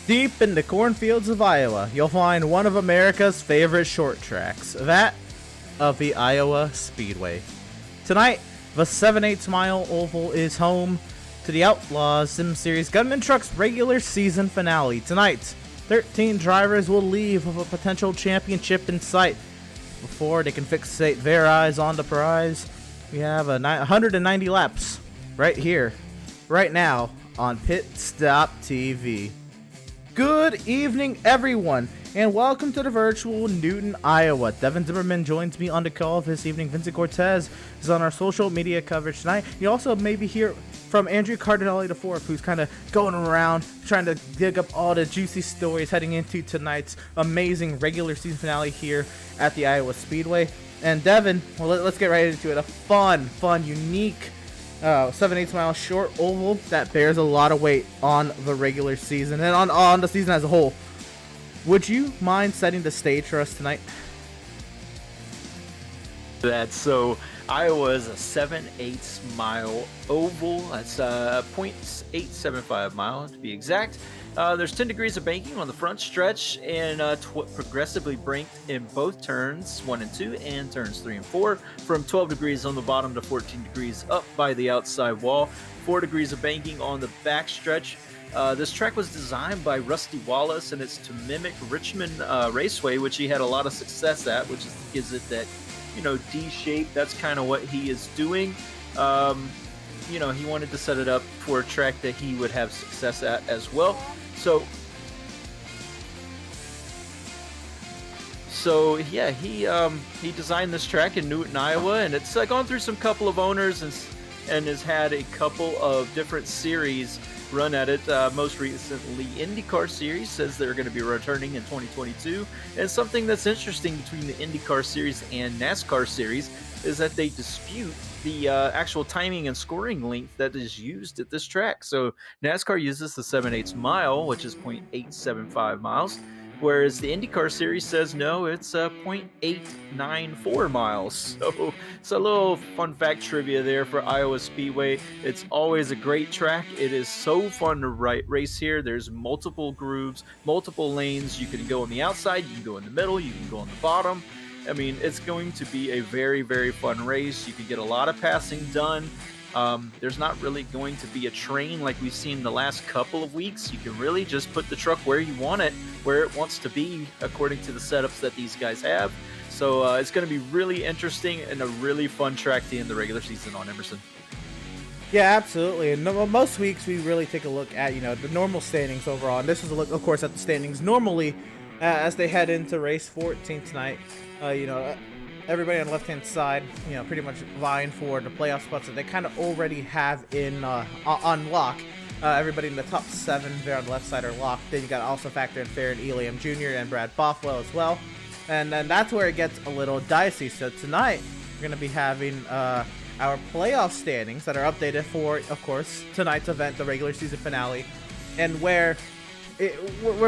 Deep in the cornfields of Iowa, you'll find one of America's favorite short tracks, that of the Iowa Speedway. Tonight, the 7/8 mile oval is home to the Outlaws Sim Series Gunman Truck's regular season finale. Tonight, 13 drivers will leave with a potential championship in sight. Before they can fixate their eyes on the prize, we have 190 laps right here, right now, on Pit Stop TV. Good evening, everyone, and welcome to the virtual Newton, Iowa. Devin Zimmerman joins me on the call this evening. Vincent Cortez is on our social media coverage tonight. You also maybe hear from Andrew Cardinelli IV, who's kind of going around trying to dig up all the juicy stories heading into tonight's amazing regular season finale here at the Iowa Speedway. And Devin, well, let's get right into it. A fun, unique 7/8 mile short oval that bears a lot of weight on the regular season and on the season as a whole. Would you mind setting the stage for us tonight? So Iowa is a 7/8 mile oval. That's 0.875 miles to be exact. There's 10 degrees of banking on the front stretch and progressively banked in both turns 1 and 2 and turns 3 and 4, from 12 degrees on the bottom to 14 degrees up by the outside wall. 4 degrees of banking on the back stretch. This track was designed by Rusty Wallace, and it's to mimic Richmond Raceway, which he had a lot of success at, which gives it that, D shape. That's kind of what he is doing. He wanted to set it up for a track that he would have success at as well. So yeah, he designed this track in Newton, Iowa, and it's gone through some couple of owners and has had a couple of different series run at it. Most recently, IndyCar Series says they're going to be returning in 2022. And something that's interesting between the IndyCar Series and NASCAR Series is that they dispute the actual timing and scoring length that is used at this track. So NASCAR uses the 7/8 mile, which is 0.875 miles, whereas the IndyCar Series says no, it's 0.894 miles. So it's a little fun fact trivia there for Iowa Speedway. It's always a great track. It is so fun to race here. There's multiple grooves, multiple lanes. You can go on the outside, you can go in the middle, you can go on the bottom. I mean, it's going to be a very, very fun race. You can get a lot of passing done. There's not really going to be a train like we've seen the last couple of weeks. You can really just put the truck where you want it, where it wants to be, according to the setups that these guys have. So it's going to be really interesting and a really fun track to end the regular season on, Emerson. Yeah, absolutely. And most weeks we really take a look at, the normal standings overall. And this is a look, of course, at the standings normally as they head into race 14 tonight. Everybody on the left-hand side, pretty much vying for the playoff spots that they kind of already have on lock. Everybody in the top 7 there on the left side are locked. Then you got to also factor in Farron Elam Jr. and Brad Bothwell as well. And then that's where it gets a little dicey. So tonight, we're going to be having our playoff standings that are updated for, of course, tonight's event, the regular season finale. And where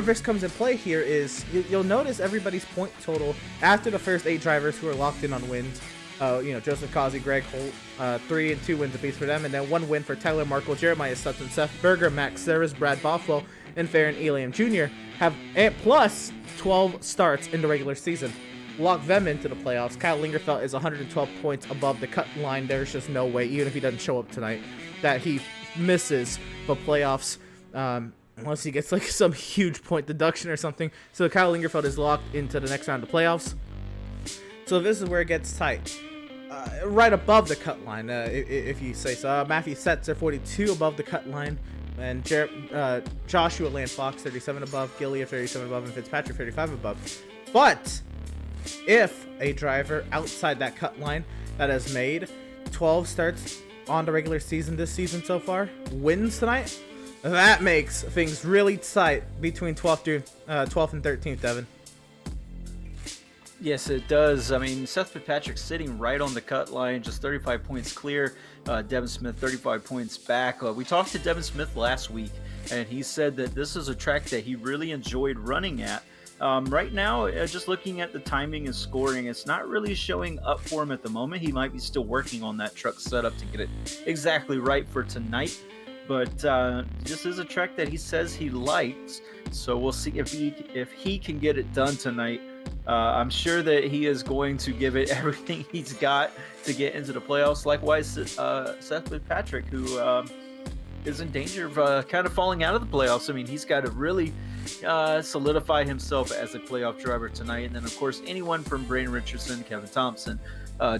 this comes in play here is you'll notice everybody's point total after the first 8 drivers who are locked in on wins. Joseph Causey, Greg Holt, 3 and 2 wins apiece for them, and then 1 win for Tyler Markle, Jeremiah Sutton, Seth Berger, Max Serres, Brad Bothwell, and Farron Elam Jr. have plus 12 starts in the regular season. Lock them into the playoffs. Kyle Lingerfeld is 112 points above the cut line. There's just no way, even if he doesn't show up tonight, that he misses the playoffs. Unless he gets some huge point deduction or something. So Kyle Lingerfeld is locked into the next round of playoffs. So this is where it gets tight. Right above the cut line, if you say so. Matthew Setzer, 42 above the cut line. And Joshua Land Fox, 37 above. Gilliam, 37 above. And Fitzpatrick, 35 above. But if a driver outside that cut line that has made 12 starts on the regular season this season so far wins tonight, that makes things really tight between 12th and 13th, Devin. Yes, it does. I mean, Seth Fitzpatrick's sitting right on the cut line, just 35 points clear. Devin Smith, 35 points back. We talked to Devin Smith last week, and he said that this is a track that he really enjoyed running at. Right now, just looking at the timing and scoring, it's not really showing up for him at the moment. He might be still working on that truck setup to get it exactly right for tonight. but this is a track that he says he likes. So we'll see if he can get it done tonight. I'm sure that he is going to give it everything he's got to get into the playoffs. Likewise, Seth Fitzpatrick, who is in danger of kind of falling out of the playoffs. I mean, he's got to really solidify himself as a playoff driver tonight. And then, of course, anyone from Brandon Richardson, Kevin Thompson,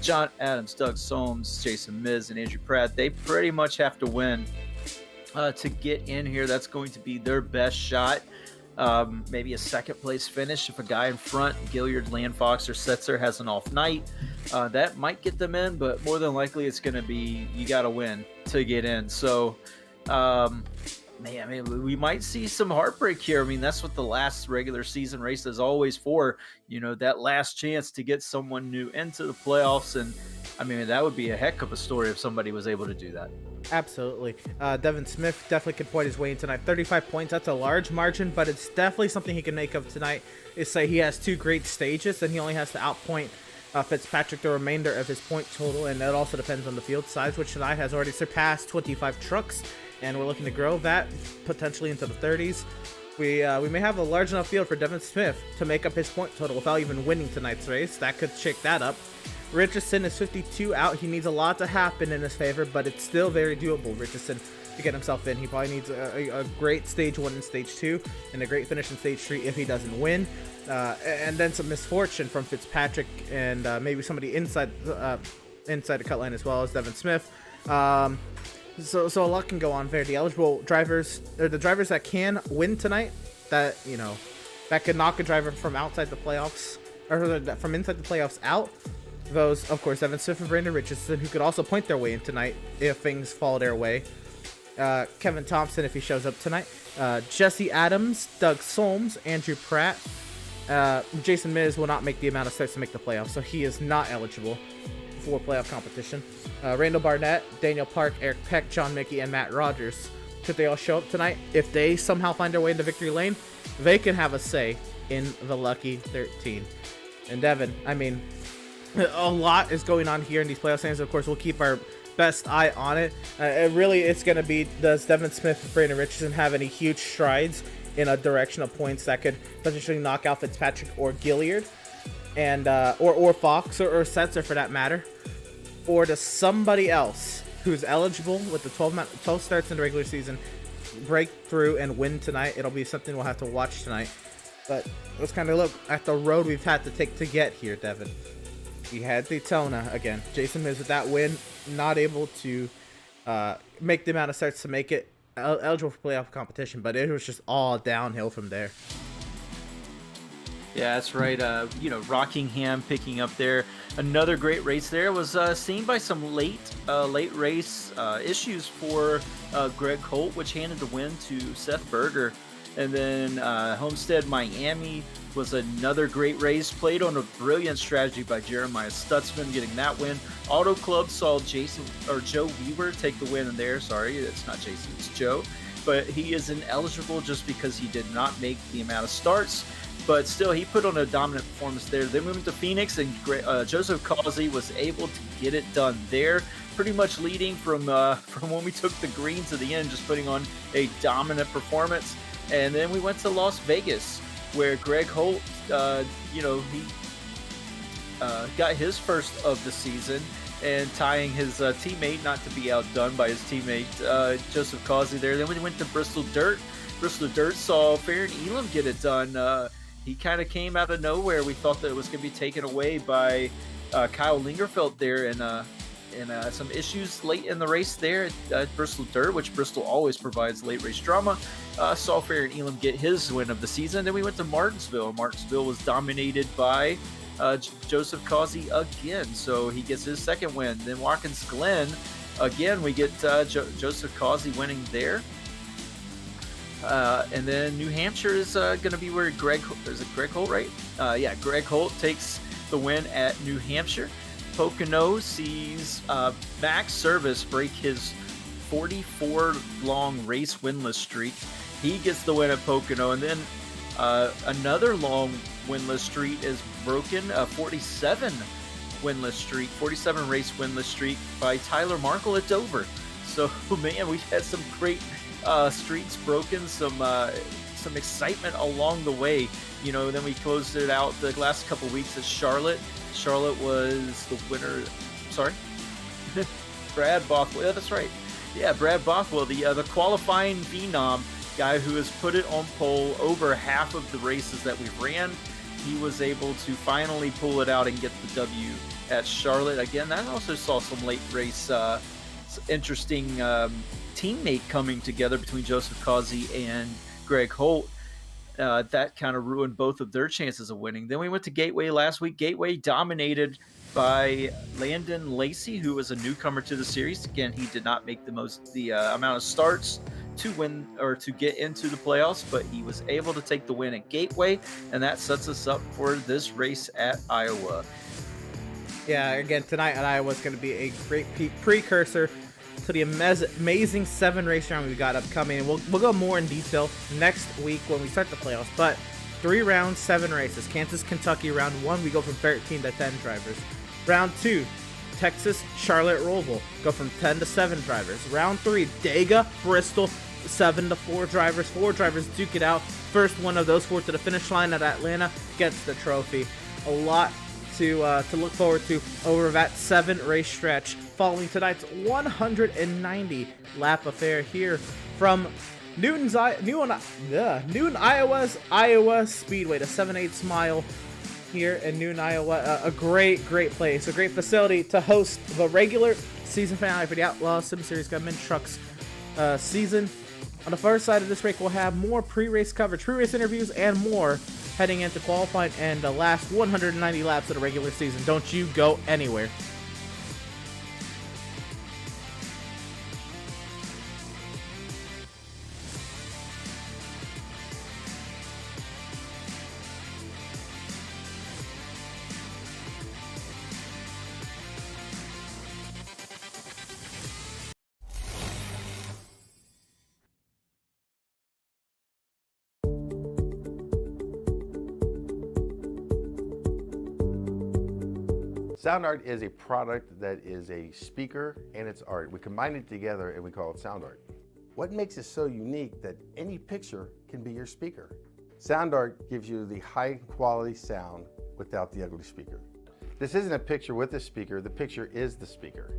John Adams, Doug Soames, Jason Miz, and Andrew Pratt, they pretty much have to win to get in here. That's going to be their best shot. Maybe a second place finish if a guy in front, Gilliard, Landfox, or Setzer has an off night. That might get them in, but more than likely it's going to be you got to win to get in. So, we might see some heartbreak here. I mean, that's what the last regular season race is always for. That last chance to get someone new into the playoffs. And, I mean, that would be a heck of a story if somebody was able to do that. Absolutely. Devin Smith definitely could point his way in tonight. 35 points, that's a large margin, but it's definitely something he can make of tonight. Is say he has 2 great stages, and he only has to outpoint Fitzpatrick the remainder of his point total, and that also depends on the field size, which tonight has already surpassed 25 trucks, and we're looking to grow that potentially into the 30s. We may have a large enough field for Devin Smith to make up his point total without even winning tonight's race. That could shake that up. Richardson is 52 out. He needs a lot to happen in his favor, but it's still very doable, Richardson, to get himself in. He probably needs a great stage 1 and stage 2 and a great finish in stage 3 if he doesn't win. And then some misfortune from Fitzpatrick and maybe somebody inside the cut line as well as Devin Smith. So a lot can go on there. The eligible drivers, or the drivers that can win tonight, that could knock a driver from outside the playoffs, or from inside the playoffs out. Those, of course, Devin Smith and Brandon Richardson, who could also point their way in tonight if things fall their way. Kevin Thompson, if he shows up tonight. Jesse Adams, Doug Soames, Andrew Pratt. Jason Miz will not make the amount of starts to make the playoffs, so he is not eligible for playoff competition. Randall Barnett, Daniel Park, Eric Peck, John Mickey, and Matt Rogers. Could they all show up tonight? If they somehow find their way into victory lane, they can have a say in the Lucky 13. And Devin, I mean, a lot is going on here in these playoff standings. Of course, we'll keep our best eye on it. It's going to be, does Devin Smith and Brandon Richardson have any huge strides in a direction of points that could potentially knock out Fitzpatrick or Gilliard, and or Fox or Setzer for that matter? Or does somebody else who's eligible with the 12 starts in the regular season break through and win tonight? It'll be something we'll have to watch tonight. But let's kind of look at the road we've had to take to get here, Devin. We had Daytona again. Jason Miz with that win, not able to make the amount of starts to make it eligible for playoff competition, but it was just all downhill from there. Yeah, that's right. Rockingham picking up there. Another great race there was seen by some late race issues for Greg Holt, which handed the win to Seth Berger. And then Homestead Miami was another great race, played on a brilliant strategy by Jeremiah Stutzman, getting that win. Auto Club saw Joe Weaver take the win in there. Sorry, it's not Jason, it's Joe. But he is ineligible just because he did not make the amount of starts. But still, he put on a dominant performance there. Then we went to Phoenix, and Joseph Causey was able to get it done there, pretty much leading from when we took the green to the end, just putting on a dominant performance. And then we went to Las Vegas, where Greg Holt, he got his first of the season, and tying his teammate, not to be outdone by his teammate, Joseph Causey there. Then we went to Bristol Dirt. Bristol Dirt saw Farron Elam get it done. He kind of came out of nowhere. We thought that it was going to be taken away by Kyle Lingerfeld there, and some issues late in the race there at Bristol Dirt, which Bristol always provides late race drama. Saw Farron Elam get his win of the season. Then we went to Martinsville. Martinsville was dominated by Joseph Causey again, so he gets his second win. Then Watkins Glen, again, we get Joseph Causey winning there. And then New Hampshire is going to be where Greg Holt, right? Greg Holt takes the win at New Hampshire. Pocono sees Max Service break his 44-long race winless streak. He gets the win at Pocono, and then another long winless streak is broken. A 47 race winless streak by Tyler Markle at Dover. So man, we've had some great streaks broken, some excitement along the way. Then we closed it out the last couple weeks at Charlotte. Charlotte was the winner. Sorry, Brad Bothwell. Yeah, that's right. Yeah, Brad Bothwell, the qualifying phenom guy who has put it on pole over half of the races that we ran. He was able to finally pull it out and get the W at Charlotte. Again, that also saw some late race, interesting teammate coming together between Joseph Causey and Greg Holt. That kind of ruined both of their chances of winning. Then we went to Gateway last week. Gateway dominated by Landon Lacey, who was a newcomer to the series. Again, he did not make the amount of starts to win or to get into the playoffs, but he was able to take the win at Gateway, and that sets us up for this race at Iowa. Yeah, again, tonight at Iowa is going to be a great precursor to the amazing 7 race round we got upcoming. And we'll go more in detail next week when we start the playoffs. But 3 rounds, 7 races. Kansas, Kentucky, round 1, we go from 13 to 10 drivers. Round 2, Texas, Charlotte, Roval, go from 10 to 7 drivers. Round 3, Dega, Bristol, 7 to 4 drivers. 4 drivers duke it out. First one of those 4 to the finish line at Atlanta gets the trophy. A lot to look forward to over that 7 race stretch following tonight's 190 lap affair here from Newton, Iowa's Iowa Speedway, the 7/8 mile here in Newton, Iowa. A great place, a great facility to host the regular season finale for the Outlaws Sim Series Gunman Trucks season. On the far side of this break, we'll have more pre-race coverage, pre-race interviews, and more heading into qualifying and the last 190 laps of the regular season. Don't you go anywhere. Sound art is a product that is a speaker and it's art. We combine it together and we call it sound art. What makes it so unique that any picture can be your speaker? Sound art gives you the high quality sound without the ugly speaker. This isn't a picture with a speaker, the picture is the speaker.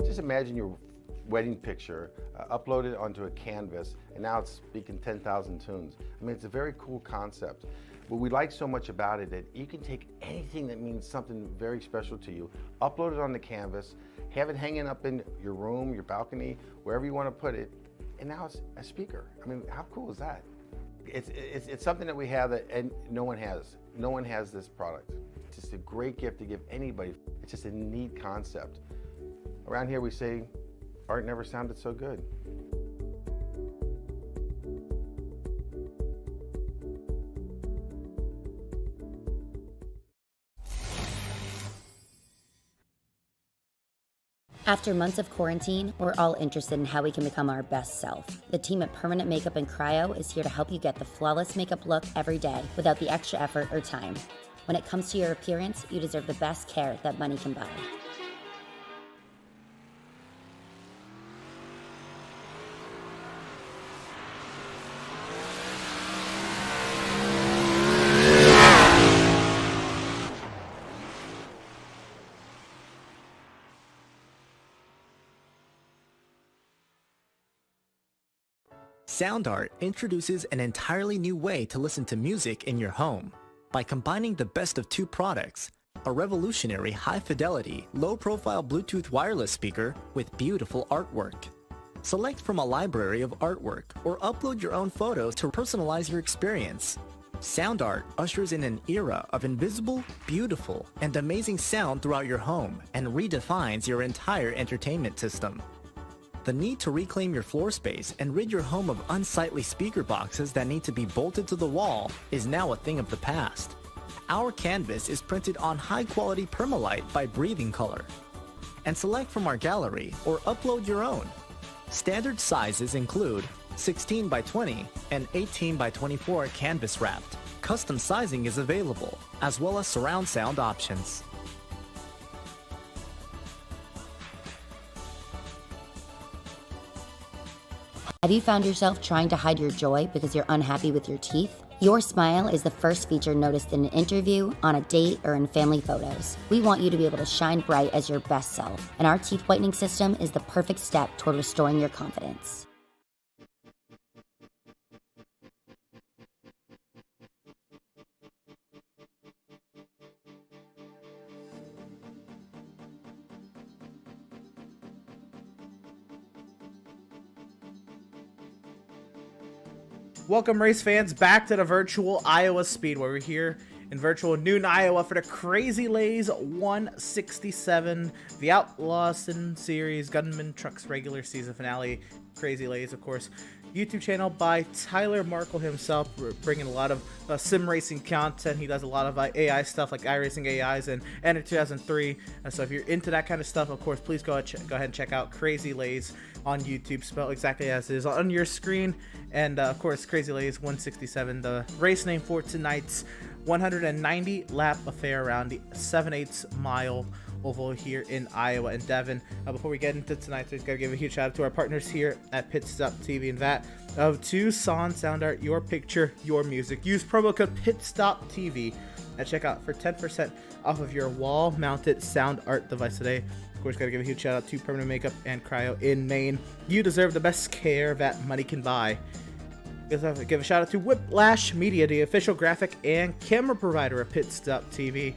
Just imagine your wedding picture uploaded onto a canvas and now it's speaking 10,000 tunes. I mean, it's a very cool concept. What we like so much about it that you can take anything that means something very special to you, upload it on the canvas, have it hanging up in your room, your balcony, wherever you want to put it, and now it's a speaker. I mean, how cool is that? It's something that we have that and no one has. No one has this product. It's just a great gift to give anybody. It's just a neat concept. Around here we say, art never sounded so good. After months of quarantine, we're all interested in how we can become our best self. The team at Permanent Makeup and Cryo is here to help you get the flawless makeup look every day without the extra effort or time. When it comes to your appearance, you deserve the best care that money can buy. SoundArt introduces an entirely new way to listen to music in your home. By combining the best of 2 products, a revolutionary high-fidelity, low-profile Bluetooth wireless speaker with beautiful artwork. Select from a library of artwork or upload your own photos to personalize your experience. SoundArt ushers in an era of invisible, beautiful, and amazing sound throughout your home and redefines your entire entertainment system. The need to reclaim your floor space and rid your home of unsightly speaker boxes that need to be bolted to the wall is now a thing of the past. Our canvas is printed on high-quality permalite by Breathing Color. And select from our gallery or upload your own. Standard sizes include 16 by 20 and 18 by 24 canvas wrapped. Custom sizing is available, as well as surround sound options. Have you found yourself trying to hide your joy because you're unhappy with your teeth? Your smile is the first feature noticed in an interview, on a date, or in family photos. We want you to be able to shine bright as your best self, and our teeth whitening system is the perfect step toward restoring your confidence. Welcome, race fans, back to the virtual Iowa Speedway. We're here in virtual Newton, Iowa for the Crazy Laze 167, the Outlaws Sim Series Gunman Trucks regular season finale. Crazy Laze, of course, YouTube channel by Tyler Markle himself. We're bringing a lot of sim racing content. He does a lot of AI stuff like iRacing AIs and Enter 2003. So if you're into that kind of stuff, of course, please go ahead and check out Crazy Laze on YouTube, spelled exactly as it is on your screen. And of course, Crazy Laze 167, the race name for tonight's 190 lap affair around the 7/8 mile oval here in Iowa and Devon. Before we get into tonight, we've got to give a huge shout out to our partners here at Pit Stop TV and that of Tucson Sound Art, your picture, your music. Use promo code PITSTOPTV at checkout for 10% off of your wall mounted sound art device today. Of course, got to give a huge shout out to Permanent Makeup and Cryo in Maine. You deserve the best care that money can buy. Give a shout out to Whiplash Media, the official graphic and camera provider of Pit Stop TV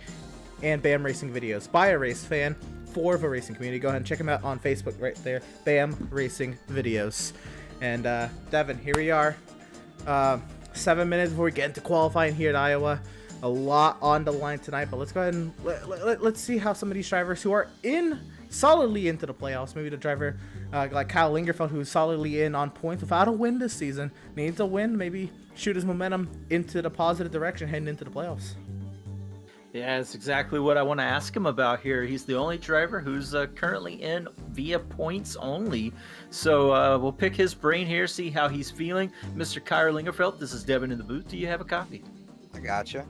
and BAM Racing Videos. By a race fan for the racing community. Go ahead and check them out on Facebook right there. BAM Racing Videos. And Devin, here we are. 7 minutes before we get into qualifying here at Iowa. A lot on the line tonight, but let's go ahead and let's see how some of these drivers who are solidly into the playoffs, maybe the driver like Kyle Lingerfeld, who's solidly in on points without a win this season, needs a win, maybe shoot his momentum into the positive direction heading into the playoffs. Yeah, that's exactly what I want to ask him about here. He's the only driver who's currently in via points only. So we'll pick his brain here, see how he's feeling. Mr. Kyle Lingerfeld, this is Devin in the booth. Do you have a copy? I gotcha.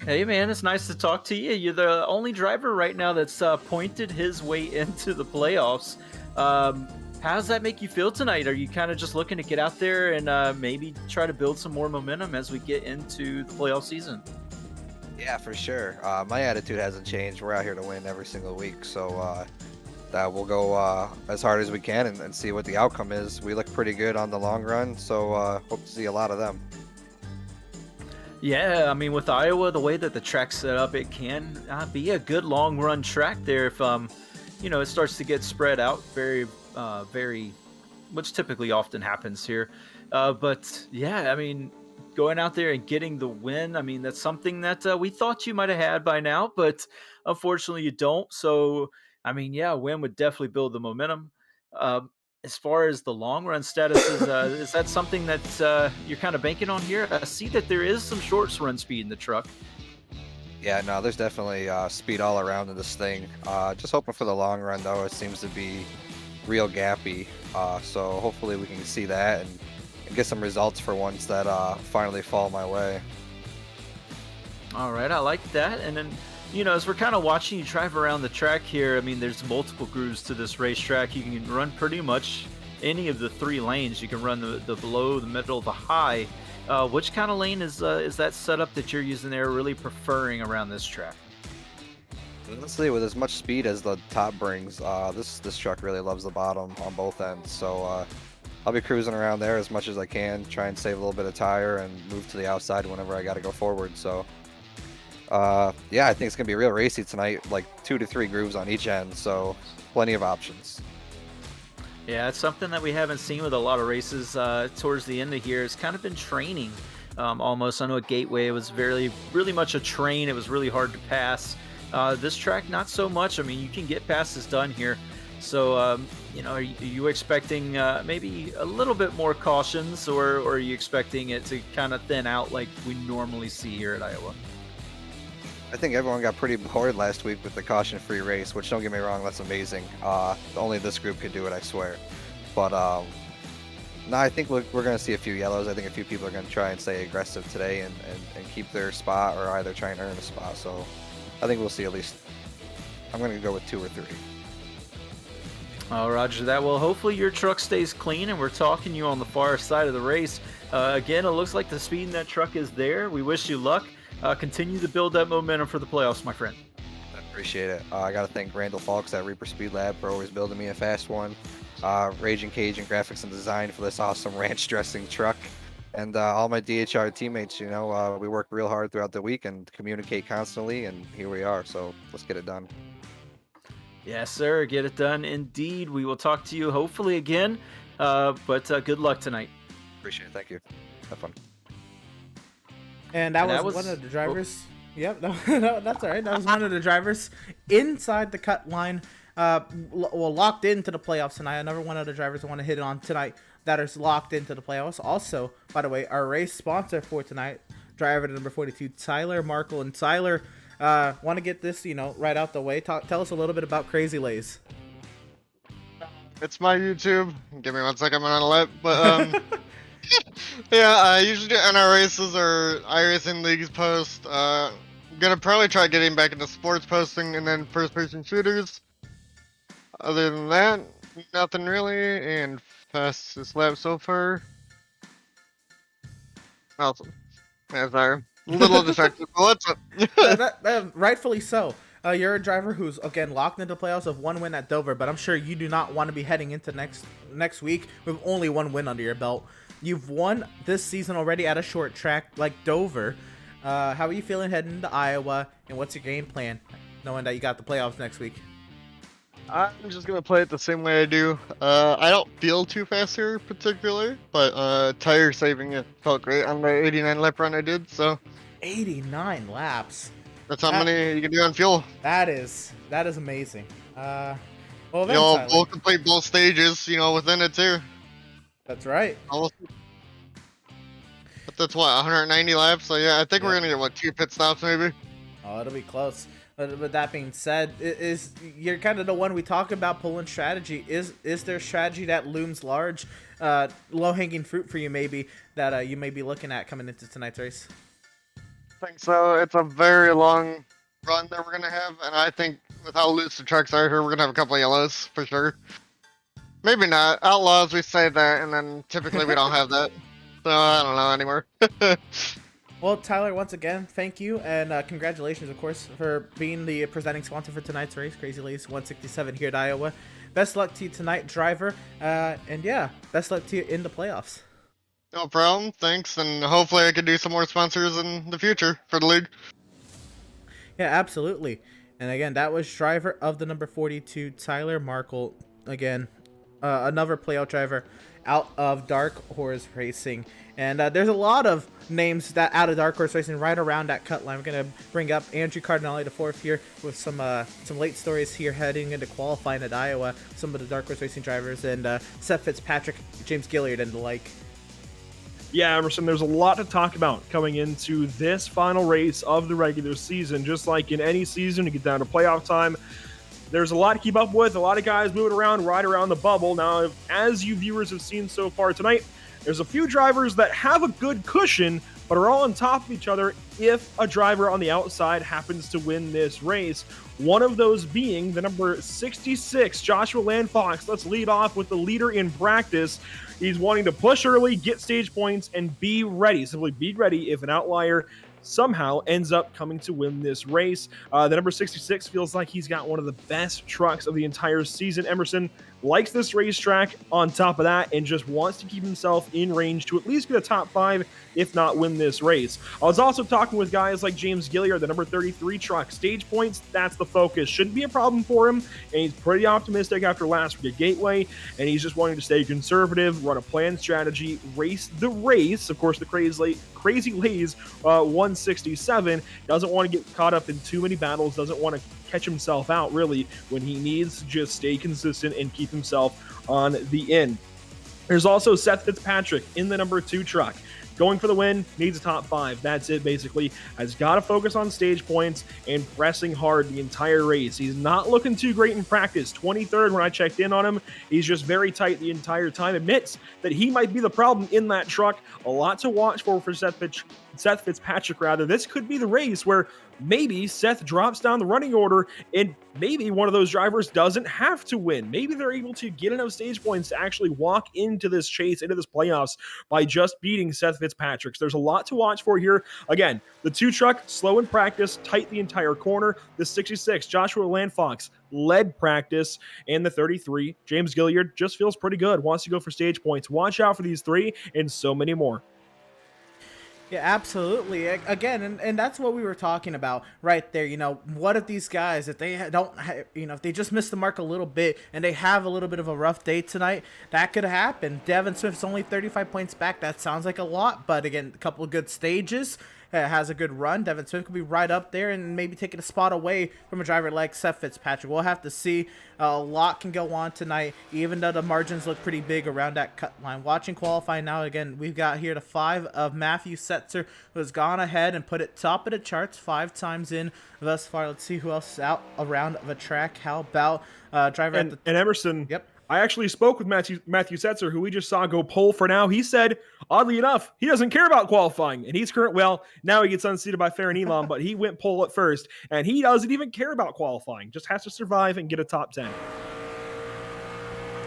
Hey man, it's nice to talk to you. You're the only driver right now that's pointed his way into the playoffs. How does that make you feel tonight? Are you kind of just looking to get out there and maybe try to build some more momentum as we get into the playoff season? Yeah, for sure. My attitude hasn't changed. We're out here to win every single week, so we'll go as hard as we can and see what the outcome is. We look pretty good on the long run, so hope to see a lot of them. Yeah, I mean, with Iowa, the way that the track's set up, it can be a good long run track there if, it starts to get spread out very, which typically often happens here. But yeah, I mean, going out there and getting the win, I mean, that's something that we thought you might have had by now, but unfortunately you don't. So, I mean, yeah, a win would definitely build the momentum. As far as the long run status is that something that you're kind of banking on here? I see that there is some short run speed in the truck. Yeah, no, there's definitely speed all around in this thing. Just hoping for the long run, though. It seems to be real gappy. So hopefully we can see that and get some results for ones that finally fall my way. All right, I like that. And then, as we're kind of watching you drive around the track here, I mean, there's multiple grooves to this racetrack. You can run pretty much any of the three lanes. You can run the below, the middle, the high. Which kind of lane is that setup that you're using there, really preferring around this track? Honestly, with as much speed as the top brings, this truck really loves the bottom on both ends. So I'll be cruising around there as much as I can, try and save a little bit of tire and move to the outside whenever I got to go forward. So yeah, I think it's gonna be real racy tonight, like 2 to 3 grooves on each end, so plenty of options. Yeah, it's something that we haven't seen with a lot of races towards the end of here. It's kind of been training almost. I know at Gateway it was really much a train. It was really hard to pass. This track, not so much. I mean, you can get passes done here. So, are you expecting maybe a little bit more cautions, or are you expecting it to kind of thin out like we normally see here at Iowa? I think everyone got pretty bored last week with the caution-free race, which, don't get me wrong, that's amazing. Only this group could do it, I swear. But no, I think we're going to see a few yellows. I think a few people are going to try and stay aggressive today and keep their spot, or either try and earn a spot. So I think we'll see at least, I'm going to go with 2 or 3. Oh, roger that. Well, hopefully your truck stays clean, and we're talking you on the far side of the race. Again, it looks like the speed in that truck is there. We wish you luck. Continue to build that momentum for the playoffs, my friend. I appreciate it. I got to thank Randall Falks at Reaper Speed Lab for always building me a fast one. Raging Cage and Graphics and Design for this awesome ranch dressing truck. And all my DHR teammates, you know, we work real hard throughout the week and communicate constantly, and here we are. So let's get it done. Yes, sir. Get it done. Indeed. We will talk to you hopefully again. But good luck tonight. Appreciate it. Thank you. Have fun. And that was one of the drivers. Yep, no, that's all right. That was one of the drivers inside the cut line. Locked into the playoffs tonight. Another one of the drivers I want to hit on tonight that is locked into the playoffs. Also, by the way, our race sponsor for tonight, driver number 42, Tyler Markle. And Tyler, want to get this, right out the way. Tell us a little bit about Crazy Laze. It's my YouTube. Give me 1 second, I'm on a lip. But yeah, I usually do NR races or iRacing leagues post. Gonna probably try getting back into sports posting and then first-person shooters. Other than that, nothing really. And fastest lap so far. Awesome. Yeah, sorry. A little distracted. What's up? Rightfully so. You're a driver who's, again, locked into playoffs of 1 win at Dover, but I'm sure you do not want to be heading into next week with only 1 win under your belt. You've won this season already at a short track like Dover. How are you feeling heading into Iowa, and what's your game plan, knowing that you got the playoffs next week? I'm just gonna play it the same way I do. I don't feel too fast here particularly, but tire saving it felt great on the 89 lap run I did. So 89 laps. That's how many you can do on fuel. That is amazing. Well, then, We'll complete both stages, within it too. That's right. Almost. But that's what, 190 laps. So yeah, I think we're gonna get 2 pit stops maybe. Oh, it'll be close. But that being said, you're kind of the one we talk about pulling strategy. Is there strategy that looms large, low-hanging fruit for you maybe that you may be looking at coming into tonight's race? I think so. It's a very long run that we're gonna have, and I think with how loose the trucks are here, we're gonna have a couple of yellows for sure. Maybe not. Outlaws, we say that, and then typically we don't have that. So I don't know anymore. Well, Tyler, once again, thank you, and congratulations, of course, for being the presenting sponsor for tonight's race, Crazy Laze 167 here at Iowa. Best luck to you tonight, driver, and yeah, best luck to you in the playoffs. No problem. Thanks, and hopefully I can do some more sponsors in the future for the league. Yeah, absolutely. And again, that was driver of the number 42, Tyler Markle. Again, another playoff driver out of Dark Horse Racing. And there's a lot of names that out of Dark Horse Racing right around that cut line. We're going to bring up Andrew Cardinale, the 4th here, with some late stories here heading into qualifying at Iowa. Some of the Dark Horse Racing drivers, and Seth Fitzpatrick, James Gilliard, and the like. Yeah, Emerson, there's a lot to talk about coming into this final race of the regular season. Just like in any season, you get down to playoff time, there's a lot to keep up with, a lot of guys moving around, right around the bubble. Now, as you viewers have seen so far tonight, there's a few drivers that have a good cushion, but are all on top of each other if a driver on the outside happens to win this race. One of those being the number 66, Joshua Landfox. Let's lead off with the leader in practice. He's wanting to push early, get stage points, and be ready. Simply be ready if an outlier somehow ends up coming to win this race. The number 66 feels like he's got one of the best trucks of the entire season. Emerson likes this racetrack on top of that and just wants to keep himself in range to at least get a top 5, if not win this race. I was also talking with guys like James Gilliard, the number 33 truck. Stage points, that's the focus. Shouldn't be a problem for him, and he's pretty optimistic after last week at Gateway, and he's just wanting to stay conservative, run a planned strategy, race the race. Of course, the Crazy Laze 167 doesn't want to get caught up in too many battles, doesn't want to catch himself out really when he needs to just stay consistent and keep himself on the end. There's also Seth Fitzpatrick in the number 2 truck. Going for the win, needs a top 5. That's it, basically. Has got to focus on stage points and pressing hard the entire race. He's not looking too great in practice. 23rd when I checked in on him. He's just very tight the entire time. Admits that he might be the problem in that truck. A lot to watch for Seth Fitzpatrick, rather. This could be the race where maybe Seth drops down the running order and maybe one of those drivers doesn't have to win. Maybe they're able to get enough stage points to actually walk into this chase, into this playoffs by just beating Seth Fitzpatrick. There's a lot to watch for here. Again, the 2 truck, slow in practice, tight the entire corner. The 66, Joshua Landfox, led practice. And the 33, James Gilliard, just feels pretty good, wants to go for stage points. Watch out for these 3 and so many more. Yeah, absolutely. Again, and that's what we were talking about right there. What if these guys, if they don't, if they just miss the mark a little bit and they have a little bit of a rough day tonight, that could happen. Devin Swift's only 35 points back. That sounds like a lot, but again, a couple of good stages. Has a good run. Devin Swift could be right up there and maybe taking a spot away from a driver like Seth Fitzpatrick. We'll have to see. A lot can go on tonight, even though the margins look pretty big around that cut line. Watching qualifying now, again, we've got here the 5 of Matthew Setzer, who has gone ahead and put it top of the charts 5 times in thus far. Let's see who else is out around the track. How about driver and Emerson? Yep. I actually spoke with Matthew Setzer, who we just saw go pole for now. He said, oddly enough, he doesn't care about qualifying. And he's now he gets unseated by Farron Elam, but he went pole at first. And he doesn't even care about qualifying. Just has to survive and get a top 10.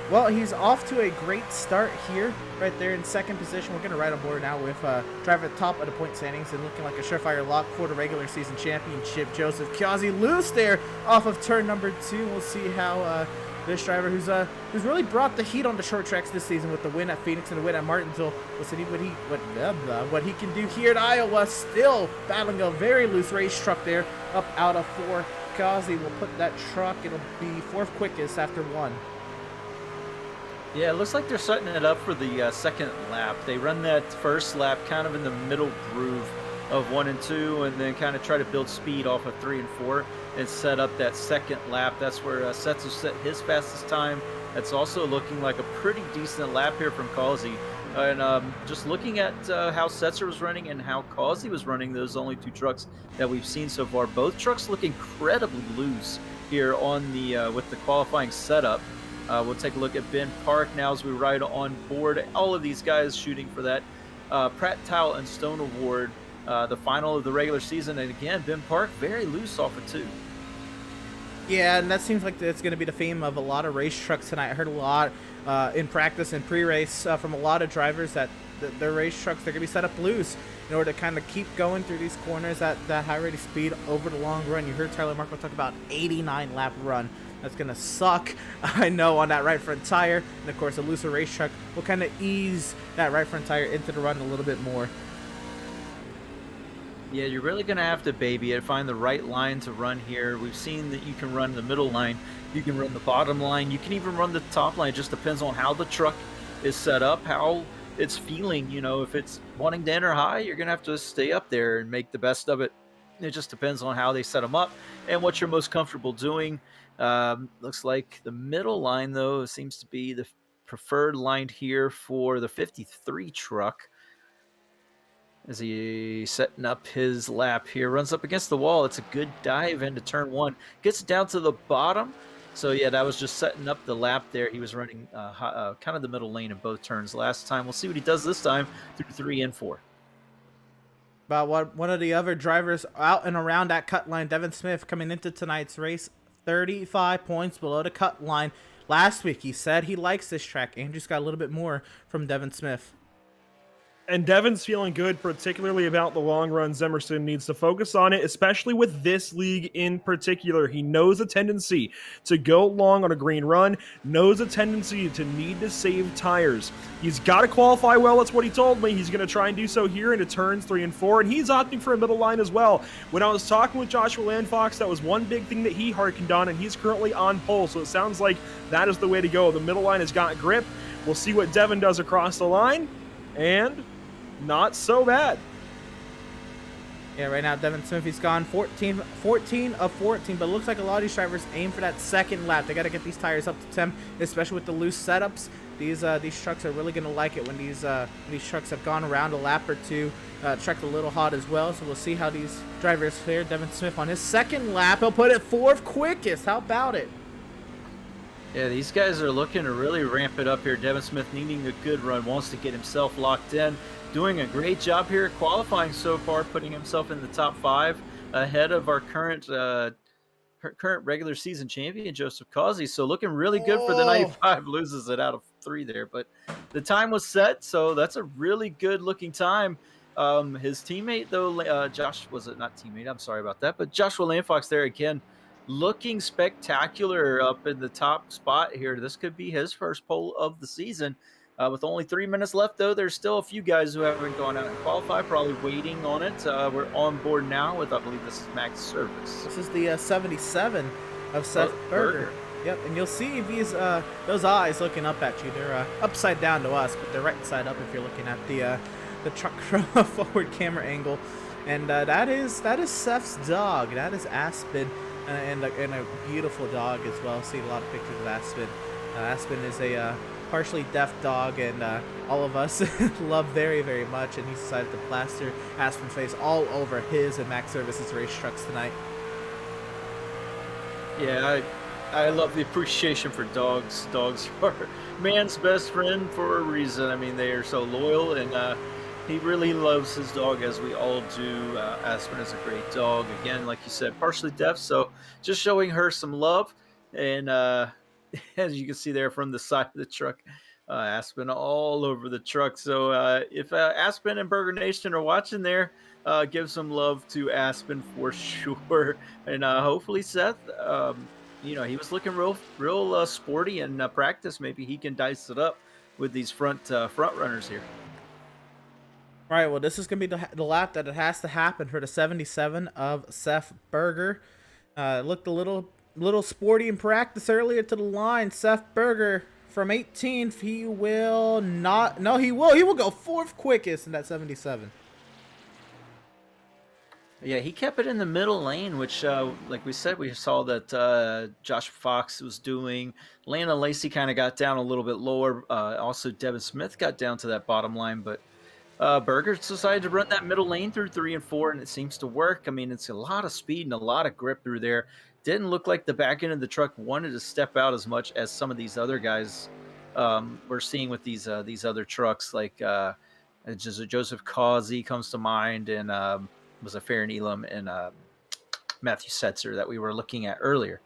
Well, he's off to a great start here, right there in second position. We're going to ride on board now with driver at the top of the point standings and looking like a surefire lock for the regular season championship. Joseph Kiazi loose there off of turn number 2. We'll see how this driver, who's really brought the heat on the short tracks this season with the win at Phoenix and the win at Martinsville. We'll see what he can do here at Iowa. Still battling a very loose race truck there up out of 4. Kiazi will put that truck. It'll be 4th quickest after 1. Yeah, it looks like they're setting it up for the second lap. They run that first lap kind of in the middle groove of 1 and 2, and then kind of try to build speed off of 3 and 4 and set up that second lap. That's where Setzer set his fastest time. That's also looking like a pretty decent lap here from Causey. And just looking at how Setzer was running and how Causey was running, those only 2 trucks that we've seen so far. Both trucks look incredibly loose here on the with the qualifying setup. We'll take a look at Ben Park now as we ride on board. All of these guys shooting for that Pratt Towel and Stone Award, the final of the regular season. And again, Ben Park very loose off of 2. Yeah, and that seems like it's going to be the theme of a lot of race trucks tonight. I heard a lot in practice and pre-race from a lot of drivers that their race trucks, they're going to be set up loose in order to kind of keep going through these corners at that high rate of speed over the long run. You heard Tyler Marco talk about 89 lap run. That's going to suck, I know, on that right front tire. And, of course, a looser race truck will kind of ease that right front tire into the run a little bit more. Yeah, you're really going to have to baby it, find the right line to run here. We've seen that you can run the middle line, you can run the bottom line, you can even run the top line. It just depends on how the truck is set up, how it's feeling. If it's wanting to enter high, you're going to have to stay up there and make the best of it. It just depends on how they set them up and what you're most comfortable doing. Looks like the middle line, though, seems to be the preferred line here for the 53 truck. As he setting up his lap here, runs up against the wall. It's a good dive into turn 1. Gets down to the bottom. So, yeah, that was just setting up the lap there. He was running kind of the middle lane in both turns last time. We'll see what he does this time through 3 and 4. But one of the other drivers out and around that cut line, Devin Smith, coming into tonight's race, 35 points below the cut line. Last week, he said he likes this track. Andrew's got a little bit more from Devin Smith. And Devin's feeling good, particularly about the long runs. Emerson needs to focus on it, especially with this league in particular. He knows a tendency to go long on a green run, knows a tendency to need to save tires. He's got to qualify well. That's what he told me. He's going to try and do so here into turns 3 and 4, and he's opting for a middle line as well. When I was talking with Joshua Landfox, that was one big thing that he hearkened on, and he's currently on pole, so it sounds like that is the way to go. The middle line has got grip. We'll see what Devin does across the line, and not so bad. Yeah, right now Devin Smith, he's gone 14 of 14, but it looks like a lot of these drivers aim for that second lap. They got to get these tires up to 10, especially with the loose setups. These trucks are really going to like it when these trucks have gone around a lap or two. Truck a little hot as well, so we'll see how these drivers fare. Devin Smith on his second lap, he'll put it 4th quickest. How about it? Yeah, these guys are looking to really ramp it up here. Devin Smith needing a good run, wants to get himself locked in. Doing a great job here qualifying so far, putting himself in the top 5. ahead of our current regular season champion, Joseph Causey. So looking really good for the Oh, 95. Loses it out of 3 there, but the time was set, so that's a really good looking time. His teammate though, Josh, was it not teammate? I'm sorry about that, but Joshua Landfox there again, looking spectacular up in the top spot here. This could be his first pole of the season. With only 3 minutes left, though, there's still a few guys who haven't gone out and qualified, probably waiting on it. We're on board now with, I believe this is Max Service. this is the 77 of Seth Berger. Yep, and you'll see those eyes looking up at you. They're upside down to us, but they're right side up if you're looking at the truck from a forward camera angle. And that is Seth's dog. That is Aspen, and a beautiful dog as well. See a lot of pictures of Aspen. Aspen is a partially deaf dog, and all of us love very, very much. And he's decided to plaster Aspen's face all over his and Max Service's race trucks tonight. Yeah, I love the appreciation for dogs. Dogs are man's best friend for a reason. I mean, they are so loyal, and he really loves his dog, as we all do. Aspen is a great dog. Again, like you said, partially deaf, so just showing her some love. And as you can see there from the side of the truck, Aspen all over the truck. So if Aspen and Burger Nation are watching there, give some love to Aspen for sure. And hopefully Seth, he was looking real sporty in practice. Maybe he can dice it up with these front runners here. All right, well, this is going to be the lap that it has to happen for the 77 of Seth Berger. Looked a little sporty in practice earlier to the line. Seth Berger from 18th. He will not. No, he will. He will go 4th quickest in that 77. Yeah, he kept it in the middle lane, which, like we said, we saw that Josh Fox was doing. Landon Lacey kind of got down a little bit lower. Also, Devin Smith got down to that bottom line, but Berger decided to run that middle lane through 3 and 4, and it seems to work. I mean, it's a lot of speed and a lot of grip through there. Didn't look like the back end of the truck wanted to step out as much as some of these other guys we're seeing with these other trucks, like Joseph Causey comes to mind, and was a Farron Elam and Matthew Setzer that we were looking at earlier.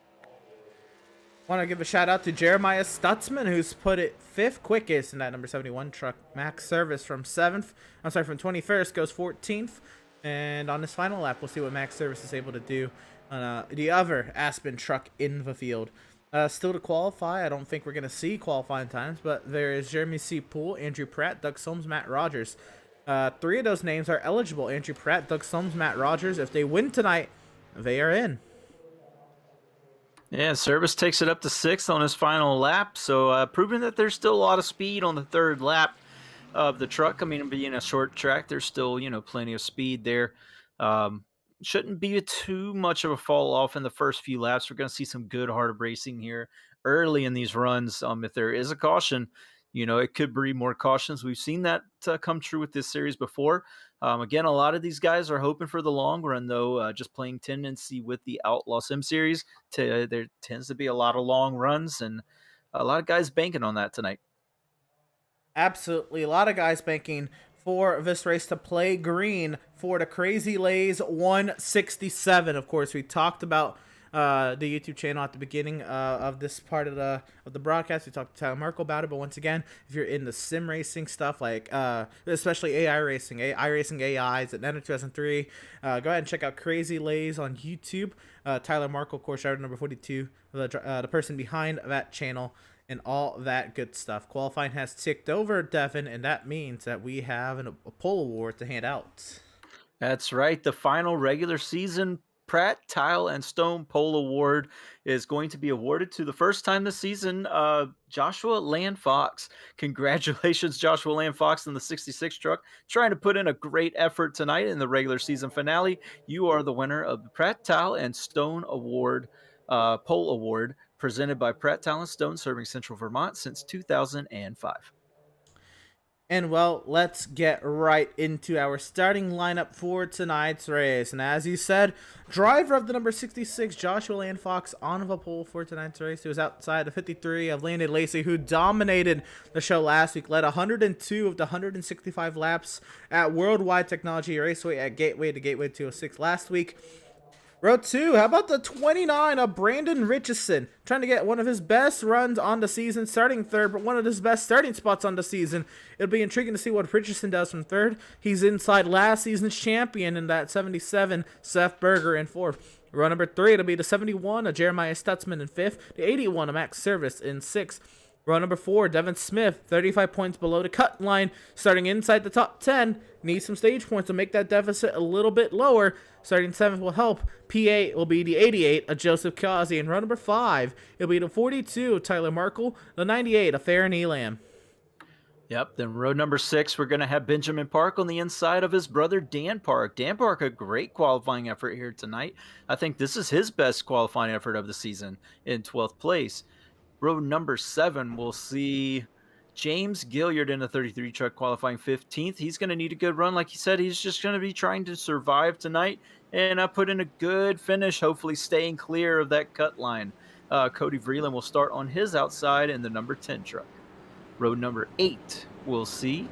Want to give a shout out to Jeremiah Stutzman, who's put it 5th quickest in that number 71 truck. Max Service from 21st goes 14th. And on this final lap, we'll see what Max Service is able to do on the other Aspen truck in the field. Still to qualify, I don't think we're going to see qualifying times, but there is Jeremy C. Poole, Andrew Pratt, Doug Soames, Matt Rogers. 3 of those names are eligible. Andrew Pratt, Doug Soames, Matt Rogers. If they win tonight, they are in. Yeah, Service takes it up to 6th on his final lap, so proving that there's still a lot of speed on the 3rd lap of the truck. I mean, being a short track, there's still, plenty of speed there. Shouldn't be too much of a fall off in the first few laps. We're going to see some good hard racing here early in these runs. If there is a caution, it could breed more cautions. We've seen that come true with this series before. Again, a lot of these guys are hoping for the long run, though. Just playing tendency with the Outlaws Sim Series, there tends to be a lot of long runs, and a lot of guys banking on that tonight. Absolutely. A lot of guys banking for this race to play green for the Crazy Laze 167. Of course, we talked about the YouTube channel at the beginning of this part of the broadcast. We talked to Tyler Merkel about it, but once again, if you're in the sim racing stuff, like especially iRacing AIs at NETA 2003, go ahead and check out Crazy Laze on YouTube. Tyler Merkel, of course, driver number 42, the person behind that channel, and all that good stuff. Qualifying has ticked over, Devin, and that means that we have a pole award to hand out. That's right. The final regular season Pratt, Tile, and Stone Pole Award is going to be awarded to the first time this season, Joshua Land Fox. Congratulations, Joshua Land Fox in the 66 truck, trying to put in a great effort tonight in the regular season finale. You are the winner of the Pratt, Tile, and Stone Award, Pole Award, presented by Pratt, Tile, and Stone, serving Central Vermont since 2005. And well, let's get right into our starting lineup for tonight's race. And as you said, driver of the number 66, Joshua Land Fox, on the pole for tonight's race. He was outside the 53 of Landon Lacey, who dominated the show last week, led 102 of the 165 laps at Worldwide Technology Raceway at Gateway to Gateway 206 last week. Row 2, how about the 29 of Brandon Richardson? Trying to get one of his best runs on the season, starting third, but one of his best starting spots on the season. It'll be intriguing to see what Richardson does from third. He's inside last season's champion in that 77, Seth Berger in fourth. Row number 3, it'll be the 71 of Jeremiah Stutzman in fifth, the 81 of Max Service in sixth. Row number 4, Devin Smith, 35 points below the cut line, starting inside the top 10. Needs some stage points to make that deficit a little bit lower. Starting 7th will help. P8 will be the 88 of Joseph Kazi. And row number 5, it'll be the 42 of Tyler Markle, the 98 of Farron Elam. Yep, then row number 6, we're going to have Benjamin Park on the inside of his brother Dan Park. Dan Park, a great qualifying effort here tonight. I think this is his best qualifying effort of the season in 12th place. Row number 7, we'll see James Gilliard in a 33 truck qualifying 15th. He's going to need a good run. Like he said, he's just going to be trying to survive tonight and put in a good finish, hopefully staying clear of that cut line. Cody Vreeland will start on his outside in the number 10 truck. Row number 8, we'll see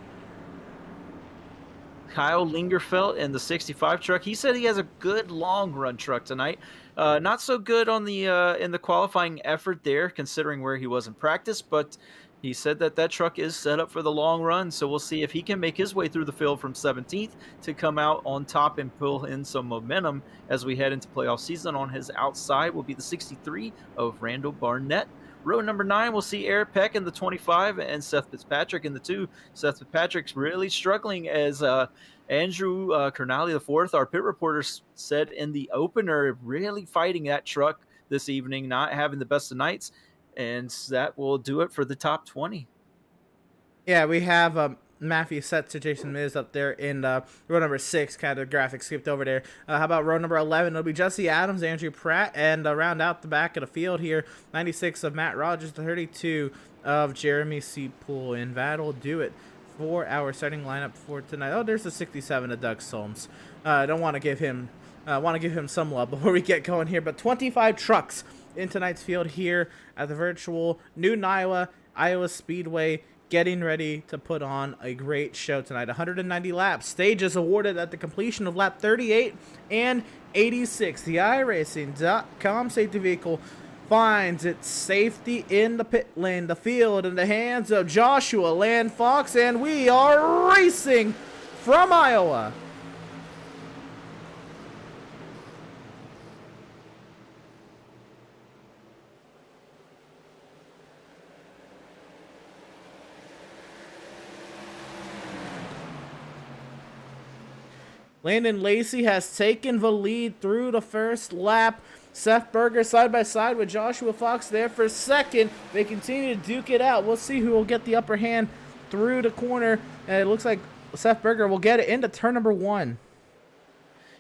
Kyle Lingerfeld in the 65 truck. He said he has a good long run truck tonight. Not so good on the in the qualifying effort there, considering where he was in practice, but he said that truck is set up for the long run, so we'll see if he can make his way through the field from 17th to come out on top and pull in some momentum as we head into playoff season. On his outside will be the 63 of Randall Barnett. Row number 9, we'll see Eric Peck in the 25 and Seth Fitzpatrick in the 2. Seth Fitzpatrick's really struggling as Andrew Kernali IV, our pit reporter, said in the opener, really fighting that truck this evening, not having the best of nights, and that will do it for the top 20. Yeah, we have Matthew Setzer, Jason Miz up there in row number 6, kind of graphic skipped over there. How about row number 11? It'll be Jesse Adams, Andrew Pratt, and round out the back of the field here, 96 of Matt Rogers, the 32 of Jeremy Seapool, and that'll do it for our starting lineup for tonight. Oh, there's the 67 of Doug Solms. I don't want to give him some love before we get going here, but 25 trucks in tonight's field here at the virtual Newton, Iowa Speedway, getting ready to put on a great show tonight. 190 laps. Stage is awarded at the completion of lap 38 and 86. The iRacing.com safety vehicle finds its safety in the pit lane. The field in the hands of Joshua Land Fox, and we are racing from Iowa. Landon Lacey has taken the lead through the first lap. Seth Berger side by side with Joshua Fox there for second. They continue to duke it out. We'll see who will get the upper hand through the corner. And it looks like Seth Berger will get it into turn number 1.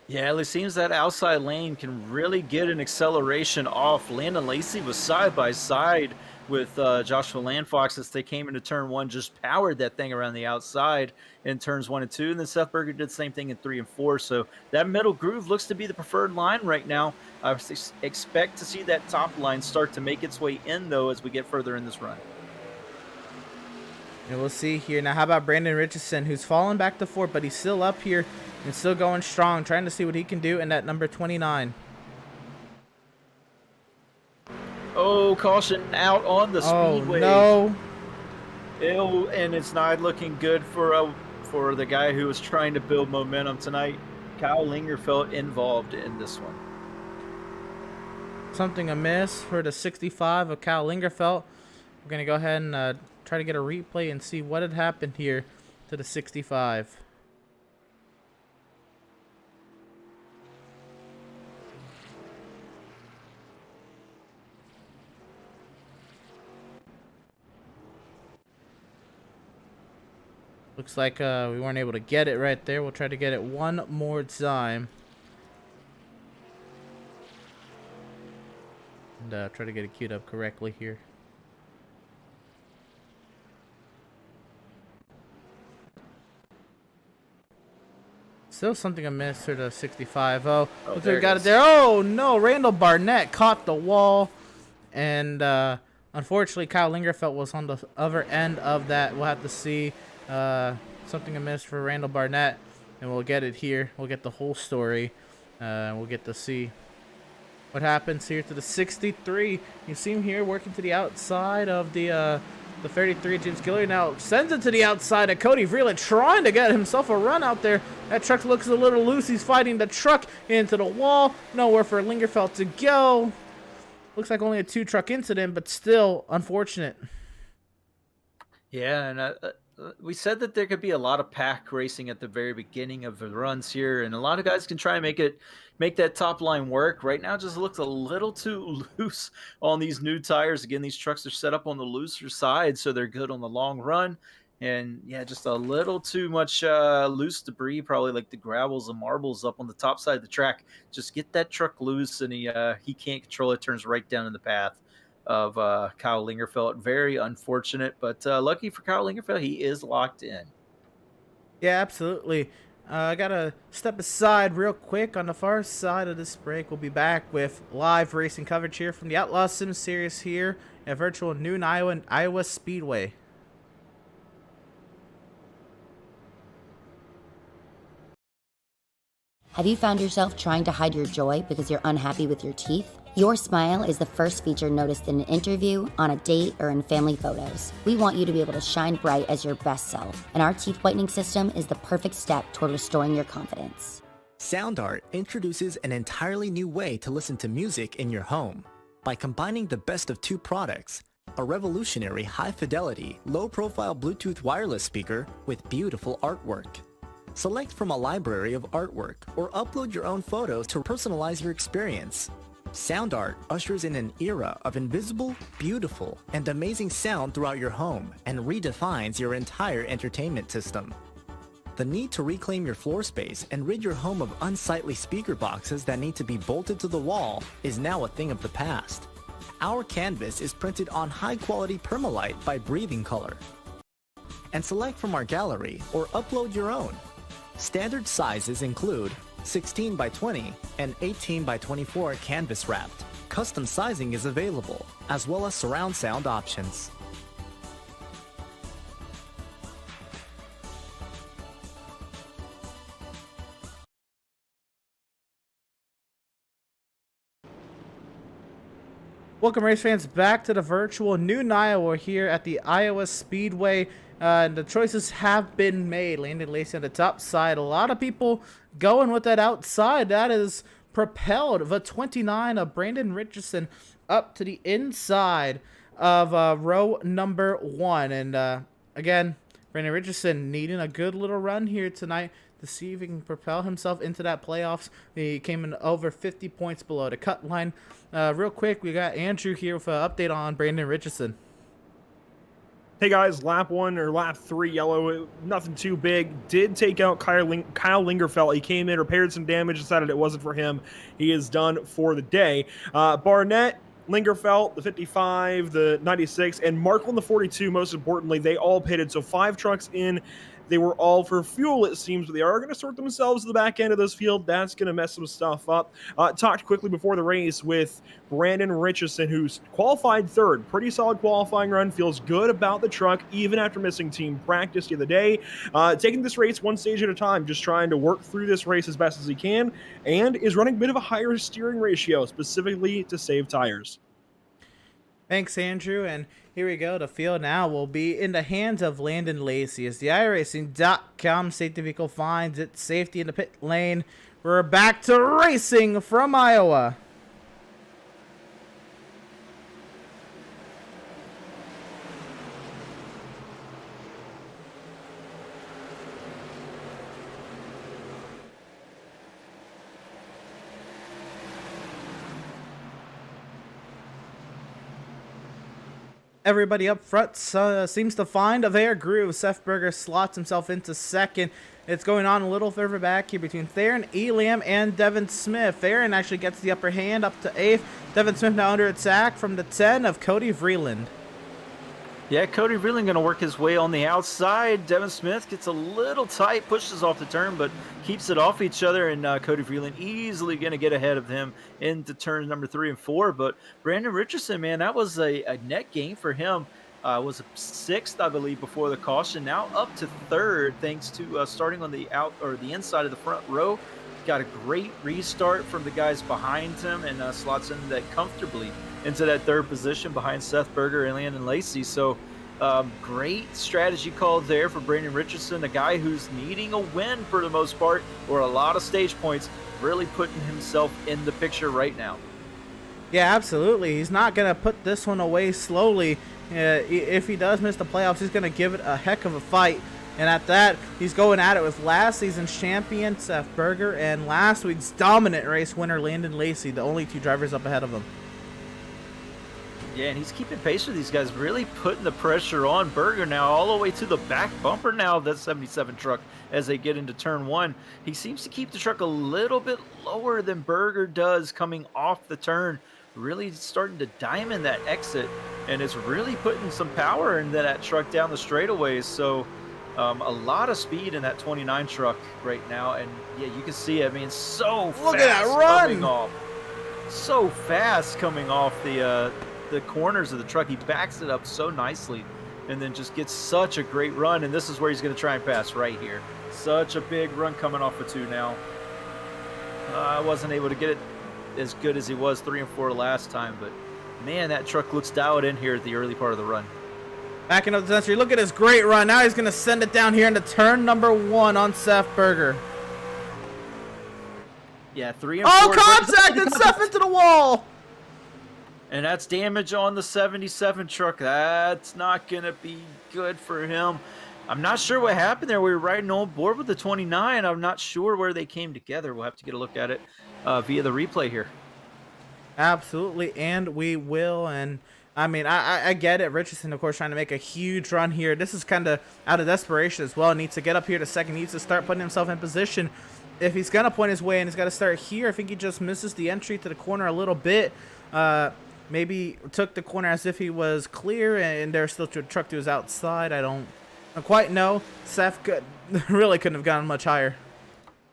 Yeah, it seems that outside lane can really get an acceleration off. Landon Lacey was side by side with Joshua Landfox as they came into turn 1, just powered that thing around the outside in turns 1 and 2. And then Seth Berger did the same thing in 3 and 4. So that middle groove looks to be the preferred line right now. I expect to see that top line start to make its way in, though, as we get further in this run. And we'll see here. Now, how about Brandon Richardson, who's fallen back to 4th, but he's still up here and still going strong, trying to see what he can do in that number 29. Oh, caution out on the speedway. Oh, no. And it's not looking good for the guy who was trying to build momentum tonight. Kyle Lingerfeld involved in this one. Something amiss for the 65 of Kyle Lingerfeld. We're going to go ahead and try to get a replay and see what had happened here to the 65. Looks like we weren't able to get it right there. We'll try to get it one more time. And try to get it queued up correctly here. Still something amiss for the 65. Oh, looks like we got it there. Oh, no. Randall Barnett caught the wall. And unfortunately, Kyle Lingerfeld was on the other end of that. We'll have to see. Something amiss for Randall Barnett, and we'll get it here. We'll get the whole story. We'll get to see what happens here to the 63. You see him here working to the outside of the 33. James Gilliard now sends it to the outside of Cody Vreeland, trying to get himself a run out there. That truck looks a little loose. He's fighting the truck into the wall. Nowhere for Lingerfeld to go. Looks like only a 2-truck incident, but still unfortunate. Yeah, and we said that there could be a lot of pack racing at the very beginning of the runs here, and a lot of guys can try and make that top line work. Right now, it just looks a little too loose on these new tires. Again, these trucks are set up on the looser side, so they're good on the long run. And yeah, just a little too much loose debris, probably like the gravels and marbles up on the top side of the track. Just get that truck loose, and he can't control it. Turns right down in the path of Kyle Lingerfeld. Very unfortunate, but lucky for Kyle Lingerfeld, he is locked in. Yeah, absolutely. I gotta step aside real quick. On the far side of this break, we'll be back with live racing coverage here from the Outlaws Sim Series here at virtual Noon, Iowa and Iowa Speedway. Have you found yourself trying to hide your joy because you're unhappy with your teeth? Your smile is the first feature noticed in an interview, on a date, or in family photos. We want you to be able to shine bright as your best self, and our teeth whitening system is the perfect step toward restoring your confidence. SoundArt introduces an entirely new way to listen to music in your home. By combining the best of two products, a revolutionary high-fidelity, low-profile Bluetooth wireless speaker with beautiful artwork. Select from a library of artwork or upload your own photos to personalize your experience. SoundArt ushers in an era of invisible, beautiful, and amazing sound throughout your home and redefines your entire entertainment system. The need to reclaim your floor space and rid your home of unsightly speaker boxes that need to be bolted to the wall is now a thing of the past. Our canvas is printed on high-quality permalite by Breathing Color. And select from our gallery or upload your own. Standard sizes include 16 by 20 and 18 by 24 canvas wrapped. Custom sizing is available, as well as surround sound options. Welcome, race fans, back to the virtual Noon, Iowa here at the Iowa Speedway. The choices have been made. Landon Laze on the top side. A lot of people going with that outside. That is propelled the 29 of Brandon Richardson up to the inside of row number 1. And again, Brandon Richardson needing a good little run here tonight to see if he can propel himself into that playoffs. He came in over 50 points below the cut line. Real quick, we got Andrew here with an update on Brandon Richardson. Hey guys, lap 1 or lap 3 yellow, nothing too big. Did take out Kyle Lingerfeld. He came in, repaired some damage, decided it wasn't for him. He is done for the day. Barnett, Lingerfeld, the 55, the 96, and Markle, the 42, most importantly, they all pitted. So 5 trucks in. They were all for fuel, it seems, but they are going to sort themselves to the back end of this field. That's going to mess some stuff up. Talked quickly before the race with Brandon Richardson, who's qualified 3rd. Pretty solid qualifying run. Feels good about the truck, even after missing team practice the other day. Taking this race one stage at a time, just trying to work through this race as best as he can, and is running a bit of a higher steering ratio, specifically to save tires. Thanks, Andrew. And here we go. The field now will be in the hands of Landon Laze as the iRacing.com safety vehicle finds its safety in the pit lane. We're back to racing from Iowa. Everybody up front seems to find their groove. Seth Berger slots himself into 2nd. It's going on a little further back here between Theron Elam and Devin Smith. Theron actually gets the upper hand up to 8th. Devin Smith now under attack from the 10 of Cody Vreeland. Yeah, Cody Vreeland going to work his way on the outside. Devin Smith gets a little tight, pushes off the turn, but keeps it off each other, and Cody Vreeland easily going to get ahead of him into turns number 3 and 4. But Brandon Richardson, man, that was a net gain for him. Was 6th, I believe, before the caution. Now up to 3rd, thanks to starting on the inside of the front row. got a great restart from the guys behind him and slots in that comfortably into that third position behind Seth Berger and Landon Lacy. So great strategy call there for Brandon Richardson, a guy who's needing a win for the most part, or a lot of stage points, really putting himself in the picture right now. Yeah, absolutely. He's not going to put this one away slowly. If he does miss the playoffs, he's going to give it a heck of a fight. And at that, he's going at it with last season's champion, Seth Berger, and last week's dominant race winner, Landon Lacy, the only 2 drivers up ahead of him. Yeah, and he's keeping pace with these guys, really putting the pressure on Berger now, all the way to the back bumper now of that 77 truck as they get into turn 1. He seems to keep the truck a little bit lower than Berger does coming off the turn, really starting to diamond that exit, and it's really putting some power into that truck down the straightaways. So a lot of speed in that 29 truck right now, and yeah, you can see it. I mean, so look fast at that run coming off, so fast coming off the corners of the truck. He backs it up so nicely, and then just gets such a great run. And this is where he's going to try and pass right here. Such a big run coming off of 2 now. I wasn't able to get it as good as he was 3 and 4 last time, but man, that truck looks dialed in here at the early part of the run. Backing up the century. Look at his great run. Now he's going to send it down here into turn number 1 on Seth Berger. Yeah, 3 and 4. Oh, contact and Seth into the wall. And that's damage on the 77 truck. That's not going to be good for him. I'm not sure what happened there. We were riding on board with the 29. I'm not sure where they came together. We'll have to get a look at it via the replay here. Absolutely, and we will. And I mean, I get it. Richardson, of course, trying to make a huge run here. This is kind of out of desperation as well. Needs to get up here to second. Needs to start putting himself in position. If he's going to point his way in, he's got to start here. I think he just misses the entry to the corner a little bit. Maybe took the corner as if he was clear, and there's still a truck to his outside. I don't quite know. Seth really couldn't have gone much higher.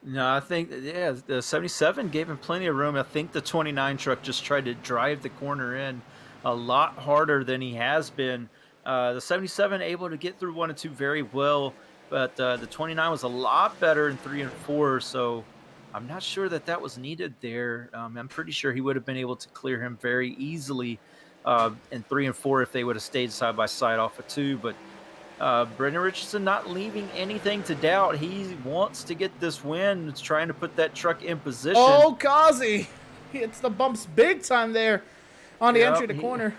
No, I think, yeah, the 77 gave him plenty of room. I think the 29 truck just tried to drive the corner in a lot harder than he has been. The 77 able to get through 1 and 2 very well, but the 29 was a lot better in 3 and 4, so I'm not sure that was needed there. I'm pretty sure he would have been able to clear him very easily in 3 and 4 if they would have stayed side by side off of 2, but Brendan Richardson not leaving anything to doubt. He wants to get this win. It's trying to put that truck in position. Oh, Kazi! He hits the bumps big time there on the entry to the corner.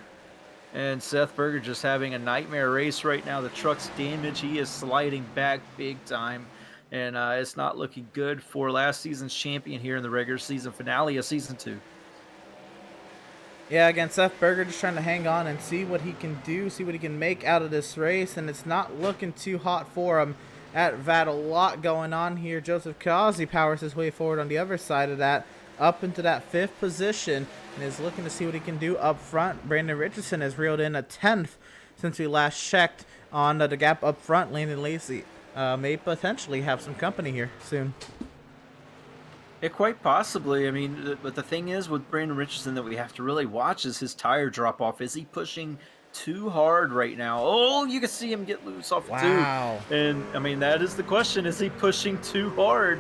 And Seth Berger just having a nightmare race right now. The truck's damaged. He is sliding back big time. And it's not looking good for last season's champion here in the regular season finale of Season 2. Yeah, again, Seth Berger just trying to hang on and see what he can do, see what he can make out of this race, and it's not looking too hot for him at that. A lot going on here. Joseph Kazi powers his way forward on the other side of that, up into that 5th position, and is looking to see what he can do up front. Brandon Richardson has reeled in a 10th since we last checked on the gap up front. Landon Lacy may potentially have some company here soon. It quite possibly. I mean, but the thing is with Brandon Richardson that we have to really watch is his tire drop off. Is he pushing too hard right now? Oh, you can see him get loose off of 2. And I mean, that is the question. Is he pushing too hard?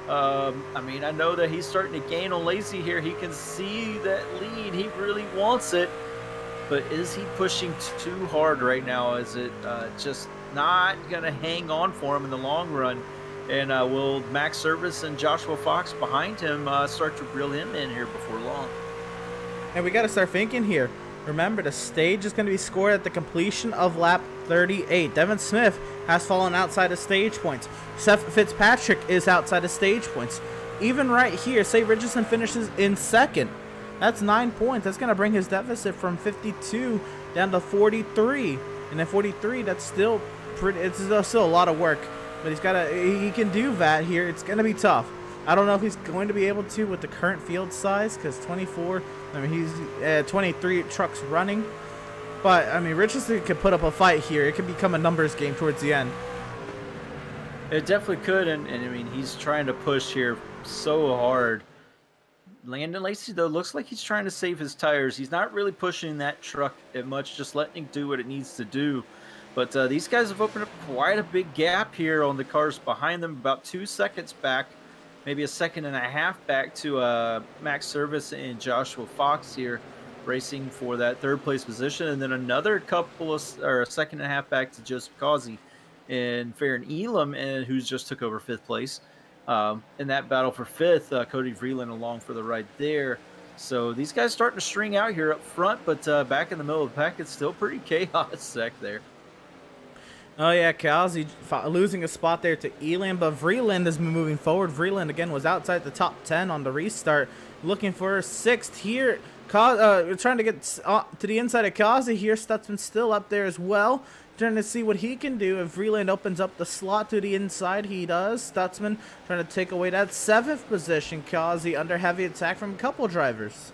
I mean, I know that he's starting to gain on Lazy here. He can see that lead. He really wants it. But is he pushing too hard right now? Is it just not going to hang on for him in the long run? And will Max Service and Joshua Fox behind him start to reel him in here before long? And we got to start thinking here. Remember, the stage is going to be scored at the completion of lap 38. Devin Smith has fallen outside of stage points. Seth Fitzpatrick is outside of stage points. Even right here, say Richardson finishes in 2nd. That's 9 points. That's going to bring his deficit from 52 down to 43. And at 43, that's still pretty. It's still a lot of work. But he can do that here. It's going to be tough. I don't know if he's going to be able to with the current field size, because 24, I mean, he's 23 trucks running. But, I mean, Richardson could put up a fight here. It could become a numbers game towards the end. It definitely could, and I mean, he's trying to push here so hard. Landon Lacy, though, looks like he's trying to save his tires. He's not really pushing that truck that much, just letting it do what it needs to do. But these guys have opened up quite a big gap here on the cars behind them, about 2 seconds back. maybe a second and a half back to Max Service and Joshua Fox here, racing for that third place position, and then another couple of, or a second and a half back to Joseph Causey and Farron Elam, and who's just took over fifth place. In that battle for fifth, Cody Vreeland along for the ride there. So these guys starting to string out here up front, but back in the middle of the pack, it's still pretty chaotic there. Oh yeah, Causey losing a spot there to Elam, but Vreeland has been moving forward. Vreeland again was outside the top 10 on the restart, looking for sixth here. Trying to get to the inside of Causey here. Stutzman still up there as well, trying to see what he can do. If Vreeland opens up the slot to the inside, he does. Stutzman trying to take away that 7th position. Causey under heavy attack from a couple drivers.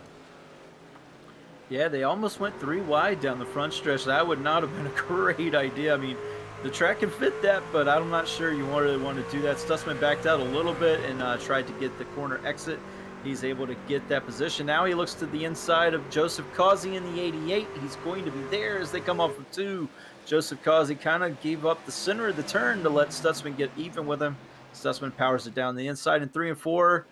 Yeah, they almost went 3 wide down the front stretch. That would not have been a great idea. I mean, the track can fit that, but I'm not sure you really want to do that. Stutzman backed out a little bit and tried to get the corner exit. He's able to get that position. Now he looks to the inside of Joseph Causey in the 88. He's going to be there as they come off of 2. Joseph Causey kind of gave up the center of the turn to let Stutzman get even with him. Stutzman powers it down the inside in 3 and 4.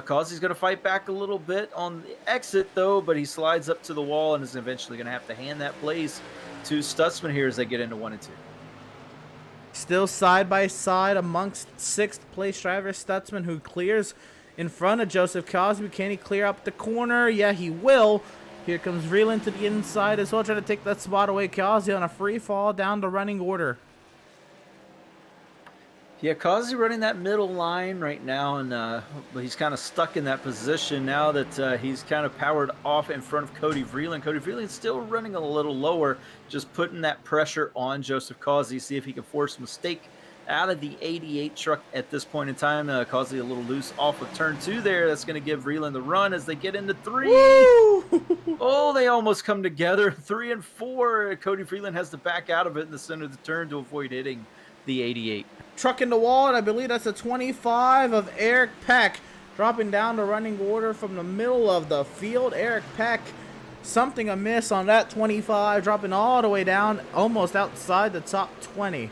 Causey's going to fight back a little bit on the exit, though, but he slides up to the wall and is eventually going to have to hand that place to Stutzman here as they get into 1 and 2. Still side by side amongst 6th place driver Stutzman, who clears in front of Joseph Causey. Can he clear up the corner? Yeah, he will. Here comes Vreeland to the inside as well, trying to take that spot away. Causey on a free fall down the running order. Yeah, Causey running that middle line right now, and but he's kind of stuck in that position now that he's kind of powered off in front of Cody Vreeland. Cody Vreeland's still running a little lower, just putting that pressure on Joseph Causey, see if he can force a mistake out of the 88 truck at this point in time. Causey a little loose off of turn 2 there. That's going to give Vreeland the run as they get into 3. Oh, they almost come together. 3 and 4. Cody Vreeland has to back out of it in the center of the turn to avoid hitting the 88. Truck in the wall, and I believe that's a 25 of Eric Peck, dropping down the running order from the middle of the field. Eric Peck, something amiss on that 25, dropping all the way down, almost outside the top 20.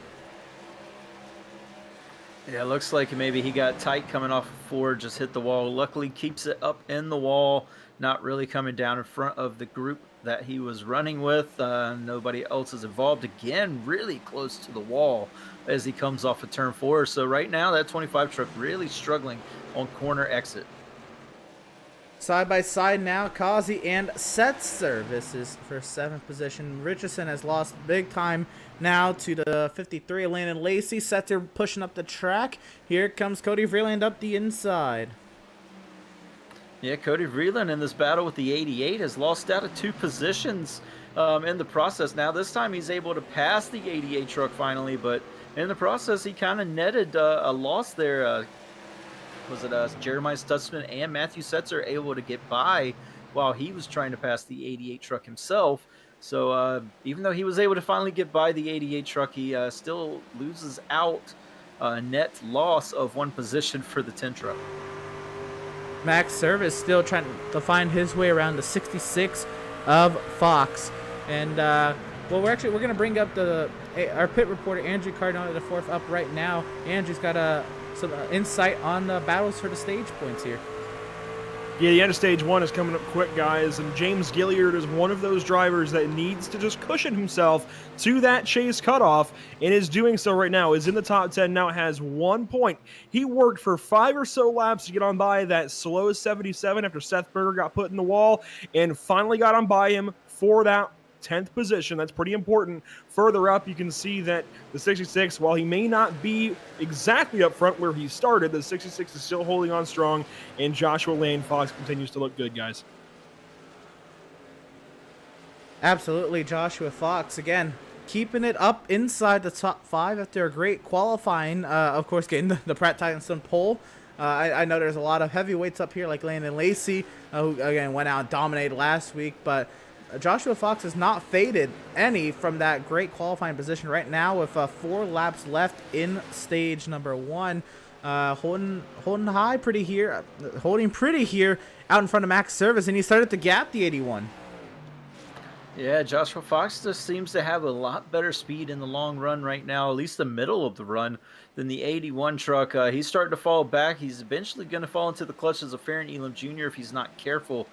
Yeah, it looks like maybe he got tight coming off of 4, just hit the wall. Luckily keeps it up in the wall, not really coming down in front of the group that he was running with. Nobody else is involved. Again, really close to the wall as he comes off of turn 4. So right now, that 25 truck really struggling on corner exit. Side by side now, Causey and Setzer. This is for 7th position. Richardson has lost big time now to the 53. Landon Lacey. Setzer pushing up the track. Here comes Cody Vreeland up the inside. Yeah, Cody Vreeland in this battle with the 88 has lost out of 2 positions in the process. Now this time he's able to pass the 88 truck finally, but in the process he kind of netted a loss there. Was it Jeremiah Stutzman and Matthew Setzer able to get by while he was trying to pass the 88 truck himself? So even though he was able to finally get by the 88 truck, he still loses out a net loss of 1 position for the 10 truck. Max Service still trying to find his way around the 66 of Fox. And well, we're going to bring up our pit reporter Andrew Cardona the 4th up right now. Andrew's got some insight on the battles for the stage points here. Yeah, the end of stage 1 is coming up quick, guys, and James Gilliard is one of those drivers that needs to just cushion himself to that chase cutoff, and is doing so right now. Is in the top 10 now, has 1 point. He worked for 5 or so laps to get on by that slow 77 after Seth Berger got put in the wall, and finally got on by him for that 10th position. That's pretty important. Further up, you can see that the 66, while he may not be exactly up front where he started, the 66 is still holding on strong, and Joshua Lane Fox continues to look good, guys. Absolutely, Joshua Fox, again, keeping it up inside the top 5 after a great qualifying. Of course, getting the Pratt Titanstone pole. I know there's a lot of heavyweights up here, like Landon Lacey, who, again, went out and dominated last week, but Joshua Fox has not faded any from that great qualifying position right now with 4 laps left in stage number 1. Holding pretty here out in front of Max Service, and he started to gap the 81. Yeah, Joshua Fox just seems to have a lot better speed in the long run right now, at least the middle of the run, than the 81 truck. He's starting to fall back. He's eventually going to fall into the clutches of Farron Elam Jr. if he's not careful.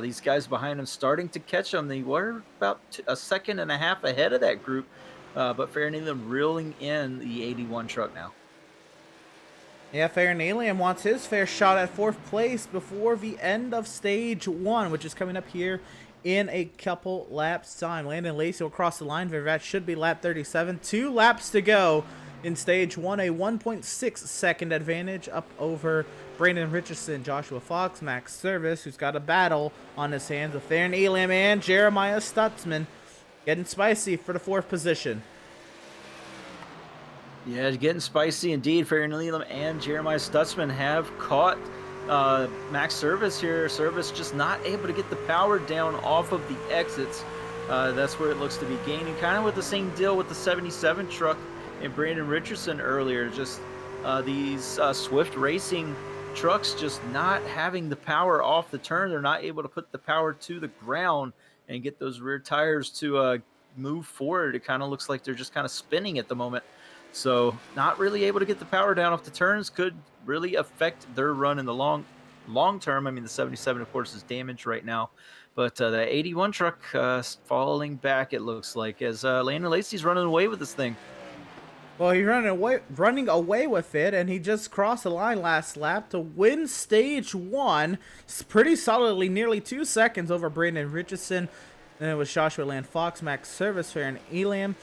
These guys behind him starting to catch him. They were about a second and a half ahead of that group, but Farron Elam reeling in the 81 truck now. Yeah, Farron Elam wants his fair shot at 4th place before the end of stage 1, which is coming up here in a couple laps time. Landon Laze will cross the line. That should be lap 37. 2 laps to go in stage 1. A 1.6 second advantage up over Brandon Richardson, Joshua Fox, Max Service, who's got a battle on his hands with Farron Elam and Jeremiah Stutzman getting spicy for the 4th position. Yeah, getting spicy indeed. Farron Elam and Jeremiah Stutzman have caught Max Service here. Service just not able to get the power down off of the exits. That's where it looks to be gaining. Kind of with the same deal with the 77 truck and Brandon Richardson earlier. Just these Swift Racing trucks just not having the power off the turn. They're not able to put the power to the ground and get those rear tires to move forward. It kind of looks like they're just kind of spinning at the moment. So not really able to get the power down off the turns could really affect their run in the long term. I mean, the 77, of course, is damaged right now. But the 81 truck falling back, it looks like, as Landon Lacey's running away with this thing. Well, he's running away with it, and he just crossed the line last lap to win stage 1. Pretty solidly, nearly 2 seconds over Brandon Richardson. Then it was Joshua Land Fox, Max Service, Farron Elam,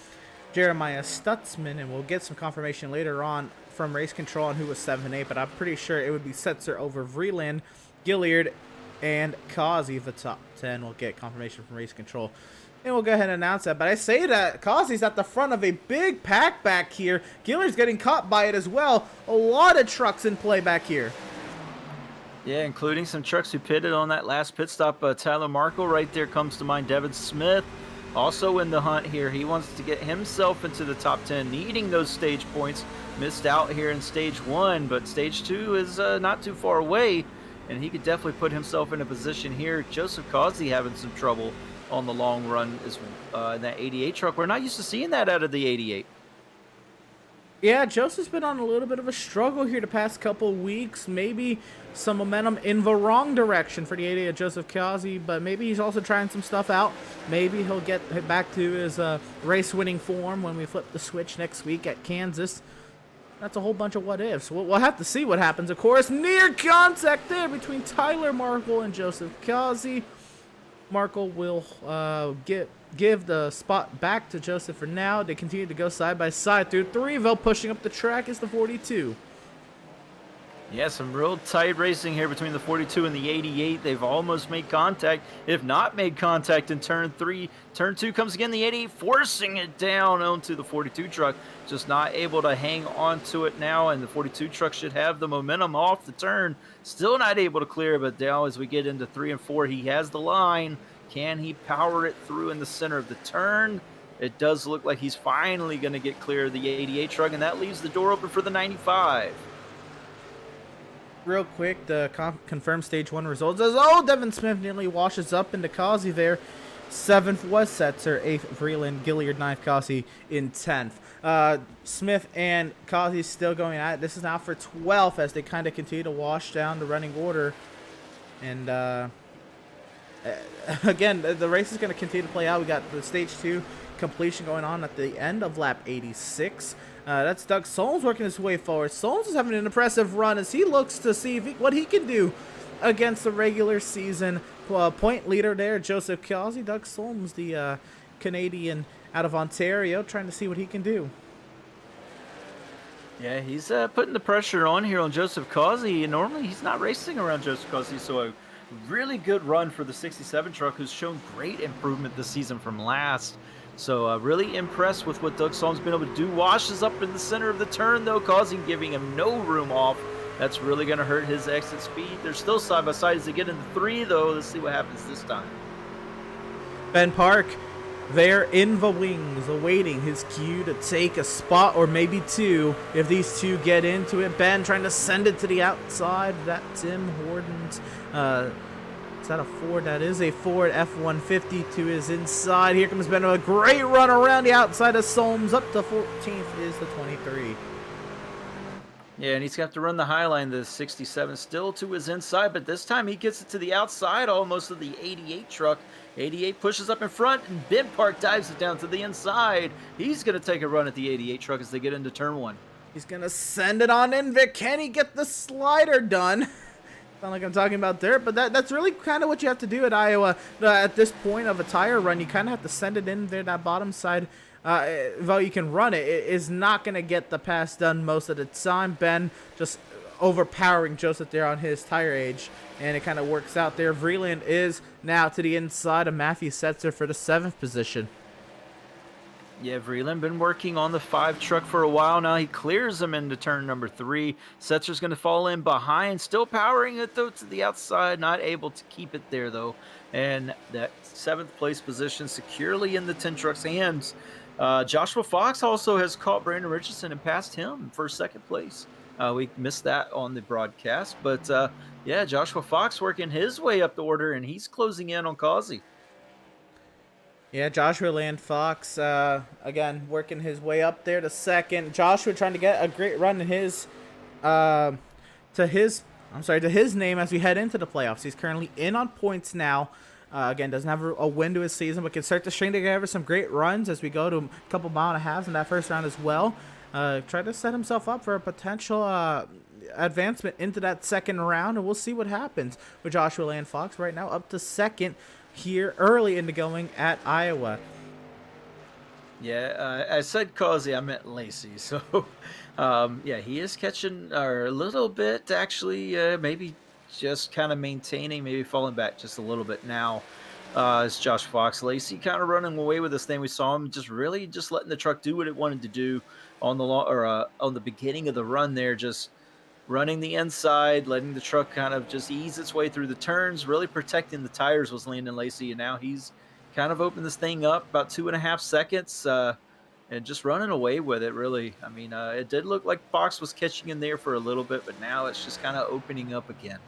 Jeremiah Stutzman, and we'll get some confirmation later on from Race Control on who was 7 and 8, but I'm pretty sure it would be Setzer over Vreeland, Gilliard, and Causey, the top 10. We'll get confirmation from Race Control, and we'll go ahead and announce that. But I say that Causey's at the front of a big pack back here. Gilliard's getting caught by it as well. A lot of trucks in play back here. Yeah, including some trucks who pitted on that last pit stop. Tyler Markle right there comes to mind. Devin Smith also in the hunt here. He wants to get himself into the top 10, needing those stage points. Missed out here in stage 1, but stage 2 is not too far away, and he could definitely put himself in a position here. Joseph Causey having some trouble on the long run is in that 88 truck. We're not used to seeing that out of the 88. Yeah, Joseph's been on a little bit of a struggle here the past couple weeks. Maybe some momentum in the wrong direction for the 88 of Joseph Causey, but maybe he's also trying some stuff out. Maybe he'll get back to his race-winning form when we flip the switch next week at Kansas. That's a whole bunch of what-ifs. We'll have to see what happens, of course. Near contact there between Tyler Markle and Joseph Causey. Markle will give the spot back to Joseph for now. They continue to go side by side through 3. Pushing up the track is the 42. Yeah, some real tight racing here between the 42 and the 88. They've almost made contact, if not made contact in turn 3. Turn 2 comes again, the 88 forcing it down onto the 42 truck. Just not able to hang on to it now, and the 42 truck should have the momentum off the turn. Still not able to clear, but now as we get into 3 and 4, he has the line. Can he power it through in the center of the turn? It does look like he's finally going to get clear of the 88 truck, and that leaves the door open for the 95. Real quick, the confirmed stage 1 results as Devin Smith nearly washes up into Causey there. 7th was Setzer, 8th Vreeland, Gilliard, 9th Causey in 10th. Smith and Causey still going at it. This is now for 12th as they kind of continue to wash down the running order. And again, the race is going to continue to play out. We got the stage 2 completion going on at the end of lap 86. That's Doug Solms working his way forward. Solms is having an impressive run as he looks to see what he can do against the regular season point leader there, Joseph Causey. Doug Solms, the Canadian out of Ontario, trying to see what he can do. Yeah, he's putting the pressure on here on Joseph Causey. Normally, he's not racing around Joseph Causey, so a really good run for the 67 truck, who's shown great improvement this season from last. So really impressed with what Doug Solm's been able to do. Washes up in the center of the turn, though, causing giving him no room off. That's really going to hurt his exit speed. They're still side by side as they get into 3, though. Let's see what happens this time. Ben Park there in the wings, awaiting his cue to take a spot or maybe 2 if these 2 get into it. Ben trying to send it to the outside. That Tim Horton's that a Ford? That is a Ford F-150 to his inside. Here comes Ben. A great run around the outside of Solms. Up to 14th is the 23. Yeah, and he's got to run the high line, the 67 still to his inside, but this time he gets it to the outside almost of the 88 truck. 88 pushes up in front, and Ben Park dives it down to the inside. He's going to take a run at the 88 truck as they get into turn 1. He's going to send it on in. Vic, can he get the slider done? Sound like I'm talking about dirt, but that's really kind of what you have to do at Iowa. At this point of a tire run, you kind of have to send it in there, that bottom side. Though you can run it, it is not going to get the pass done most of the time. Ben just overpowering Joseph there on his tire age, and it kind of works out there. Vreeland is now to the inside of Matthew Setzer for the 7th position. Yeah, Vreeland been working on the 5 truck for a while now. He clears him into turn number 3. Setzer's going to fall in behind, still powering it though to the outside, not able to keep it there though. And that 7th place position securely in the 10 truck's hands. Joshua Fox also has caught Brandon Richardson and passed him for 2nd place. We missed that on the broadcast, but yeah, Joshua Fox working his way up the order, and he's closing in on Causey. Yeah, Joshua Land Fox, again, working his way up there to 2nd. Joshua trying to get a great run in his, to his name as we head into the playoffs. He's currently in on points now. Again, doesn't have a win to his season, but can start to string together some great runs as we go to a couple mile and a half in that first round as well. Try to set himself up for a potential advancement into that 2nd round, and we'll see what happens with Joshua Land Fox right now up to 2nd here early in the going at Iowa. Yeah, I said Causey, I meant Lacey. So, yeah, he is catching a little bit, actually, maybe just kind of maintaining, maybe falling back just a little bit now. Is Josh Fox. Lacey kind of running away with this thing. We saw him just really just letting the truck do what it wanted to do on the on the beginning of the run there, just running the inside, letting the truck kind of just ease its way through the turns, really protecting the tires was Landon Lacey, and now he's kind of opened this thing up about 2.5 seconds and just running away with it, really. I mean, it did look like Fox was catching in there for a little bit, but now it's just kind of opening up again.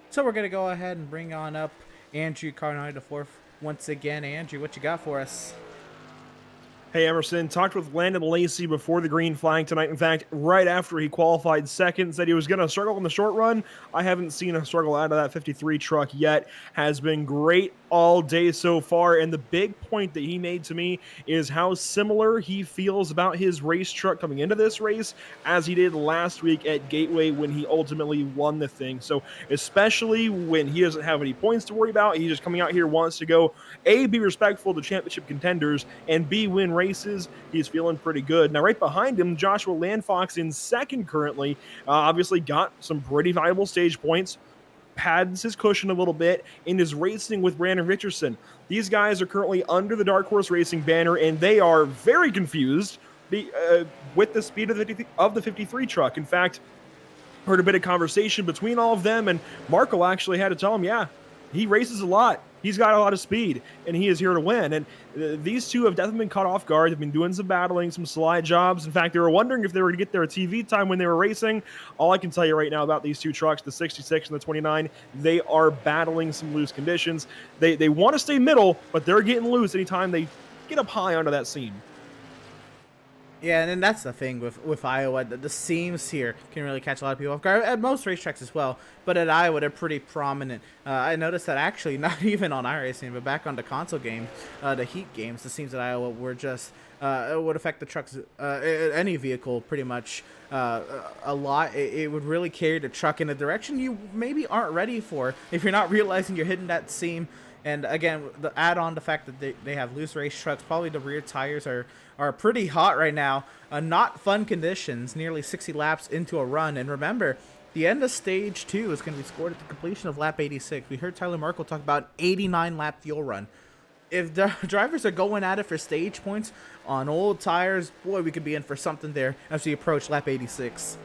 So we're going to go ahead and bring on up Andrew Carnari the 4th once again. Andrew, what you got for us? Hey, Emerson, talked with Landon Lacey before the green flag tonight. In fact, right after he qualified 2nd, said he was going to struggle in the short run. I haven't seen a struggle out of that 53 truck yet. Has been great all day so far, and the big point that he made to me is how similar he feels about his race truck coming into this race as he did last week at Gateway when he ultimately won the thing. So especially when he doesn't have any points to worry about, he's just coming out here, wants to go, A, be respectful to championship contenders, and B, win races. He's feeling pretty good. Now right behind him, Joshua Landfox in 2nd currently, obviously got some pretty valuable stage points, pads his cushion a little bit, and is racing with Brandon Richardson. These guys are currently under the Dark Horse Racing banner, and they are very confused with the speed of the 53 truck. In fact, heard a bit of conversation between all of them, and Marco actually had to tell him, yeah, he races a lot. He's got a lot of speed, and he is here to win. And these two have definitely been caught off guard. They've been doing some battling, some slide jobs. In fact, they were wondering if they were going to get their TV time when they were racing. All I can tell you right now about these two trucks, the 66 and the 29, they are battling some loose conditions. They want to stay middle, but they're getting loose anytime they get up high onto that seam. Yeah, and that's the thing with Iowa. The seams here can really catch a lot of people off guard. At most racetracks as well, but at Iowa, they're pretty prominent. I noticed that actually, not even on iRacing, but back on the console games, the heat games, the seams at Iowa were just, it would affect the trucks, any vehicle pretty much a lot. It would really carry the truck in a direction you maybe aren't ready for if you're not realizing you're hitting that seam. And again, the add on the fact that they have loose race trucks, probably the rear tires are pretty hot right now. Not fun conditions, nearly 60 laps into a run. And remember, the end of stage 2 is going to be scored at the completion of lap 86. We heard Tyler Markle talk about 89 lap fuel run. If the drivers are going at it for stage points on old tires, boy, we could be in for something there as we approach lap 86.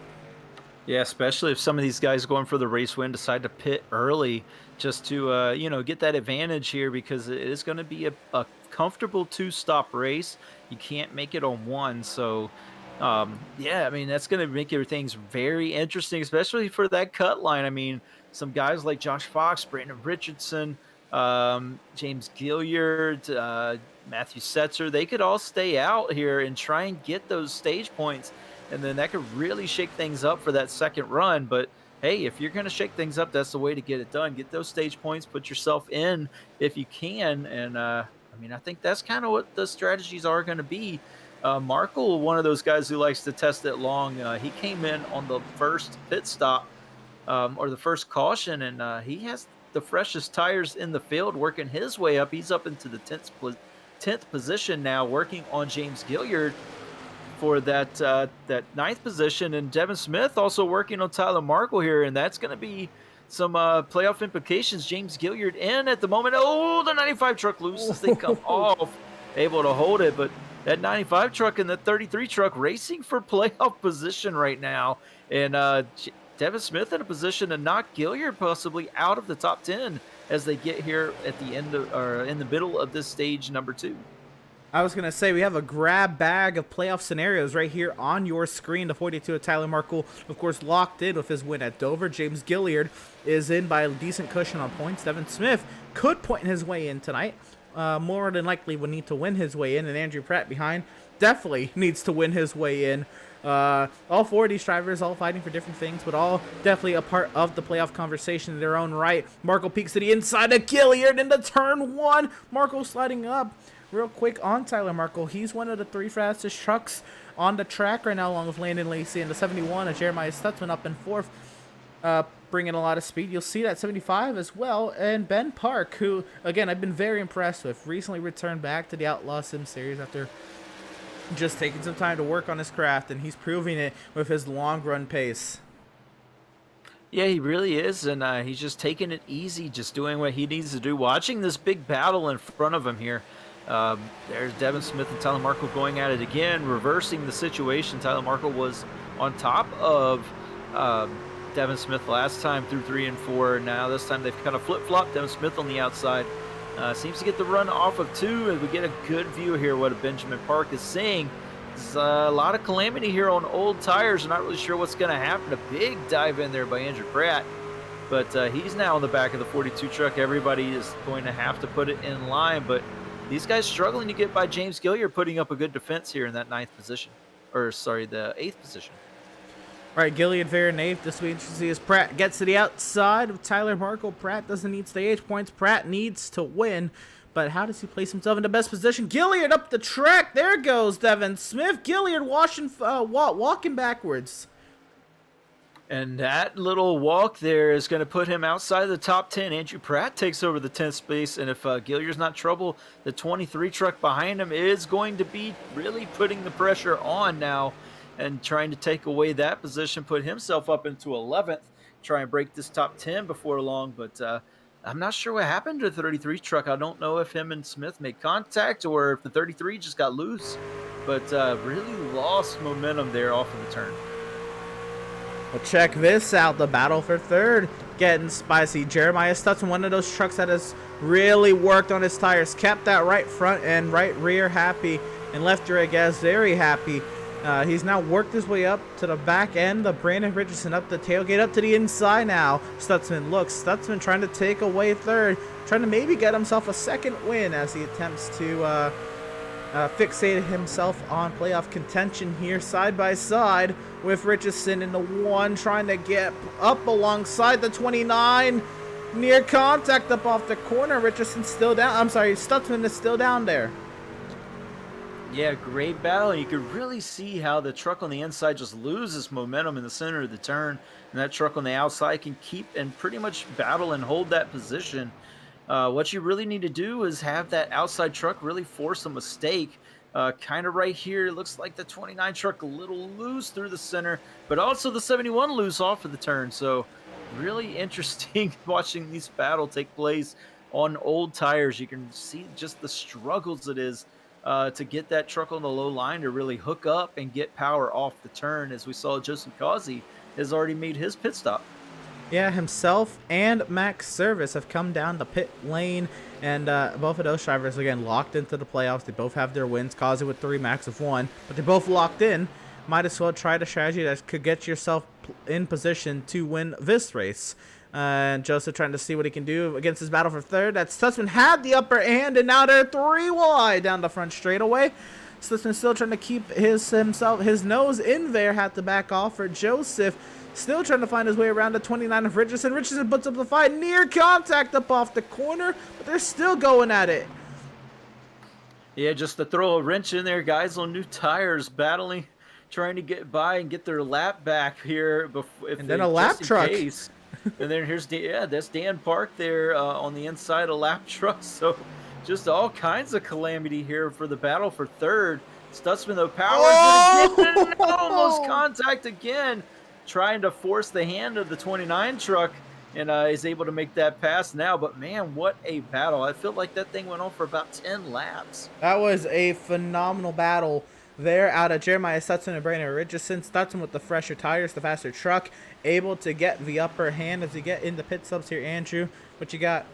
Yeah, especially if some of these guys going for the race win decide to pit early just to, get that advantage here, because it is going to be a comfortable 2-stop race. You can't make it on one. So, Yeah, I mean, that's going to make things very interesting, especially for that cut line. I mean, some guys like Josh Fox, Brandon Richardson, James Gilliard, Matthew Setzer, they could all stay out here and try and get those stage points. And then that could really shake things up for that second run. But hey, if you're going to shake things up, that's the way to get it done. Get those stage points, put yourself in if you can. And I mean, I think that's kind of what the strategies are going to be. Markle, one of those guys who likes to test it long, he came in on the first pit stop or the first caution, and he has the freshest tires in the field working his way up. He's up into the 10th position now, working on James Gilliard for that ninth position, and Devin Smith also working on Tyler Markle here, and that's going to be some playoff implications. James Gilliard in at the moment. Oh, the 95 truck loose as they come off, able to hold it, but that 95 truck and the 33 truck racing for playoff position right now, and Devin Smith in a position to knock Gilliard possibly out of the top 10 as they get here at the end of, or in the middle of this stage number 2. I was going to say, we have a grab bag of playoff scenarios right here on your screen. The 42 of Tyler Markle, of course, locked in with his win at Dover. James Gilliard is in by a decent cushion on points. Devin Smith could point his way in tonight. More than likely would need to win his way in. And Andrew Pratt behind definitely needs to win his way in. All four of these drivers all fighting for different things, but all definitely a part of the playoff conversation in their own right. Markle peeks to the inside of Gilliard into turn 1. Markle sliding up real quick on Tyler Markle. He's one of the 3 fastest trucks on the track right now, along with Landon Lace and the 71 of Jeremiah Stutzman up in 4th, bringing a lot of speed. You'll see that 75 as well, and Ben Park, who, again, I've been very impressed with, recently returned back to the Outlaws Sim Series after just taking some time to work on his craft, and he's proving it with his long run pace. Yeah, he really is, and he's just taking it easy, just doing what he needs to do. Watching this big battle in front of him here. There's Devin Smith and Tyler Markle going at it again, reversing the situation. Tyler Markle was on top of Devin Smith last time through 3 and 4. Now this time they've kind of flip-flopped. Devin Smith on the outside. Seems to get the run off of 2, and we get a good view here what Benjamin Park is saying. There's a lot of calamity here on old tires. I'm not really sure what's going to happen. A big dive in there by Andrew Pratt. But he's now in the back of the 42 truck. Everybody is going to have to put it in line, but these guys struggling to get by James Gilliard, putting up a good defense here in that 9th position. Or, sorry, the 8th position. All right, Gilliard there in 8th. This will be interesting to see as Pratt gets to the outside of Tyler Markle. Pratt doesn't need stage points. Pratt needs to win. But how does he place himself in the best position? Gilliard up the track. There goes Devin Smith. Gilliard walking backwards. And that little walk there is going to put him outside the top 10. Andrew Pratt takes over the 10th space, and if Gilliard's not trouble, the 23 truck behind him is going to be really putting the pressure on now and trying to take away that position, put himself up into 11th, try and break this top 10 before long. But I'm not sure what happened to the 33 truck. I don't know if him and Smith made contact or if the 33 just got loose, but really lost momentum there off of the turn. Well, check this out. The battle for 3rd getting spicy. Jeremiah Stutzman, one of those trucks that has really worked on his tires, kept that right front and right rear happy, and left rear gas very happy. He's now worked his way up to the back end of Brandon Richardson, up the tailgate, up to the inside now. Stutzman looks. Stutzman trying to take away 3rd, trying to maybe get himself a 2nd win as he attempts to fixate himself on playoff contention here side by side with Richardson in the 1, trying to get up alongside the 29. Near contact up off the corner. Richardson's still down. I'm sorry, Stutzman is still down there. Yeah, great battle. You could really see how the truck on the inside just loses momentum in the center of the turn, and that truck on the outside can keep and pretty much battle and hold that position. What you really need to do is have that outside truck really force a mistake. Kind of right here, it looks like the 29 truck a little loose through the center, but also the 71 loose off of the turn. So really interesting watching this battle take place on old tires. You can see just the struggles it is to get that truck on the low line to really hook up and get power off the turn, as we saw Joseph Causey has already made his pit stop. Yeah, himself and Max Service have come down the pit lane, and both of those drivers, again, locked into the playoffs. They both have their wins. Causey with 3, Max with 1, but they're both locked in. might as well try the strategy that could get yourself in position to win this race. And Joseph trying to see what he can do against his battle for third. That Stutzman had the upper hand, and now they're 3 wide down the front straightaway. Stutzman still trying to keep his nose in there, had to back off for Joseph. Still trying to find his way around the 29 of Richardson. Richardson puts up the fight, near contact up off the corner, but they're still going at it. Yeah, just to throw a wrench in there, guys on new tires battling, trying to get by and get their lap back here. And then a lap truck. And then here's that's Dan Park there on the inside of lap truck. So just all kinds of calamity here for the battle for third. Stutzman, though, powers almost contact again, trying to force the hand of the 29 truck, and is able to make that pass now. But man, what a battle. I feel like that thing went on for about 10 laps. That was a phenomenal battle there out of Jeremiah Stutzman and Brandon Richardson. Stutzman with the fresher tires, the faster truck, able to get the upper hand as we get into pit stops here. Andrew, what you got?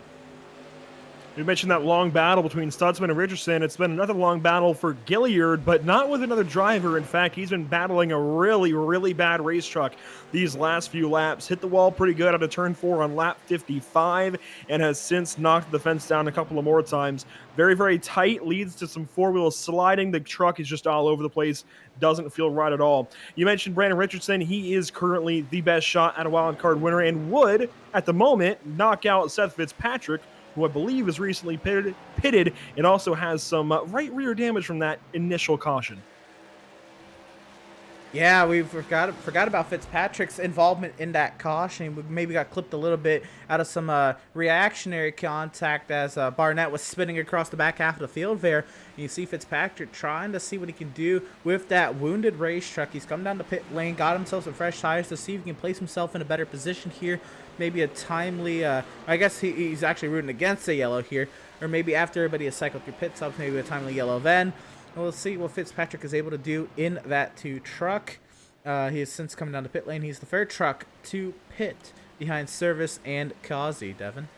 You mentioned that long battle between Stutzman and Richardson. It's been another long battle for Gilliard, but not with another driver. In fact, he's been battling a really, really bad race truck these last few laps. Hit the wall pretty good out of turn 4 on lap 55 and has since knocked the fence down a couple of more times. Very, very tight, leads to some four-wheel sliding. The truck is just all over the place. Doesn't feel right at all. You mentioned Brandon Richardson. He is currently the best shot at a wild card winner and would, at the moment, knock out Seth Fitzpatrick, who I believe is recently pitted and also has some right rear damage from that initial caution. Yeah, we forgot about Fitzpatrick's involvement in that caution. We maybe got clipped a little bit out of some reactionary contact as Barnett was spinning across the back half of the field there. And you see Fitzpatrick trying to see what he can do with that wounded race truck. He's come down the pit lane, got himself some fresh tires to see if he can place himself in a better position here. Maybe a timely, I guess he's actually rooting against the yellow here. Or maybe after everybody has cycled through pit stops, maybe a timely yellow then. We'll see what Fitzpatrick is able to do in that 2 truck. He has since come down the pit lane. He's the third truck to pit behind Service and Kazi, Devin.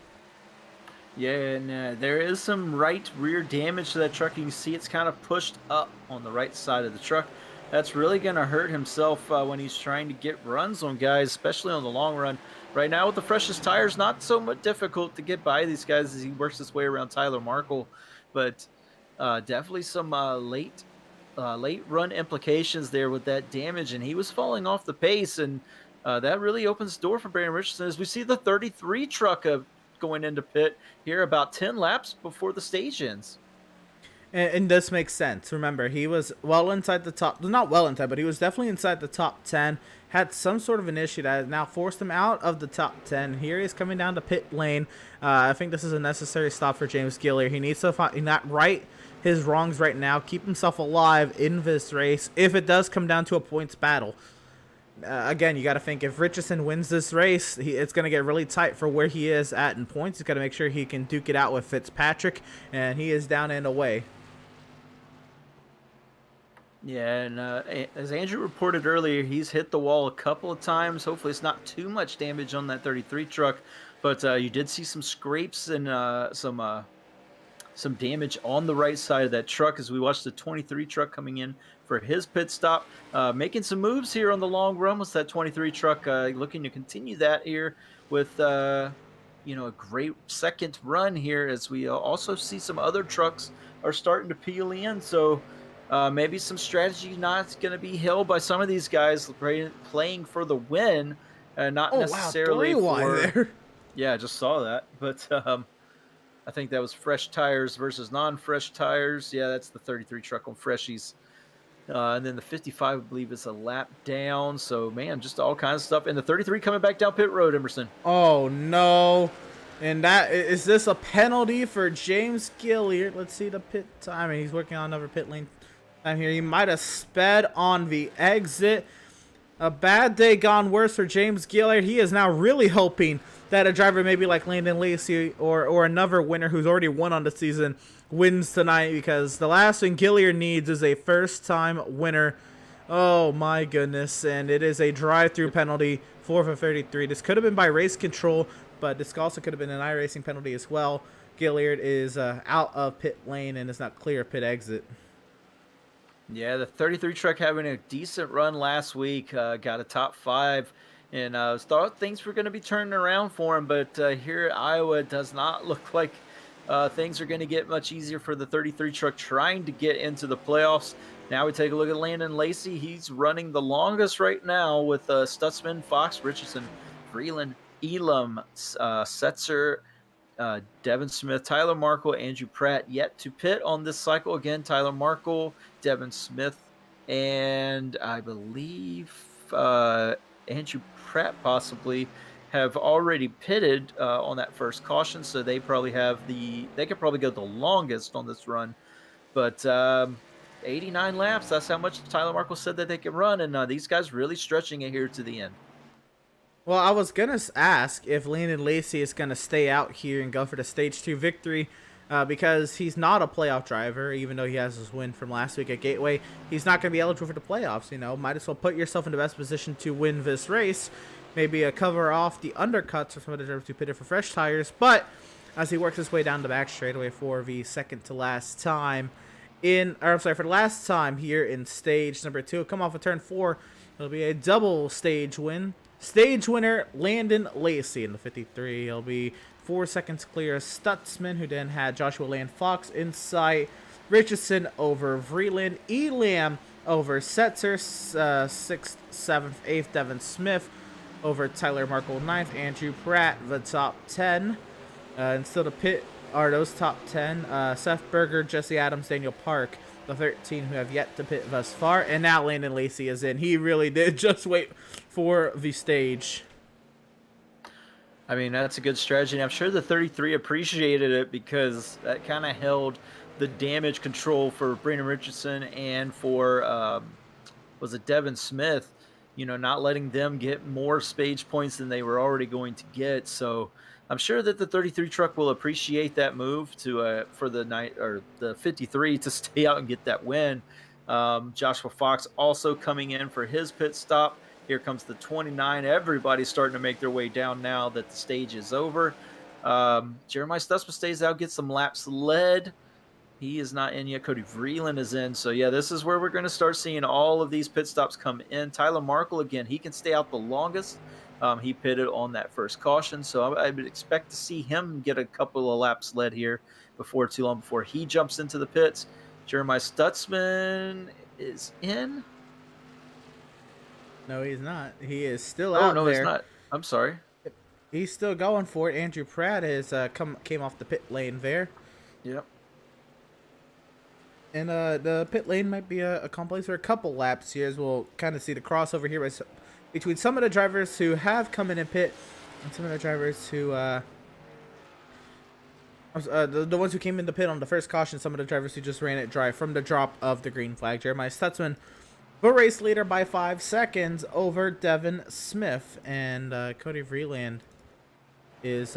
Yeah, and there is some right rear damage to that truck. You can see it's kind of pushed up on the right side of the truck. That's really going to hurt himself when he's trying to get runs on guys, especially on the long run. Right now with the freshest tires, not so much difficult to get by these guys as he works his way around Tyler Markle. But definitely some late run implications there with that damage, and he was falling off the pace, and that really opens the door for Brandon Richardson as we see the 33 truck going into pit here about 10 laps before the stage ends. And this makes sense. Remember, he was well inside the top, not well inside, but he was definitely inside the top 10. Had some sort of an issue that has now forced him out of the top 10. Here he is coming down the pit lane. I think this is a necessary stop for James Gilliard. He needs to not right his wrongs right now, keep himself alive in this race if it does come down to a points battle. Again, you got to think if Richardson wins this race, it's going to get really tight for where he is at in points. He's got to make sure he can duke it out with Fitzpatrick, and he is down and away. Yeah, and as Andrew reported earlier, he's hit the wall a couple of times. Hopefully it's not too much damage on that 33 truck, but you did see some scrapes and some damage on the right side of that truck as we watched the 23 truck coming in for his pit stop. Making some moves here on the long run with that 23 truck, looking to continue that here with a great second run here as we also see some other trucks are starting to peel in. So maybe some strategy not going to be held by some of these guys playing for the win, not necessarily for. Yeah, I just saw that, but I think that was fresh tires versus non-fresh tires. Yeah, that's the 33 truck on freshies. And then the 55, I believe, is a lap down. So, man, just all kinds of stuff. And the 33 coming back down pit road, Emerson. Oh, no. And is this a penalty for James Gilliard? Let's see the pit time. He's working on another pit lane time here. He might have sped on the exit. A bad day gone worse for James Gilliard. He is now really hoping that a driver maybe like Landon Lace or another winner who's already won on the season wins tonight, because the last thing Gilliard needs is a first-time winner. Oh, my goodness. And it is a drive-through penalty for 33. This could have been by race control, but this also could have been an iRacing penalty as well. Gilliard is out of pit lane and is not clear pit exit. Yeah, the 33 truck having a decent run last week, got a top 5, and thought things were going to be turning around for him. But here at Iowa, it does not look like things are going to get much easier for the 33 truck trying to get into the playoffs. Now we take a look at Landon Lacey. He's running the longest right now with Stutzman, Fox, Richardson, Vreeland, Elam, Setzer, Devin Smith, Tyler Markle, Andrew Pratt yet to pit on this cycle. Again, Tyler Markle, Devin Smith, and I believe Andrew Pratt possibly have already pitted on that first caution, so they probably they could probably go the longest on this run. But 89 laps, that's how much Tyler Markle said that they can run, and these guys really stretching it here to the end. Well, I was going to ask if Landon Lacey is going to stay out here and go for the Stage 2 victory because he's not a playoff driver, even though he has his win from last week at Gateway. He's not going to be eligible for the playoffs, Might as well put yourself in the best position to win this race. Maybe cover off the undercuts for some of the drivers who pitted for fresh tires. But as he works his way down the back straightaway for the second to last time for the last time here in stage number 2, come off of turn 4, it'll be a double stage win. Stage winner, Landon Lacey in the 53. He'll be 4 seconds clear of Stutzman, who then had Joshua Land Fox in sight. Richardson over Vreeland. Elam over Setzer. 6th, 7th, 8th, Devin Smith over Tyler Markle 9th. Andrew Pratt, the top 10. And still to pit are those top 10. Seth Berger, Jesse Adams, Daniel Park, the 13 who have yet to pit thus far. And now Landon Lacey is in. He really did just wait for the stage. I mean, that's a good strategy. And I'm sure the 33 appreciated it because that kind of held the damage control for Brandon Richardson and for, was it Devin Smith, not letting them get more stage points than they were already going to get. So I'm sure that the 33 truck will appreciate that move to for the 53 to stay out and get that win. Joshua Fox also coming in for his pit stop. Here comes the 29. Everybody's starting to make their way down now that the stage is over. Jeremiah Stutzman stays out, gets some laps led. He is not in yet. Cody Vreeland is in. So, yeah, this is where we're going to start seeing all of these pit stops come in. Tyler Markle, again, he can stay out the longest. He pitted on that first caution. So I would expect to see him get a couple of laps led here before too long before he jumps into the pits. Jeremiah Stutzman is in. No, he's not. He is still out there. Oh, no, he's not. I'm sorry. He's still going for it. Andrew Pratt has came off the pit lane there. Yep. And the pit lane might be a complex for a couple laps here, as we'll kind of see the crossover here between some of the drivers who have come in and pit and some of the drivers who the ones who came in the pit on the first caution, some of the drivers who just ran it dry from the drop of the green flag. Jeremiah Stutzman, the race leader by 5 seconds over Devin Smith, and Cody Vreeland is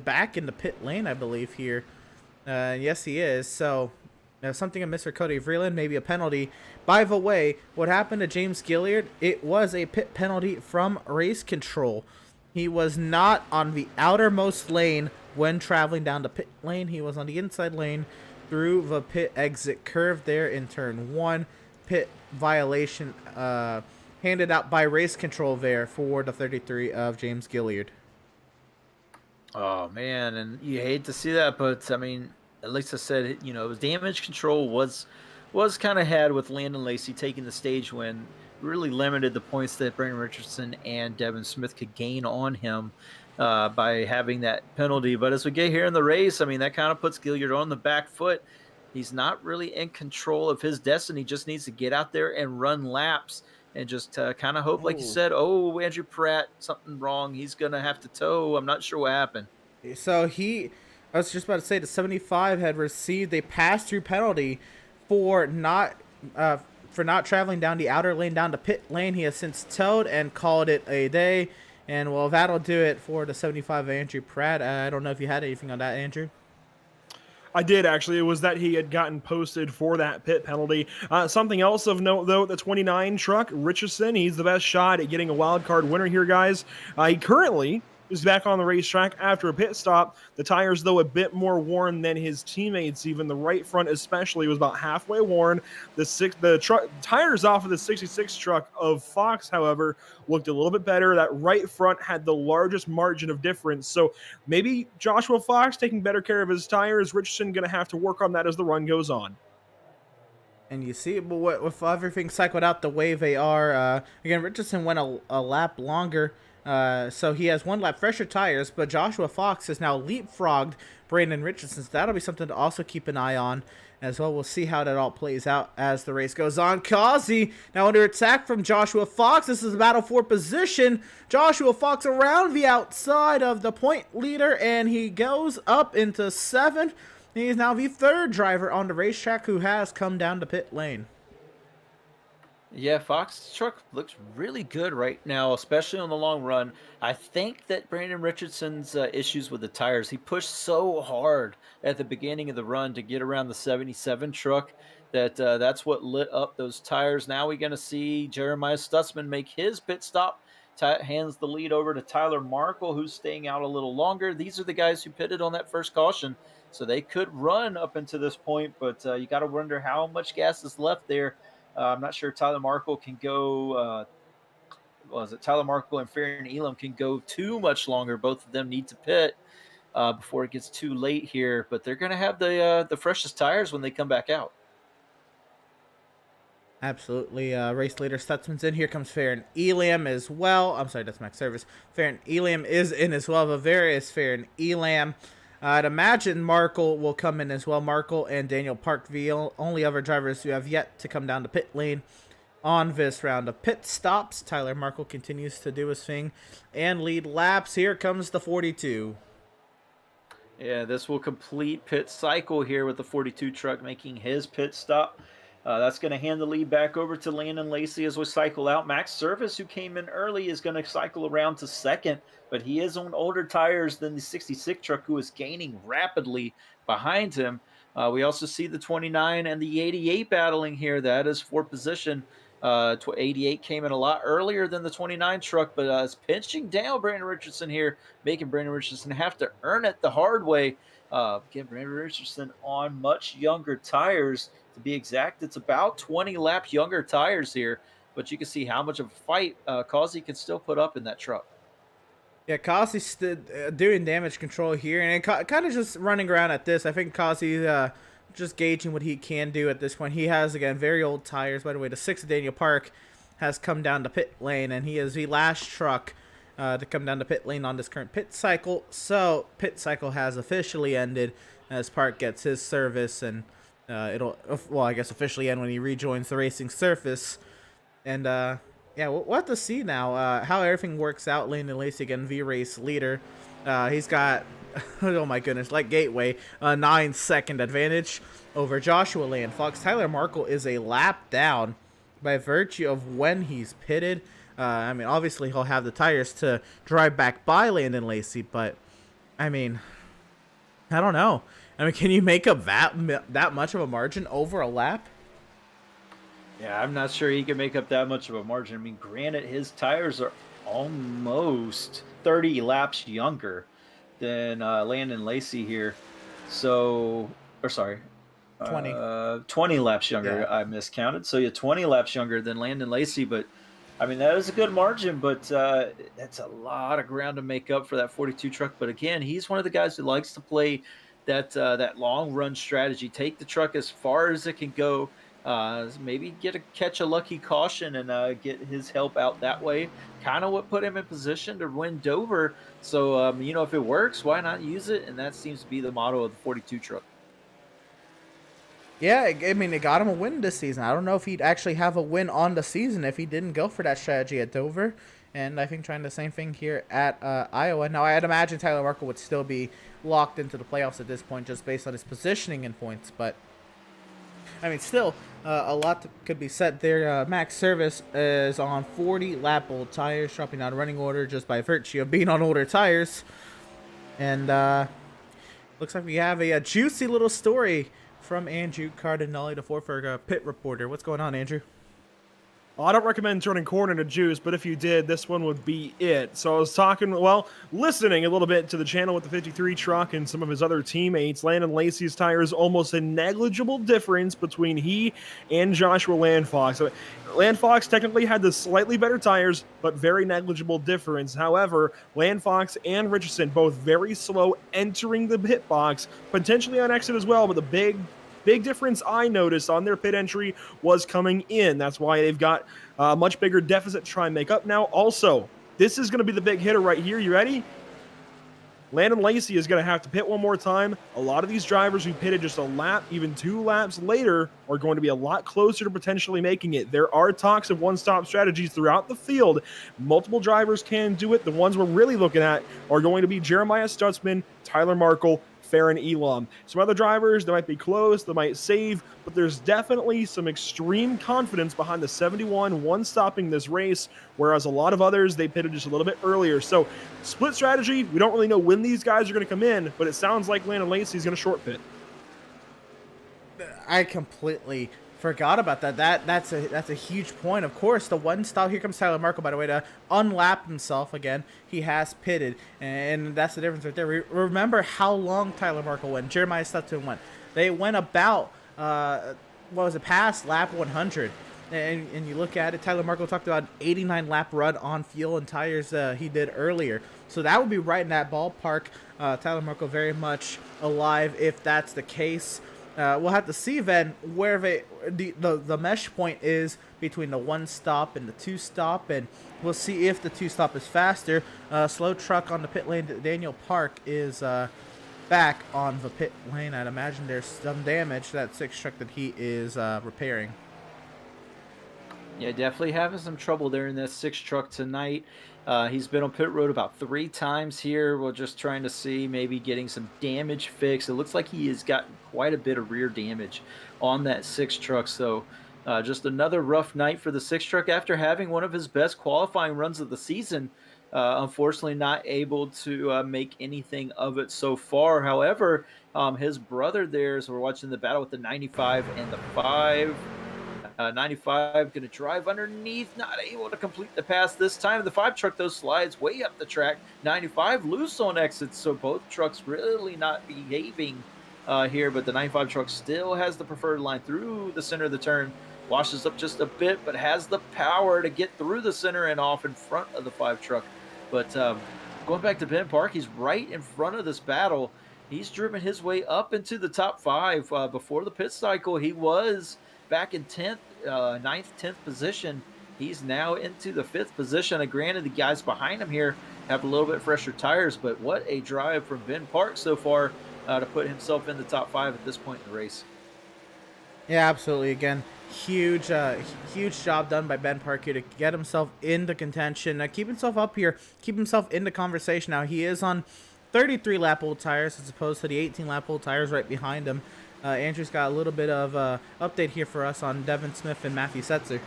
back in the pit lane, I believe, here. Yes, he is. So something amiss for Cody Vreeland, maybe a penalty. By the way, what happened to James Gilliard, it was a pit penalty from race control. He was not on the outermost lane when traveling down the pit lane. He was on the inside lane through the pit exit curve there in turn 1. Pit violation handed out by race control there for the 33 of James Gilliard. Oh, man, and you hate to see that, but, I mean, at least I said, damage control was kind of had with Landon Lacey taking the stage win. Really limited the points that Brandon Richardson and Devin Smith could gain on him by having that penalty. But as we get here in the race, I mean, that kind of puts Gilliard on the back foot. He's not really in control of his destiny. He just needs to get out there and run laps and just kind of hope, like you said, Andrew Pratt, something wrong. He's going to have to tow. I'm not sure what happened. So I was just about to say, the 75 had received a pass-through penalty for not traveling down the outer lane down the pit lane. He has since towed and called it a day. And, well, that'll do it for the 75 of Andrew Pratt. I don't know if you had anything on that, Andrew. I did, actually. It was that he had gotten posted for that pit penalty. Something else of note, though, the 29 truck, Richardson, he's the best shot at getting a wild card winner here, guys. He currently is back on the racetrack after a pit stop. The tires, though, a bit more worn than his teammates. Even the right front, especially, was about halfway worn. The tires off of the 66 truck of Fox, however, looked a little bit better. That right front had the largest margin of difference. So maybe Joshua Fox taking better care of his tires. Richardson going to have to work on that as the run goes on. And you see, but with everything cycled out the way they are, again, Richardson went a lap longer, so he has 1 lap fresher tires, but Joshua Fox has now leapfrogged Brandon Richardson, so that'll be something to also keep an eye on as well. We'll see how that all plays out as the race goes on. Causey now under attack from Joshua Fox. This is a battle for position. Joshua Fox around the outside of the point leader, and he goes up into 7th. He is now the 3rd driver on the racetrack who has come down to pit lane. Yeah, Fox's truck looks really good right now, especially on the long run. I think that Brandon Richardson's issues with the tires, he pushed so hard at the beginning of the run to get around the 77 truck that that's what lit up those tires. Now we're going to see Jeremiah Stutzman make his pit stop. Hands the lead over to Tyler Markle, who's staying out a little longer. These are the guys who pitted on that first caution, so they could run up into this point, but you got to wonder how much gas is left there. I'm not sure Tyler Markle can go. Tyler Markle and Farron Elam can go too much longer. Both of them need to pit before it gets too late here, but they're going to have the freshest tires when they come back out. Absolutely. Race leader Stutzman's in. Here comes Farron Elam as well. I'm sorry, that's Max Service. Farron Elam is in as well. Bavarius Farron Elam. I'd imagine Markle will come in as well. Markle and Daniel Park, the only other drivers who have yet to come down to pit lane on this round of pit stops. Tyler Markle continues to do his thing and lead laps. Here comes the 42. Yeah, this will complete pit cycle here with the 42 truck making his pit stop. That's going to hand the lead back over to Landon Lacey as we cycle out. Max Service, who came in early, is going to cycle around to 2nd, but he is on older tires than the 66 truck, who is gaining rapidly behind him. We also see the 29 and the 88 battling here. That is for position. 88 came in a lot earlier than the 29 truck, but is pinching down Brandon Richardson here, making Brandon Richardson have to earn it the hard way. Again, Brandon Richardson on much younger tires. To be exact, it's about 20 lap younger tires here, but you can see how much of a fight Causey can still put up in that truck. Yeah, Causey's doing damage control here, and kind of just running around at this. I think Causey's just gauging what he can do at this point. He has, again, very old tires. By the way, the 6th Daniel Park has come down to pit lane, and he is the last truck to come down to pit lane on this current pit cycle. So pit cycle has officially ended as Park gets his service, and it'll, well, I guess officially end when he rejoins the racing surface. And yeah, we'll have to see now how everything works out. Landon Lacey, again, V-Race leader. He's got, oh my goodness, like Gateway, 9-second advantage over Joshua Land Fox. Tyler Markle is a lap down by virtue of when he's pitted. I mean, obviously he'll have the tires to drive back by Landon Lacey, but I mean, I don't know. I mean, can you make up that much of a margin over a lap? Yeah, I'm not sure he can make up that much of a margin. I mean, granted, his tires are almost 30 laps younger than Landon Lacey here. So, or sorry, 20 laps younger. Yeah. I miscounted. So, yeah, 20 laps younger than Landon Lacey. But, I mean, that is a good margin, but that's a lot of ground to make up for that 42 truck. But, again, he's one of the guys who likes to play that long run strategy. Take the truck as far as it can go. Maybe catch a lucky caution and get his help out that way. Kind of what put him in position to win Dover. So, you know, if it works, why not use it? And that seems to be the motto of the 42 truck. Yeah, I mean, it got him a win this season. I don't know if he'd actually have a win on the season if he didn't go for that strategy at Dover. And I think trying the same thing here at Iowa. Now, I'd imagine Tyler Markle would still be locked into the playoffs at this point just based on his positioning and points. But, I mean, still, a lot could be said there. Max Service is on 40 lap old tires, dropping out of running order just by virtue of being on older tires. And looks like we have a juicy little story from Andrew Cardinale, the Forford pit reporter. What's going on, Andrew? I don't recommend turning corn into juice, but if you did, this one would be it. So I was talking, well, listening a little bit to the channel with the 53 truck and some of his other teammates. Landon Lacey's tires, almost a negligible difference between he and Joshua Landfox. So Landfox technically had the slightly better tires, but very negligible difference. However, Landfox and Richardson both very slow entering the pit box, potentially on exit as well, but the big difference I noticed on their pit entry was coming in. That's why they've got a much bigger deficit to try and make up now. Also, this is going to be the big hitter right here. You ready? Landon Lacey is going to have to pit one more time. A lot of these drivers who pitted just a lap, even 2 laps later, are going to be a lot closer to potentially making it. There are talks of one-stop strategies throughout the field. Multiple drivers can do it. The ones we're really looking at are going to be Jeremiah Stutzman, Tyler Markle, Farron Elam. Some other drivers, they might be close, they might save, but there's definitely some extreme confidence behind the 71 one stopping this race, whereas a lot of others, they pitted just a little bit earlier. So split strategy, we don't really know when these guys are going to come in, but it sounds like Landon Lacey is going to short pit. I completely forgot about that. That's a huge point. Of course, the one stop. Here comes Tyler Markle, by the way, to unlap himself again. He has pitted, and that's the difference right there. Remember how long Tyler Markle went. Jeremiah Stutzman went. They went about past lap 100. And you look at it, Tyler Markle talked about an 89 lap run on fuel and tires he did earlier. So that would be right in that ballpark. Tyler Markle very much alive if that's the case. We'll have to see then where the mesh point is between the 1 stop and the 2 stop, and we'll see if the 2 stop is faster. Slow truck on the pit lane. Daniel Park is back on the pit lane. I'd imagine there's some damage to that 6 truck that he is repairing. Yeah, definitely having some trouble there in that 6 truck tonight. He's been on pit road about 3 times here. We're just trying to see maybe getting some damage fixed. It looks like he has gotten quite a bit of rear damage on that 6 truck. So just another rough night for the 6 truck after having one of his best qualifying runs of the season. Unfortunately not able to make anything of it so far. However, his brother there, so we're watching the battle with the 95 and the 5. 95 going to drive underneath, not able to complete the pass this time. The 5 truck, though, slides way up the track. 95 loose on exits, so both trucks really not behaving here, but the 95 truck still has the preferred line through the center of the turn. Washes up just a bit, but has the power to get through the center and off in front of the 5 truck. But going back to Ben Park, he's right in front of this battle. He's driven his way up into the top 5. Before the pit cycle, he was back in 10th, 9th, 10th position. He's now into the 5th position. And granted, the guys behind him here have a little bit fresher tires, but what a drive from Ben Park so far to put himself in the top 5 at this point in the race. Yeah, absolutely. Again, huge job done by Ben Park here to get himself into contention, keep himself up here, keep himself in the conversation. Now, he is on 33 lap old tires as opposed to the 18 lap old tires right behind him. Andrew's got a little bit of update here for us on Devin Smith and Matthew Setzer.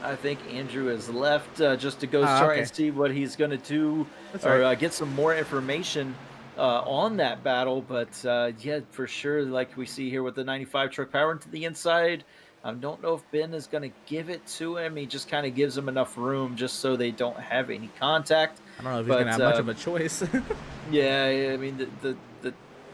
I think Andrew has left just to go try and see what he's going to do. That's or right. Get some more information on that battle. But yeah, for sure, like we see here with the 95 truck powering to the inside. I don't know if Ben is going to give it to him. He just kind of gives him enough room just so they don't have any contact. I don't know if he's going to have much of a choice. Yeah, I mean,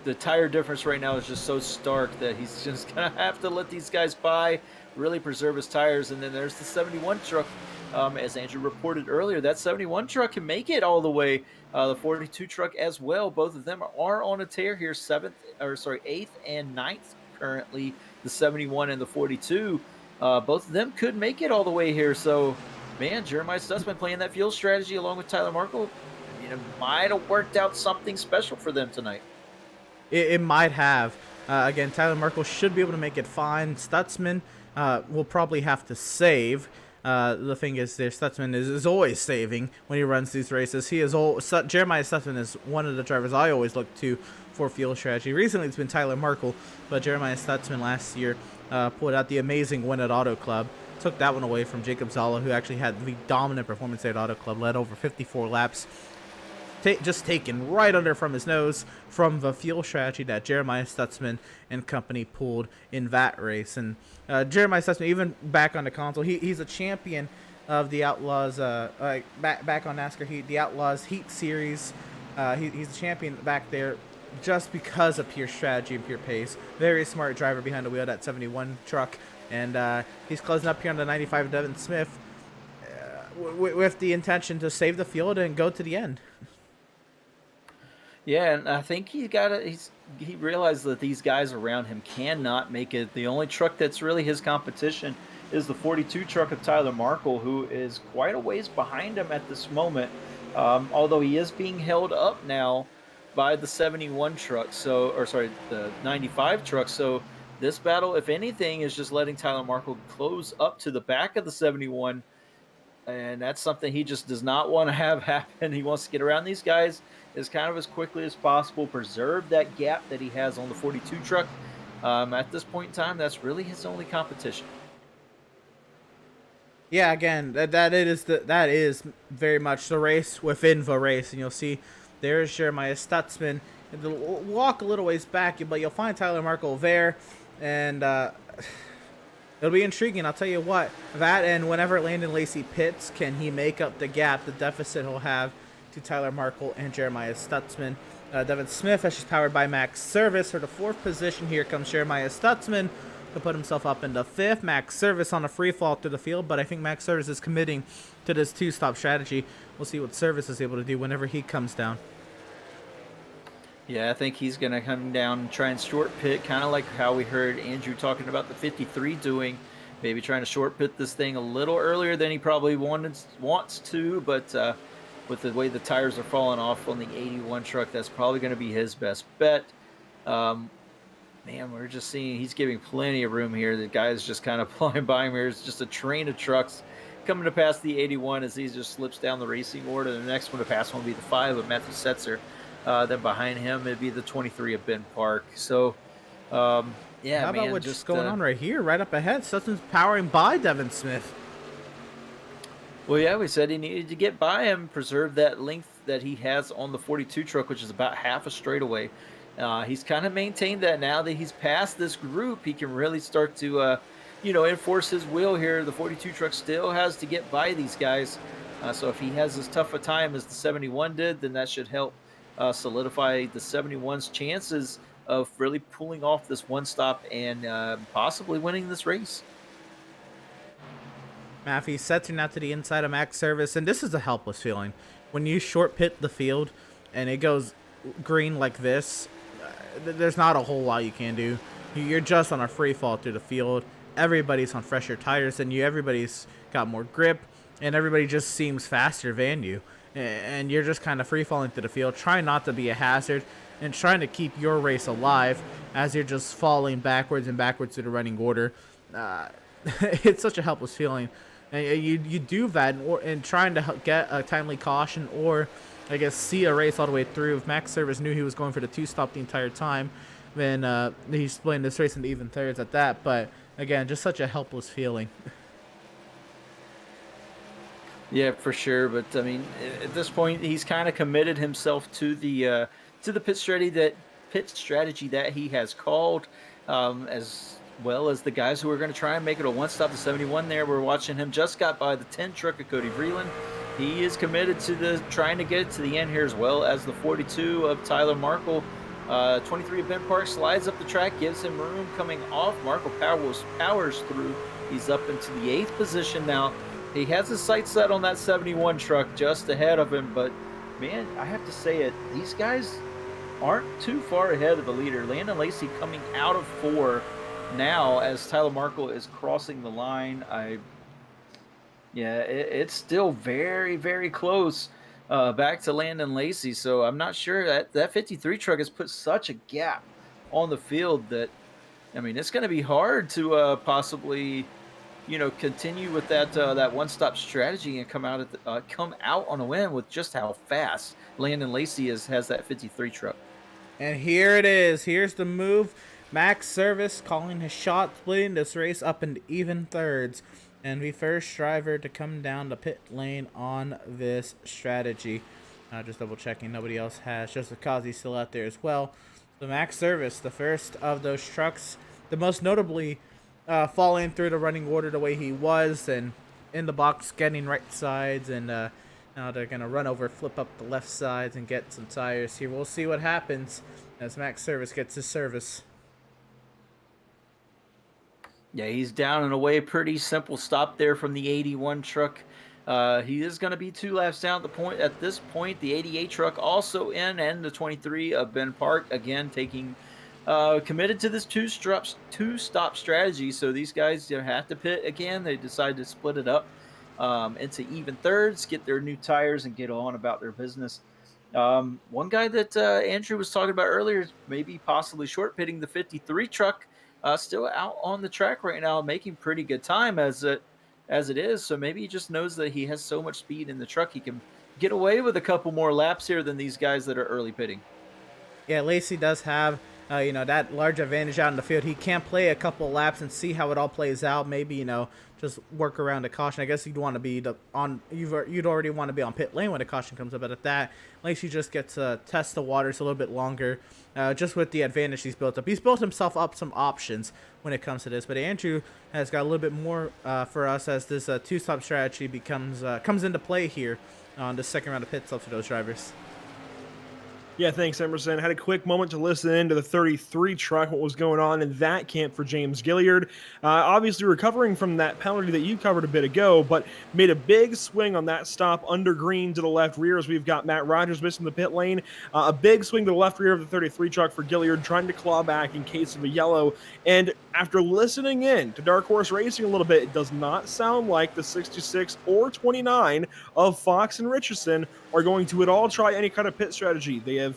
the tire difference right now is just so stark that he's just going to have to let these guys by, really preserve his tires. And then there's the 71 truck. As Andrew reported earlier, that 71 truck can make it all the way. The 42 truck as well. Both of them are on a tear here, 8th and 9th currently. The 71 and the 42. Both of them could make it all the way here. So, man, Jeremiah Stutzman playing that fuel strategy along with Tyler Markle. I mean, it might have worked out something special for them tonight. It might have. Again, Tyler Markle should be able to make it fine. Stutzman will probably have to save. The thing is, Stutzman is always saving when he runs these races. Jeremiah Stutzman is one of the drivers I always look to for fuel strategy. Recently, it's been Tyler Markle, but Jeremiah Stutzman last year pulled out the amazing win at Auto Club. Took that one away from Jacob Zala, who actually had the dominant performance there at Auto Club, led over 54 laps. just taken right under from his nose from the fuel strategy that Jeremiah Stutzman and company pulled in that race. And Jeremiah Stutzman, even back on the console, he's a champion of the Outlaws, back on NASCAR Heat, the Outlaws Heat Series. He's a champion back there just because of pure strategy and pure pace. Very smart driver behind the wheel of that 71 truck. And he's closing up here on the 95 Devin Smith with the intention to save the field and go to the end. Yeah, and I think he realized that these guys around him cannot make it. The only truck that's really his competition is the 42 truck of Tyler Markle, who is quite a ways behind him at this moment. Although he is being held up now by the 71 truck, the 95 truck. So this battle, if anything, is just letting Tyler Markle close up to the back of the 71. And that's something he just does not want to have happen. He wants to get around these guys as quickly as possible, preserve that gap that he has on the 42 truck. At this point in time, that's really his only competition. Yeah, again, that is very much the race within the race. And you'll see there's Jeremiah Stutzman. They'll walk a little ways back, but you'll find Tyler Markle there. And it'll be intriguing, I'll tell you what. That, and whenever Landon Lacey pits, can he make up the gap, the deficit he'll have to Tyler Markle and Jeremiah Stutzman. Devin Smith, as she's powered by Max Service. For the 4th position, here comes Jeremiah Stutzman to put himself up into 5th. Max Service on a free fall through the field, but I think Max Service is committing to this 2-stop strategy. We'll see what Service is able to do whenever he comes down. Yeah, I think he's going to come down and try and short pit, kind of like how we heard Andrew talking about the 53 doing. Maybe trying to short pit this thing a little earlier than he probably wants to, but with the way the tires are falling off on the 81 truck, that's probably going to be his best bet. Man, we're just seeing he's giving plenty of room here. The guy's just kind of flying by him here. It's just a train of trucks coming to pass the 81 as he just slips down the racing order. The next one to pass will be the 5 of Matthew Setzer. Then behind him, it'd be the 23 of Ben Park. So, yeah, how about what's just going on right here, right up ahead? Sutton's powering by Devin Smith. Well, yeah, we said he needed to get by him, preserve that length that he has on the 42 truck, which is about half a straightaway. He's kind of maintained that now that he's past this group. He can really start to, enforce his will here. The 42 truck still has to get by these guys. So if he has as tough a time as the 71 did, then that should help solidify the 71's chances of really pulling off this one stop and possibly winning this race. Maffey sets him out to the inside of Max Service, and this is a helpless feeling. When you short pit the field and it goes green like this, there's not a whole lot you can do. You're just on a free fall through the field. Everybody's on fresher tires than you. Everybody's got more grip, and everybody just seems faster than you. And you're just kind of free falling through the field, trying not to be a hazard and trying to keep your race alive as you're just falling backwards and backwards through the running order. It's such a helpless feeling. And you do that and trying to get a timely caution or, I guess, see a race all the way through. If Max Service knew he was going for the 2-stop the entire time, then he's splitting this race into even thirds at that. But, again, just such a helpless feeling. Yeah, for sure. But I mean, at this point, he's kind of committed himself to the pit strategy that he has called, as well as the guys who are going to try and make it a one-stop to 71. There, we're watching him just got by the 10 truck of Cody Vreeland. He is committed to trying to get to the end here, as well as the 42 of Tyler Markle. 23 of Ben Park slides up the track, gives him room coming off. Markle powers through. He's up into the 8th position now. He has his sights set on that 71 truck just ahead of him, but man, I have to say it, these guys aren't too far ahead of the leader. Landon Lacey coming out of 4 now as Tyler Markle is crossing the line. It's still very, very close back to Landon Lacey, so I'm not sure that 53 truck has put such a gap on the field that, I mean, it's going to be hard to possibly continue with that one-stop strategy and come out on a win with just how fast Landon Lacey has that 53 truck. And here it is. Here's the move. Max Service calling his shot, splitting this race up into even thirds. And the first driver to come down the pit lane on this strategy. Just double checking, nobody else has. Just Kazi's still out there as well. So Max Service, the first of those trucks, the most notably falling through the running order the way he was, and in the box getting right sides, and now they're going to run over, flip up the left sides, and get some tires here. We'll see what happens as Max Service gets his service. Yeah, he's down and away. Pretty simple stop there from the 81 truck. He is going to be 2 laps down at this point. The 88 truck also in, and the 23 of Ben Park again taking committed to this two-stop strategy. So these guys have to pit again. They decide to split it up into even thirds, get their new tires, and get on about their business. One guy that Andrew was talking about earlier is maybe possibly short pitting the 53 truck. Still out on the track right now, making pretty good time as it is. So maybe he just knows that he has so much speed in the truck, he can get away with a couple more laps here than these guys that are early pitting. Yeah, Laze does have that large advantage out in the field. He can play a couple laps and see how it all plays out. Maybe just work around the caution. I guess you'd want to be you'd already want to be on pit lane when the caution comes up. But at that, Laze just gets to test the waters a little bit longer, just with the advantage he's built up. He's built himself up some options when it comes to this. But Andrew has got a little bit more for us as this two-stop strategy comes into play here on the second round of pit stops for those drivers. Yeah, thanks, Emerson. Had a quick moment to listen into the 33 truck, what was going on in that camp for James Gilliard. Obviously recovering from that penalty that you covered a bit ago, but made a big swing on that stop under green to the left rear as we've got Matt Rogers missing the pit lane. A big swing to the left rear of the 33 truck for Gilliard, trying to claw back in case of a yellow. And after listening in to Dark Horse Racing a little bit, it does not sound like the 66 or 29 of Fox and Richardson are going to at all try any kind of pit strategy. They have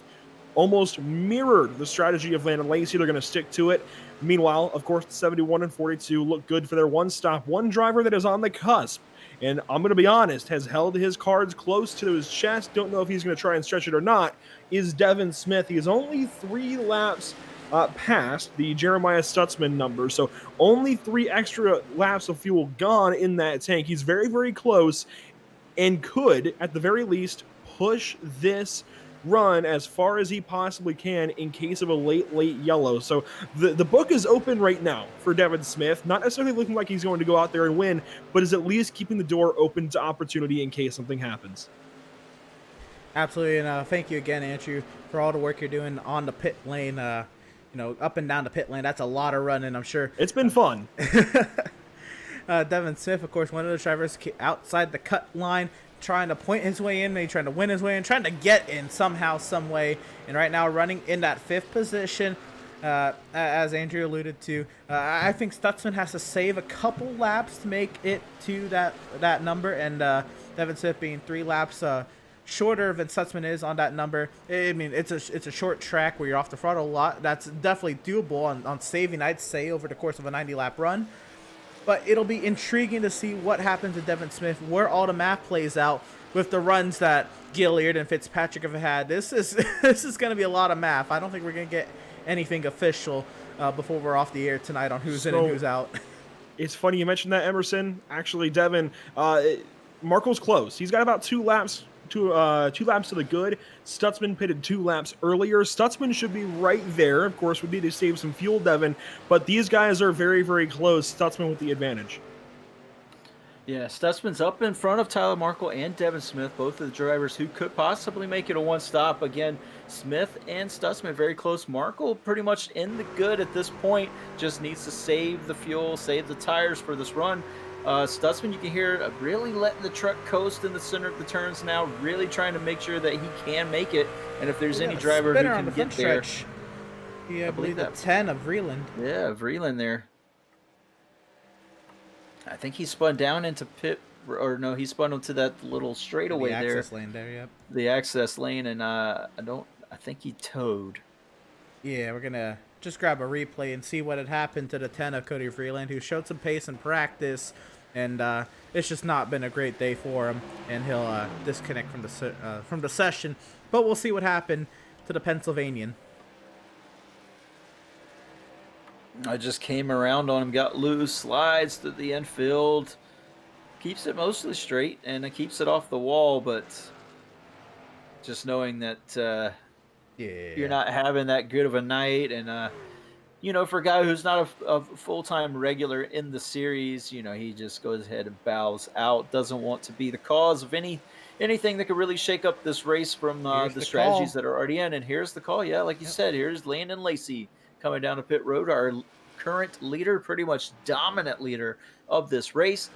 almost mirrored the strategy of Landon Laze. They're going to stick to it. Meanwhile, of course, the 71 and 42 look good for their one stop. One driver that is on the cusp, and I'm going to be honest, has held his cards close to his chest. Don't know if he's going to try and stretch it or not, is Devin Smith. He is only 3 laps past the Jeremiah Stutzman number, so only 3 extra laps of fuel gone in that tank. He's very, very close and could, at the very least, push this run as far as he possibly can in case of a late yellow. So the book is open right now for Devin Smith, not necessarily looking like he's going to go out there and win, but is at least keeping the door open to opportunity in case something happens. Absolutely, and thank you again, Andrew, for all the work you're doing on the pit lane, up and down the pit lane. That's a lot of running, I'm sure. It's been fun. Devin Smith, of course, one of the drivers outside the cut line, trying to point his way in, maybe trying to win his way in, trying to get in somehow, some way. And right now running in that 5th position, as Andrew alluded to. I think Stutzman has to save a couple laps to make it to that number. And Devin Smith being 3 laps shorter than Stutzman is on that number. I mean, it's a short track where you're off the throttle a lot. That's definitely doable on saving, I'd say, over the course of a 90-lap run. But it'll be intriguing to see what happens to Devin Smith, where all the math plays out with the runs that Gilliard and Fitzpatrick have had. This is going to be a lot of math. I don't think we're going to get anything official before we're off the air tonight on who's in and who's out. It's funny you mentioned that, Emerson. Actually, Devin, Marco's close. He's got about 2 laps. 2 laps to the good. Stutzman pitted 2 laps earlier. Stutzman should be right there. Of course, we need to save some fuel, Devin, but these guys are very, very close. Stutzman with the advantage. Yeah, Stutzman's up in front of Tyler Markle and Devin Smith, both of the drivers who could possibly make it a one-stop. Again, Smith and Stutzman very close. Markle pretty much in the good at this point. Just needs to save the fuel, save the tires for this run. Stutzman, you can hear really letting the truck coast in the center of the turns now, really trying to make sure that he can make it. And if there's any driver who can get there. Yeah, I believe the 10 of Vreeland. Yeah, Vreeland there. I think he spun down into pit, or no, he spun into that little straightaway there. The access lane there, yep. The access lane, and I think he towed. Yeah, we're going to just grab a replay and see what had happened to the 10 of Cody Vreeland, who showed some pace in practice, and it's just not been a great day for him, and he'll disconnect from the session. But we'll see what happened to the Pennsylvanian. I just came around on him, got loose, slides to the infield, keeps it mostly straight, and it keeps it off the wall, but just knowing that you're Yeah. not having that good of a night. And for a guy who's not a full-time regular in the series, he just goes ahead and bows out. Doesn't want to be the cause of anything that could really shake up this race from Here's the the strategies call. that are already in. And here's the call. Yeah, like you Yep. said, here's Landon Lacey coming down to pit road, our current leader, pretty much dominant leader of this race.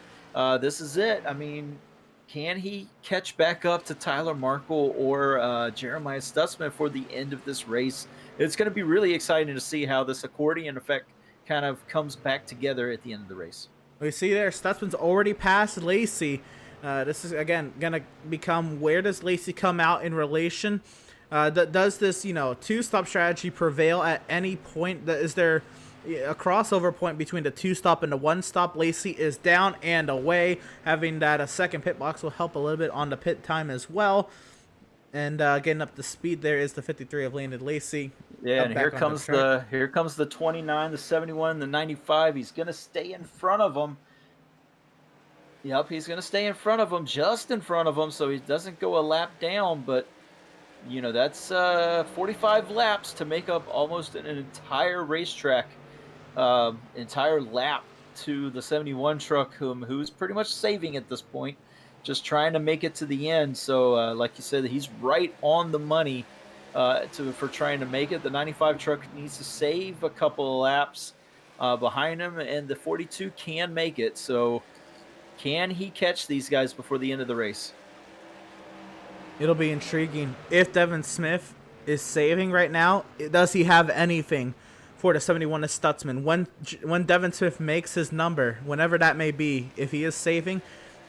This is it. I mean, can he catch back up to Tyler Markle or Jeremiah Stutzman for the end of this race? It's going to be really exciting to see how this accordion effect kind of comes back together at the end of the race. We see there, Stutzman's already passed Lacey. This is, again, going to become, where does Lacey come out in relation? Does this, two-stop strategy prevail at any point? Is there a crossover point between the two-stop and the one-stop? Lacey is down and away. Having that a second pit box will help a little bit on the pit time as well. And getting up to speed there is the 53 of Landon Lacey. Yeah, and here comes the 29, the 71, the 95. He's going to stay in front of him. Yep, he's going to stay in front of him, just in front of him, so he doesn't go a lap down. But, that's 45 laps to make up almost an entire racetrack, entire lap to the 71 truck, who's pretty much saving at this point, just trying to make it to the end. So, like you said, he's right on the money for trying to make it. The 95 truck needs to save a couple of laps behind him, and the 42 can make it. So, can he catch these guys before the end of the race? It'll be intriguing. If Devin Smith is saving right now, does he have anything for the 71 to Stutzman? When Devin Smith makes his number, whenever that may be, if he is saving,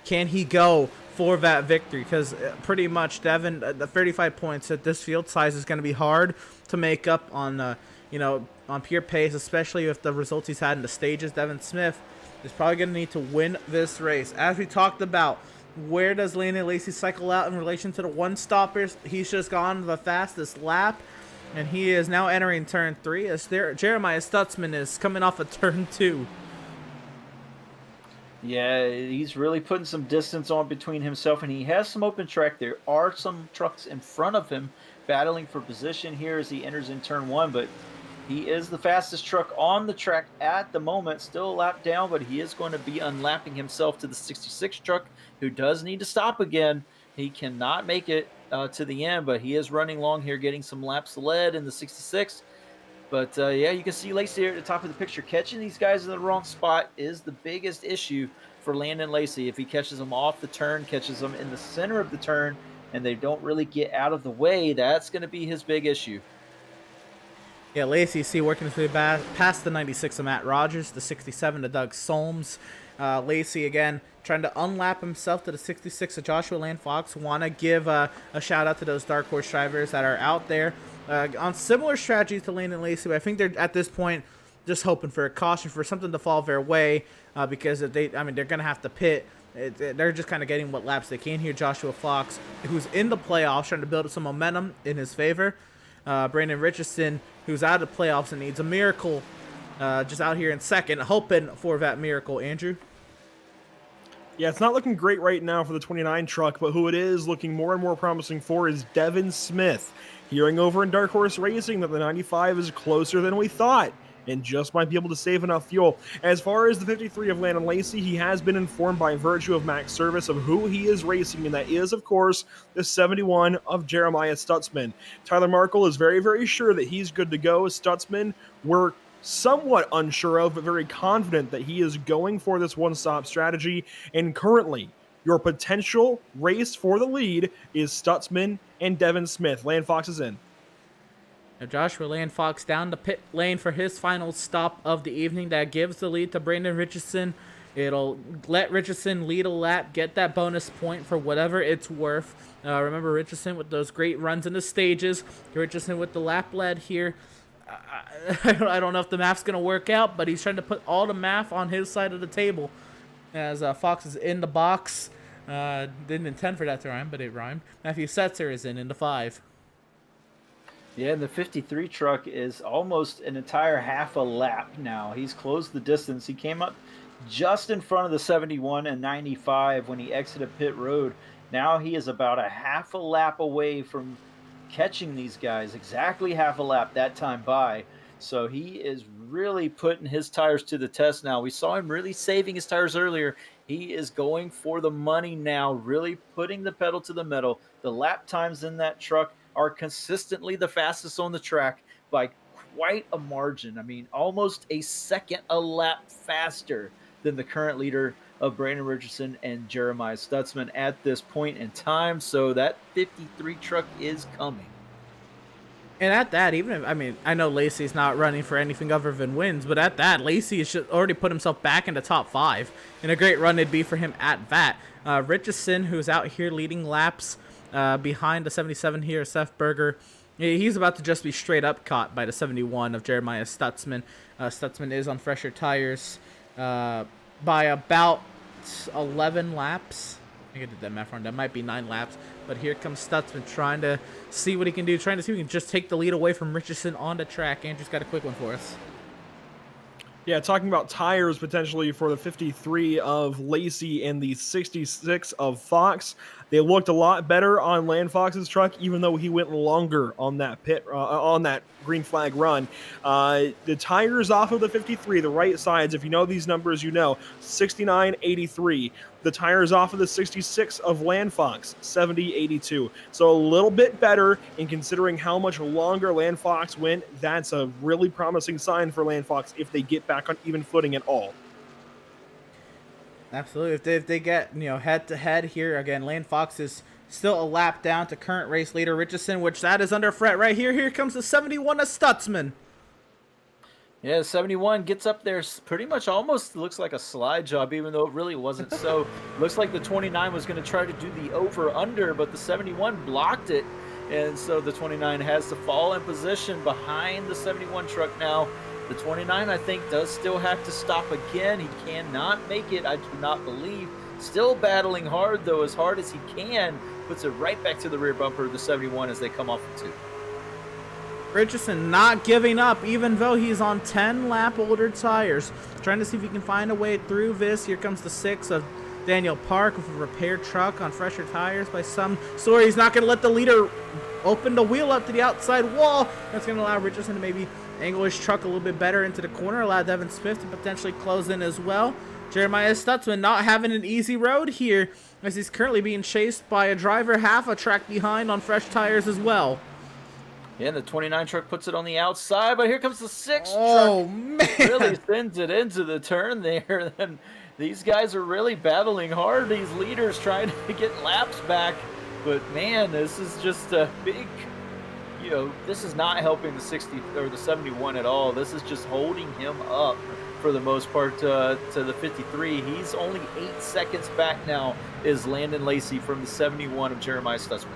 can he go for that victory? Because pretty much Devin, the 35 points at this field size is going to be hard to make up on, on pure pace, especially with the results he's had in the stages. Devin Smith is probably going to need to win this race. As we talked about, where does Landon Lacey cycle out in relation to the one-stoppers? He's just gone the fastest lap, and he is now entering turn 3 as Jeremiah Stutzman is coming off of turn 2. Yeah, he's really putting some distance on between himself, and he has some open track. There are some trucks in front of him battling for position here as he enters in turn 1, but he is the fastest truck on the track at the moment, still a lap down, but he is going to be unlapping himself to the 66 truck, who does need to stop again. He cannot make it to the end, but he is running long here, getting some laps led in the 66. But yeah, you can see Lacey here at the top of the picture. Catching these guys in the wrong spot is the biggest issue for Landon Lacey. If he catches them off the turn, catches them in the center of the turn, and they don't really get out of the way, that's going to be his big issue. Yeah, Lacey, see, working his way past the 96 of Matt Rogers, the 67 to Doug Solms. Lacey, again, trying to unlap himself to the 66 of Joshua Landfox. Want to give a shout-out to those Dark Horse drivers that are out there on similar strategies to Landon Lacey, but I think they're, at this point, just hoping for a caution, for something to fall their way, because if they're going to have to pit. They're just kind of getting what laps they can here. Joshua Fox, who's in the playoffs, trying to build some momentum in his favor. Brandon Richardson, who's out of the playoffs and needs a miracle, just out here in second, hoping for that miracle. Andrew? Yeah, it's not looking great right now for the 29 truck, but who it is looking more and more promising for is Devin Smith. Hearing over in Dark Horse Racing that the 95 is closer than we thought and just might be able to save enough fuel. As far as the 53 of Landon Lacey, he has been informed by virtue of Max Service of who he is racing, and that is, of course, the 71 of Jeremiah Stutzman. Tyler Markle is very, very sure that he's good to go. Stutzman, we're somewhat unsure of, but very confident that he is going for this one-stop strategy, and currently, your potential race for the lead is Stutzman and Devin Smith. Landfox is in. Now Joshua Landfox down the pit lane for his final stop of the evening. That gives the lead to Brandon Richardson. It'll let Richardson lead a lap, get that bonus point for whatever it's worth. Remember Richardson with those great runs in the stages. Richardson with the lap lead here. I don't know if the math's going to work out, but he's trying to put all the math on his side of the table. As Fox is in the box. Didn't intend for that to rhyme, but it rhymed. Matthew Setzer is in the 5. Yeah, and the 53 truck is almost an entire half a lap now. He's closed the distance. He came up just in front of the 71 and 95 when he exited pit road. Now he is about a half a lap away from catching these guys, exactly half a lap that time by. So he is really putting his tires to the test now. We saw him really saving his tires earlier. He is going for the money now, really putting the pedal to the metal. The lap times in that truck are consistently the fastest on the track by quite a margin. I mean, almost a second a lap faster than the current leader of Brandon Richardson and Jeremiah Stutzman at this point in time. So that 53 truck is coming. And at that, even if, I mean, I know Lacey's not running for anything other than wins, but at that, Lacey has already put himself back into top 5. And a great run it'd be for him at that. Richardson, who's out here leading laps behind the 77 here, Seth Berger, he's about to just be straight up caught by the 71 of Jeremiah Stutzman. Stutzman is on fresher tires by about 11 laps. I think I did that math wrong. That might be 9 laps. But here comes Stutzman trying to see what he can do, trying to see if he can just take the lead away from Richardson on the track. Andrew's got a quick one for us. Yeah, talking about tires potentially for the 53 of Lacey and the 66 of Fox. They looked a lot better on Land Fox's truck, even though he went longer on that on that green flag run. The tires off of the 53, the right sides, if you know these numbers, you know, 69-83. The tires off of the 66 of Land Fox, 70-82. So a little bit better, in considering how much longer Land Fox went. That's a really promising sign for Land Fox if they get back on even footing at all. Absolutely. If they get, head to head here again, Lane Fox is still a lap down to current race leader Richardson, which that is under threat right here. Here comes the 71 of Stutzman. Yeah, 71 gets up there pretty much almost looks like a slide job, even though it really wasn't so. Looks like the 29 was going to try to do the over-under, but the 71 blocked it. And so the 29 has to fall in position behind the 71 truck now. The 29, I think, does still have to stop again. He cannot make it, I do not believe. Still battling hard, though, as hard as he can. Puts it right back to the rear bumper of the 71 as they come off the 2. Richardson not giving up, even though he's on 10 lap older tires. Trying to see if he can find a way through this. Here comes the 6 of Daniel Park with a repaired truck on fresher tires by some sort. He's not going to let the leader open the wheel up to the outside wall. That's going to allow Richardson to maybe angle his truck a little bit better into the corner, allow Devin Smith to potentially close in as well. Jeremiah Stutzman not having an easy road here, as he's currently being chased by a driver half a track behind on fresh tires as well. Yeah, the 29 truck puts it on the outside, but here comes the 6 Oh, truck. man. Really sends it into the turn there. And these guys are really battling hard, these leaders trying to get laps back. But, man, this is just a big, this is not helping the 60 or the 71 at all. This is just holding him up for the most part to the 53. He's only 8 seconds back now, is Landon Lacey from the 71 of Jeremiah Stutzman.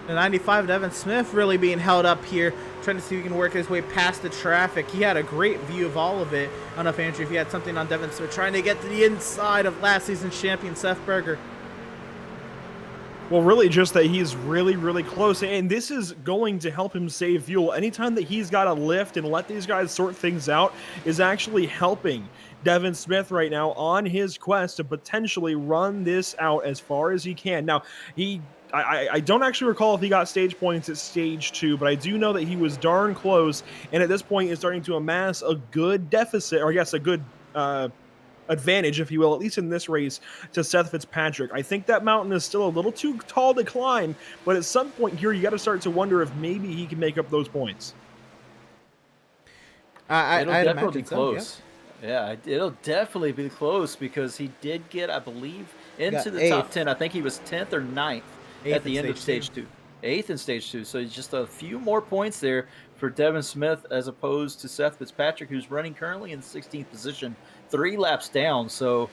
The 95, Devin Smith, really being held up here, trying to see if he can work his way past the traffic. He had a great view of all of it. I don't know if, Andrew, if you had something on Devin Smith, trying to get to the inside of last season's champion, Seth Berger. Well, really just that he's really, really close, and this is going to help him save fuel. Anytime that he's got to lift and let these guys sort things out is actually helping Devin Smith right now on his quest to potentially run this out as far as he can. Now, I don't actually recall if he got stage points at stage 2, but I do know that he was darn close, and at this point is starting to amass a good deficit, or I guess a good advantage, if you will, at least in this race, to Seth Fitzpatrick. I think that mountain is still a little too tall to climb, but at some point here, you got to start to wonder if maybe he can make up those points. It'll definitely be close. Yeah, it'll definitely be close because he did get, I believe, into the top 10. I think he was 10th or 9th at the end of stage 2. 8th in stage 2. So just a few more points there for Devin Smith as opposed to Seth Fitzpatrick, who's running currently in the 16th position, 3 laps down. So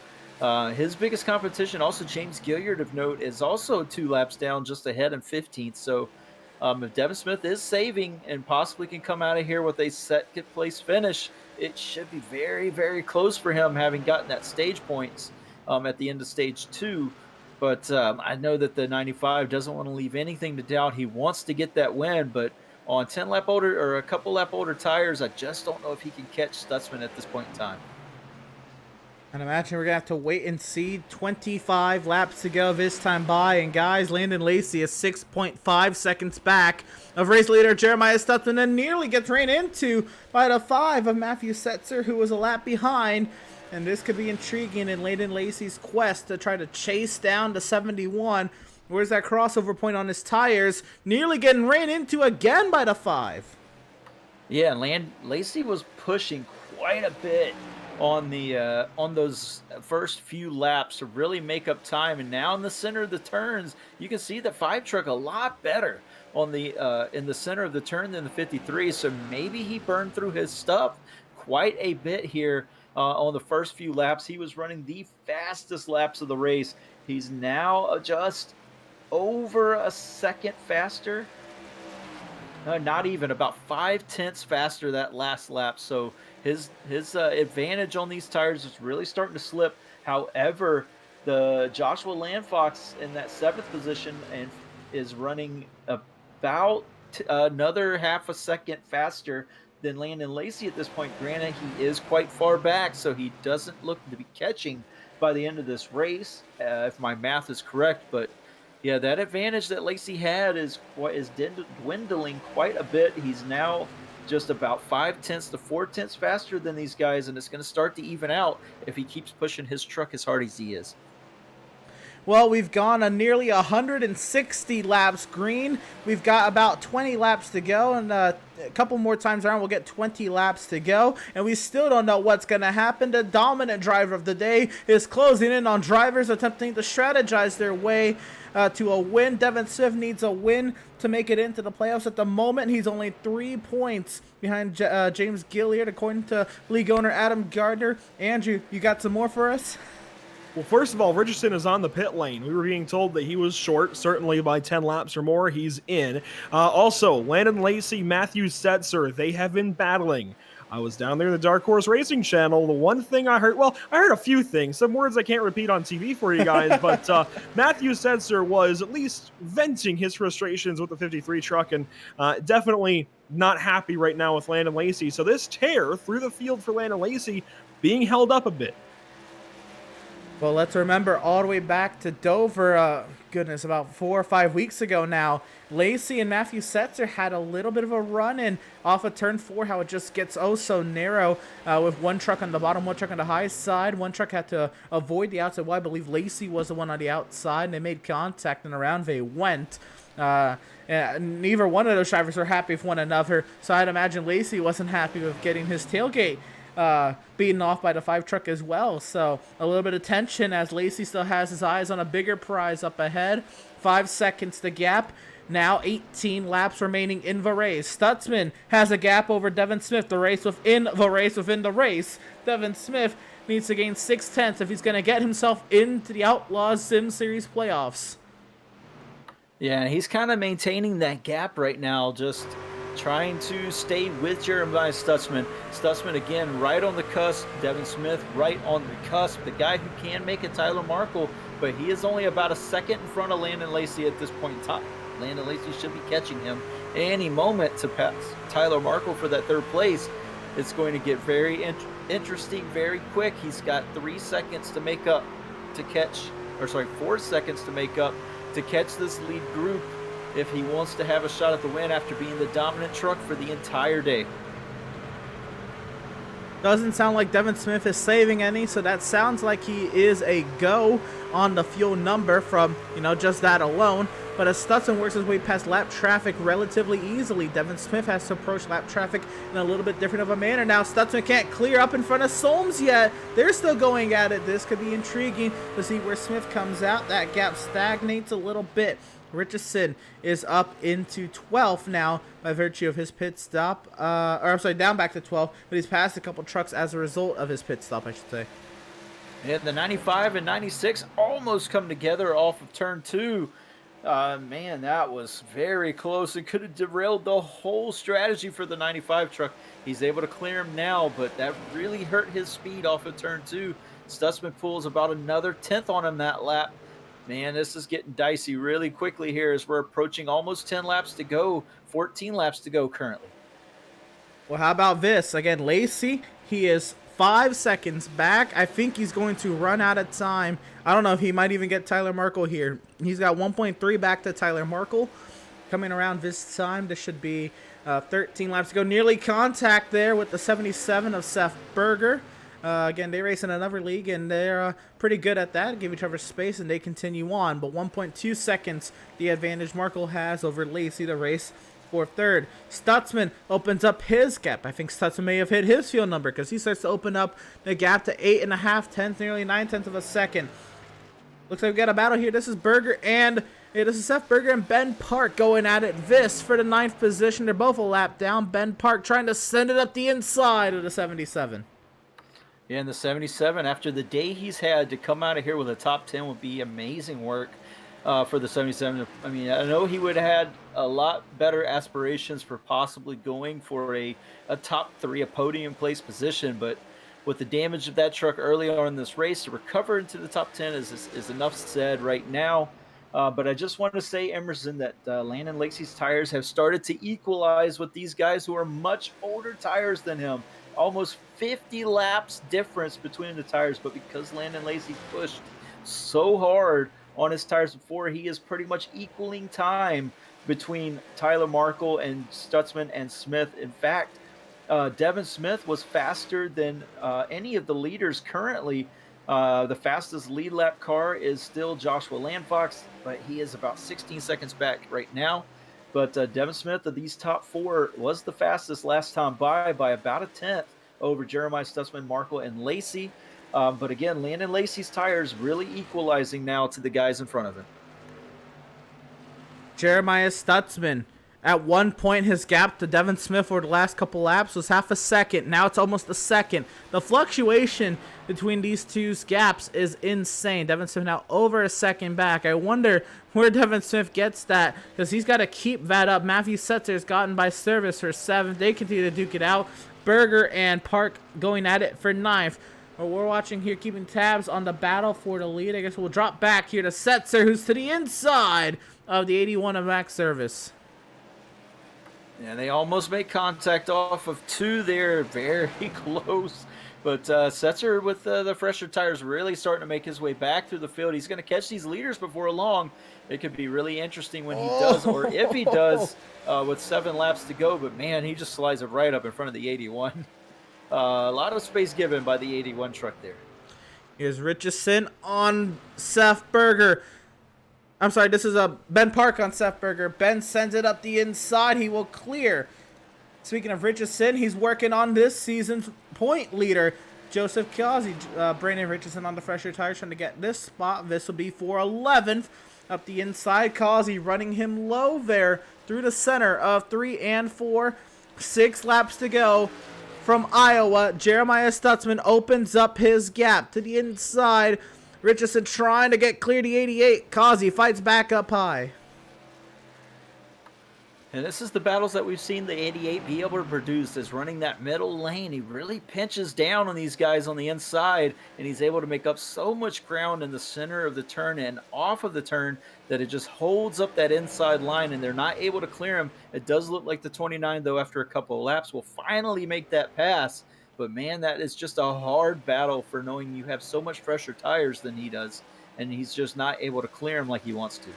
his biggest competition, also James Gilliard of note, is also 2 laps down, just ahead in 15th. So if Devin Smith is saving and possibly can come out of here with a second place finish, it should be very, very close for him, having gotten that stage points at the end of stage 2. But I know that the 95 doesn't want to leave anything to doubt. He wants to get that win, but on 10 lap older or a couple lap older tires, I just don't know if he can catch Stutzman at this point in time. And imagine we're going to have to wait and see. 25 laps to go this time by. And guys, Landon Laze is 6.5 seconds back of race leader Jeremiah Stutzman and nearly gets ran into by the 5 of Matthew Setzer, who was a lap behind. And this could be intriguing in Landon Laze's quest to try to chase down the 71. Where's that crossover point on his tires? Nearly getting ran into again by the 5. Yeah, Laze was pushing quite a bit on the on those first few laps to really make up time, and now in the center of the turns, you can see the 5 truck a lot better on the in the center of the turn than the 53. So maybe he burned through his stuff quite a bit here on the first few laps. He was running the fastest laps of the race. He's now just over a second faster. Not even, about 5/10 faster that last lap. So his advantage on these tires is really starting to slip. However, the Joshua Landfox in that 7th position and is running about another half a second faster than Landon Laze at this point. Granted, he is quite far back, so he doesn't look to be catching by the end of this race, if my math is correct. But yeah, that advantage that Laze had is dwindling quite a bit. He's now just about 5/10 to 4/10 faster than these guys, and it's going to start to even out if he keeps pushing his truck as hard as he is. Well, we've gone a nearly 160 laps green. We've got about 20 laps to go, and a couple more times around, we'll get 20 laps to go, and we still don't know what's going to happen. The dominant driver of the day is closing in on drivers attempting to strategize their way to a win. Devin Smith needs a win to make it into the playoffs. At the moment, he's only 3 points behind James Gilliard, according to league owner Adam Gardner. Andrew, you got some more for us? Well, first of all, Richardson is on the pit lane. We were being told that he was short, certainly by 10 laps or more. He's in. Also, Landon Laze, Matthew Setzer, they have been battling. I was down there in the Dark Horse Racing channel. The one thing I heard, well, I heard a few things, some words I can't repeat on TV for you guys, but Matthew Setzer was at least venting his frustrations with the 53 truck, and definitely not happy right now with Landon Laze. So this tear through the field for Landon Laze being held up a bit. Well, let's remember all the way back to Dover, goodness, about 4 or 5 weeks ago now, Laze and Matthew Setzer had a little bit of a run-in off of turn 4, how it just gets oh so narrow with one truck on the bottom, one truck on the high side. One truck had to avoid the outside. Well, I believe Laze was the one on the outside, and they made contact, and around they went. Neither one of those drivers were happy with one another, so I'd imagine Laze wasn't happy with getting his tailgate beaten off by the 5 truck as well. So a little bit of tension as Laze still has his eyes on a bigger prize up ahead. 5 seconds the gap. Now 18 laps remaining in the race. Stutzman has a gap over Devin Smith. The race within the race within the race. Devin Smith needs to gain 6/10 if he's going to get himself into the Outlaws Sim Series playoffs. Yeah, he's kind of maintaining that gap right now, just trying to stay with Jeremiah Stutzman. Stutzman, again, right on the cusp. Devin Smith, right on the cusp. The guy who can make it, Tyler Markle, but he is only about a second in front of Landon Laze at this point in time. Landon Laze should be catching him any moment to pass Tyler Markle for that 3rd place. It's going to get very interesting very quick. He's got 3 seconds to make up to catch, or sorry, 4 seconds to make up to catch this lead group if he wants to have a shot at the win after being the dominant truck for the entire day. Doesn't sound like Devin Smith is saving any, so that sounds like he is a go on the fuel number from, just that alone. But as Stutzman works his way past lap traffic relatively easily, Devin Smith has to approach lap traffic in a little bit different of a manner. Now Stutzman can't clear up in front of Solms yet. They're still going at it. This could be intriguing to see where Smith comes out. That gap stagnates a little bit. Richardson is up into 12th now by virtue of his pit stop. Down back to 12th, but he's passed a couple trucks as a result of his pit stop, I should say. Yeah, the 95 and 96 almost come together off of turn 2. Man, that was very close. It could have derailed the whole strategy for the 95 truck. He's able to clear him now, but that really hurt his speed off of turn 2. Stutzman pulls about another 10th on him that lap. Man, this is getting dicey really quickly here as we're approaching almost 10 laps to go, 14 laps to go currently. Well, how about this? Again, Laze, he is 5 seconds back. I think he's going to run out of time. I don't know if he might even get Tyler Markle here. He's got 1.3 back to Tyler Markle. Coming around this time, this should be 13 laps to go. Nearly contact there with the 77 of Seth Berger. Again, they race in another league, and they're pretty good at that. Give each other space, and they continue on. But 1.2 seconds, the advantage Markle has over Laze, the race for third. Stutzman opens up his gap. I think Stutzman may have hit his field number because he starts to open up the gap to 8.5 tenths, nearly 9 tenths of a second. Looks like we got a battle here. This is Berger and this is Seth Berger and Ben Park going at it. This for the 9th position. They're both a lap down. Ben Park trying to send it up the inside of the 77. Yeah, and the 77, after the day he's had, to come out of here with a top 10 would be amazing work for the 77. I mean, I know he would have had a lot better aspirations for possibly going for a top 3, a podium place position, but with the damage of that truck early on in this race, to recover into the top 10 is enough said right now. But I just want to say, Emerson, that Landon Lacey's tires have started to equalize with these guys who are much older tires than him. Almost 50 laps difference between the tires, but because Landon Lacey pushed so hard on his tires before, he is pretty much equaling time between Tyler Markle and Stutzman and Smith. In fact, Devin Smith was faster than any of the leaders currently. The fastest lead lap car is still Joshua Landfox, but he is about 16 seconds back right now. But Devin Smith of these top 4 was the fastest last time by about a tenth over Jeremiah Stutzman, Markle, and Lacey. But again, Landon Lacey's tires really equalizing now to the guys in front of him. Jeremiah Stutzman. At one point, his gap to Devin Smith for the last couple laps was half a second. Now it's almost a second. The fluctuation between these two gaps is insane. Devin Smith now over a second back. I wonder where Devin Smith gets that, because he's got to keep that up. Matthew Setzer's gotten by service for 7th. They continue to duke it out. Berger and Park going at it for 9th. We're watching here, keeping tabs on the battle for the lead. I guess we'll drop back here to Setzer, who's to the inside of the 81 of Max Service. Yeah, they almost make contact off of 2 there, very close. But Setzer with the fresher tires really starting to make his way back through the field. He's going to catch these leaders before long. It could be really interesting when he does, or if he does, with 7 laps to go. But man, he just slides it right up in front of the 81. A lot of space given by the 81 truck there. Here's Richardson on Seth Berger. I'm sorry, this is Ben Park on Seth Berger. Ben sends it up the inside. He will clear. Speaking of Richardson, he's working on this season's point leader, Joseph Kiazi. Brandon Richardson on the fresher tires trying to get this spot. This will be for 11th. Up the inside, Causey running him low there through the center of 3 and 4. 6 laps to go. From Iowa, Jeremiah Stutzman opens up his gap to the inside. Richardson trying to get clear to 88. Causey fights back up high. And this is the battles that we've seen the 88 be able to produce, is running that middle lane. He really pinches down on these guys on the inside, and he's able to make up so much ground in the center of the turn and off of the turn that it just holds up that inside line, and they're not able to clear him. It does look like the 29, though, after a couple of laps, will finally make that pass. But, man, that is just a hard battle for knowing you have so much fresher tires than he does, and he's just not able to clear him like he wants to.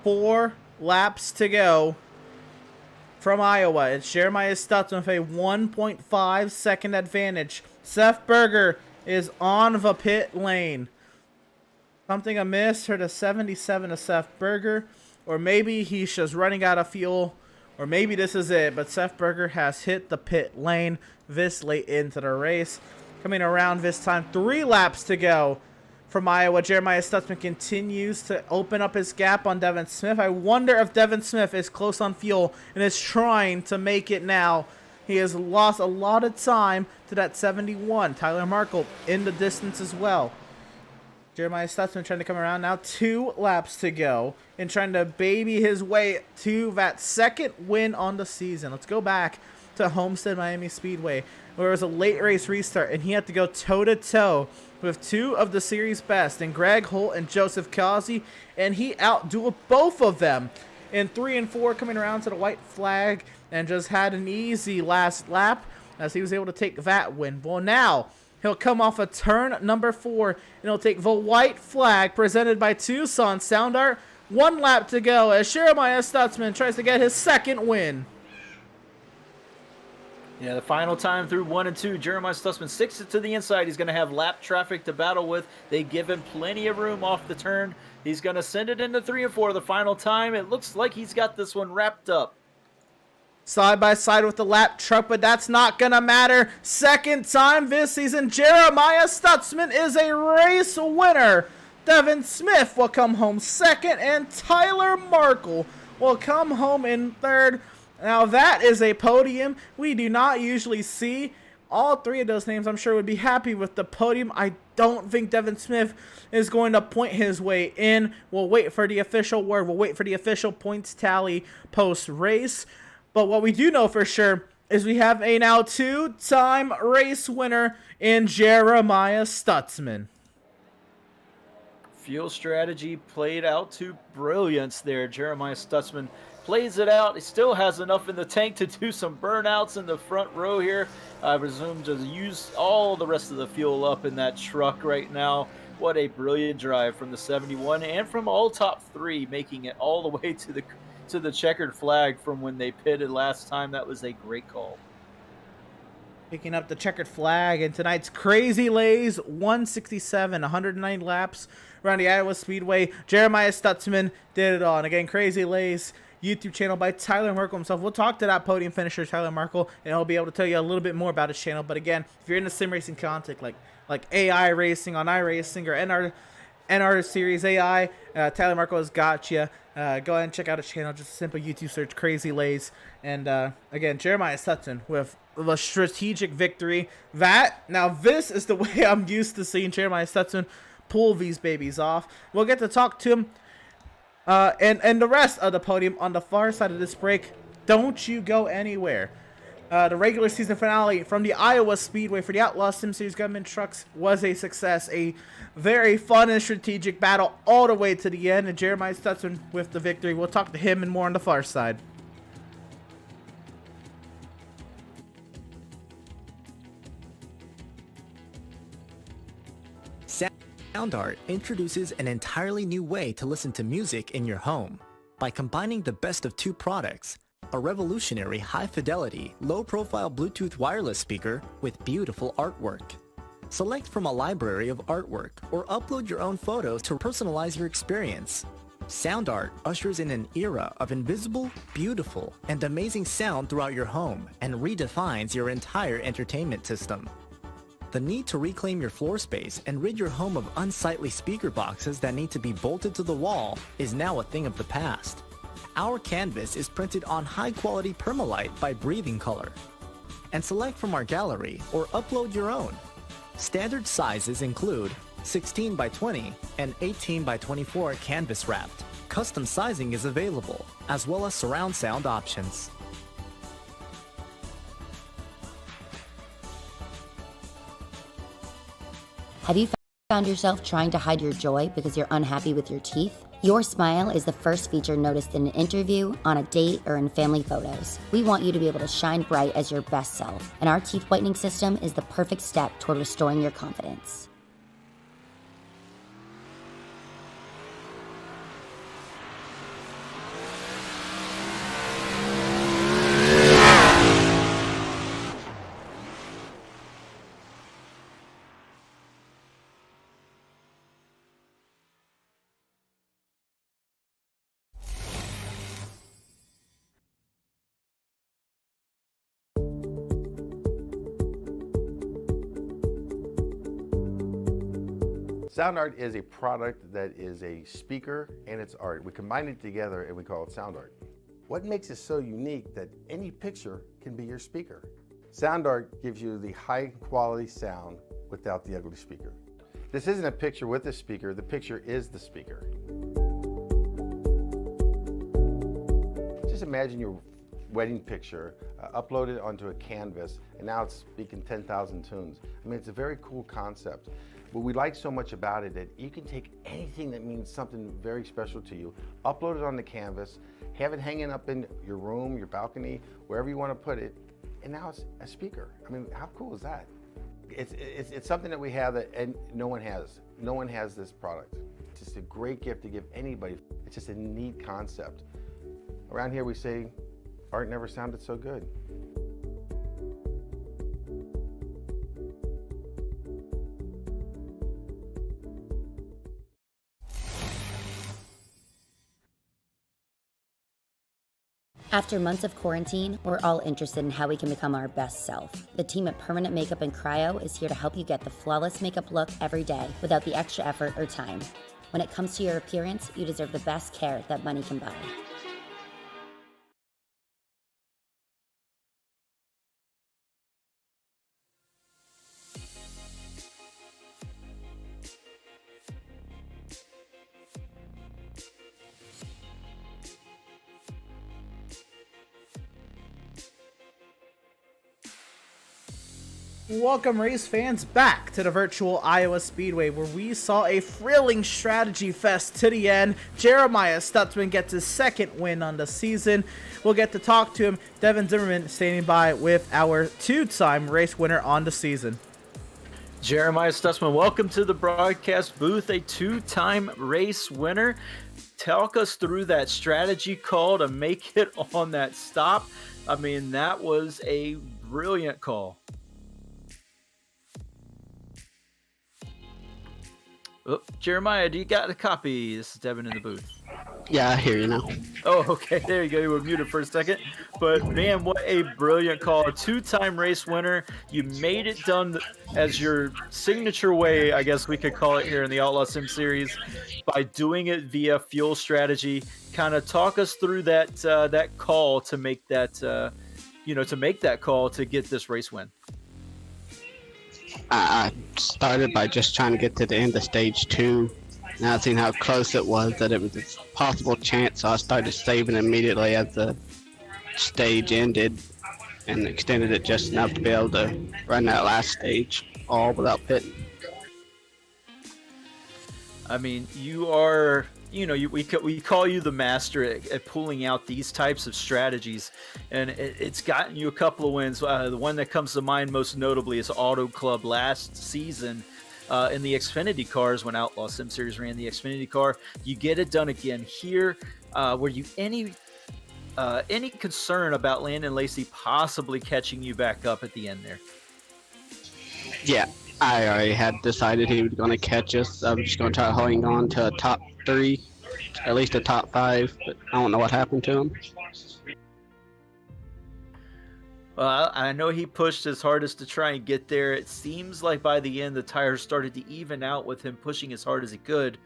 4 laps to go from Iowa. It's Jeremiah Stutzman with a 1.5 second advantage. Seth Berger is on the pit lane. Something amiss for the 77 of Seth Berger, or maybe he's just running out of fuel, or maybe this is it, but Seth Berger has hit the pit lane this late into the race. Coming around this time, 3 laps to go from Iowa. Jeremiah Stutzman continues to open up his gap on Devin Smith. I wonder if Devin Smith is close on fuel and is trying to make it now. He has lost a lot of time to that 71. Tyler Markle in the distance as well. Jeremiah Stutzman trying to come around now. 2 laps to go and trying to baby his way to that second win on the season. Let's go back to Homestead Miami Speedway, where it was a late race restart and he had to go toe-to-toe with 2 of the series best, and Greg Holt and Joseph Causey, and he outdueled both of them in 3 and 4, coming around to the white flag, and just had an easy last lap. as he was able to take that win. Well, now he'll come off of turn number 4, and he'll take the white flag presented by Tucson Sound Art. 1 lap to go as Jeremiah Stutzman tries to get his 2nd win. Yeah, the final time through 1 and 2, Jeremiah Stutzman sticks it to the inside. He's going to have lap traffic to battle with. They give him plenty of room off the turn. He's going to send it into 3 and 4 the final time. It looks like he's got this one wrapped up. Side by side with the lap truck, but that's not going to matter. 2nd time this season, Jeremiah Stutzman is a race winner. Devin Smith will come home 2nd, and Tyler Markle will come home in 3rd. Now that is a podium we do not usually see. All 3 of those names I'm sure would be happy with the podium. I don't think Devin Smith is going to point his way in. We'll wait for the official word. We'll wait for the official points tally post-race. But what we do know for sure is we have a now 2-time race winner in Jeremiah Stutzman. Fuel strategy played out to brilliance there. Jeremiah Stutzman plays it out. He still has enough in the tank to do some burnouts in the front row here. I presume to use all the rest of the fuel up in that truck right now. What a brilliant drive from the 71 and from all top 3, making it all the way to the checkered flag from when they pitted last time. That was a great call. Picking up the checkered flag in tonight's Crazy Laze 167, 109 laps around the Iowa Speedway. Jeremiah Stutzman did it all. And again, Crazy Laze YouTube channel by Tyler Markle himself. We'll talk to that podium finisher, Tyler Markle, and he'll be able to tell you a little bit more about his channel. But again, if you're into sim racing content like AI racing on iRacing or NR Series AI, Tyler Markle has got you. Go ahead and check out his channel. Just a simple YouTube search, Crazy Laze. And again, Jeremiah Stutzman with a strategic victory. Now this is the way I'm used to seeing Jeremiah Stutzman pull these babies off. We'll get to talk to him and the rest of the podium on the far side of this break. Don't you go anywhere. The regular season finale from the Iowa Speedway for the Outlaws Sim Series Gunman trucks was a success. A very fun and strategic battle all the way to the end, and Jeremiah Stutzman with the victory. We'll talk to him and more on the far side. Sound Art introduces an entirely new way to listen to music in your home. By combining the best of 2 products, a revolutionary high-fidelity, low-profile Bluetooth wireless speaker with beautiful artwork. Select from a library of artwork or upload your own photos to personalize your experience. Sound Art ushers in an era of invisible, beautiful, and amazing sound throughout your home and redefines your entire entertainment system. The need to reclaim your floor space and rid your home of unsightly speaker boxes that need to be bolted to the wall is now a thing of the past. Our canvas is printed on high-quality permalite by Breathing Color. And select from our gallery or upload your own. Standard sizes include 16 by 20 and 18 by 24 canvas wrapped. Custom sizing is available, as well as surround sound options. Have you found yourself trying to hide your joy because you're unhappy with your teeth? Your smile is the first feature noticed in an interview, on a date, or in family photos. We want you to be able to shine bright as your best self, and our teeth whitening system is the perfect step toward restoring your confidence. Sound art is a product that is a speaker and it's art. We combine it together and we call it sound art. What makes it so unique that any picture can be your speaker? Sound art gives you the high quality sound without the ugly speaker. This isn't a picture with a speaker, the picture is the speaker. Just imagine your wedding picture uploaded onto a canvas and now it's speaking 10,000 tunes. I mean, it's a very cool concept. What we like so much about it that you can take anything that means something very special to you, upload it on the canvas, have it hanging up in your room, your balcony, wherever you want to put it, and now it's a speaker. I mean, how cool is that? It's something that we have that and no one has. No one has this product. It's just a great gift to give anybody. It's just a neat concept. Around here we say, art never sounded so good. After months of quarantine, we're all interested in how we can become our best self. The team at Permanent Makeup and Cryo is here to help you get the flawless makeup look every day without the extra effort or time. When it comes to your appearance, you deserve the best care that money can buy. Welcome, race fans, back to the virtual Iowa Speedway, where we saw a thrilling strategy fest to the end. Jeremiah Stutzman gets his second win on the season. We'll get to talk to him. Devin Zimmerman standing by with our two-time race winner on the season. Jeremiah Stutzman, welcome to the broadcast booth, a two-time race winner. Talk us through that strategy call to make it on that stop. I mean, that was a brilliant call. Oh, Jeremiah, do you got a copy? This is Devin in the booth. Yeah, I hear you now. Oh, okay. There you go. You were muted for a second. But, man, what a brilliant call. A two-time race winner. You made it done as your signature way, I guess we could call it here in the Outlaws Sim Series, by doing it via fuel strategy. Kind of talk us through that that call to make that, to make that call to get this race win. I started by just trying to get to the end of stage 2. Now I seen how close it was, that it was a possible chance, so I started saving immediately as the stage ended and extended it just enough to be able to run that last stage all without pitting. I mean, you are, we call you the master at pulling out these types of strategies, and it's gotten you a couple of wins. The one that comes to mind most notably is Auto Club last season in the Xfinity cars when Outlaws Sim Series ran the Xfinity car. You get it done again here. Were you any concern about Landon Lacey possibly catching you back up at the end there? Yeah, I already had decided he was going to catch us. I was just going to try holding on to a top 3, at least a top 5, but I don't know what happened to him. Well, I know he pushed his hardest to try and get there. It seems like by the end, the tires started to even out with him pushing as hard as he could,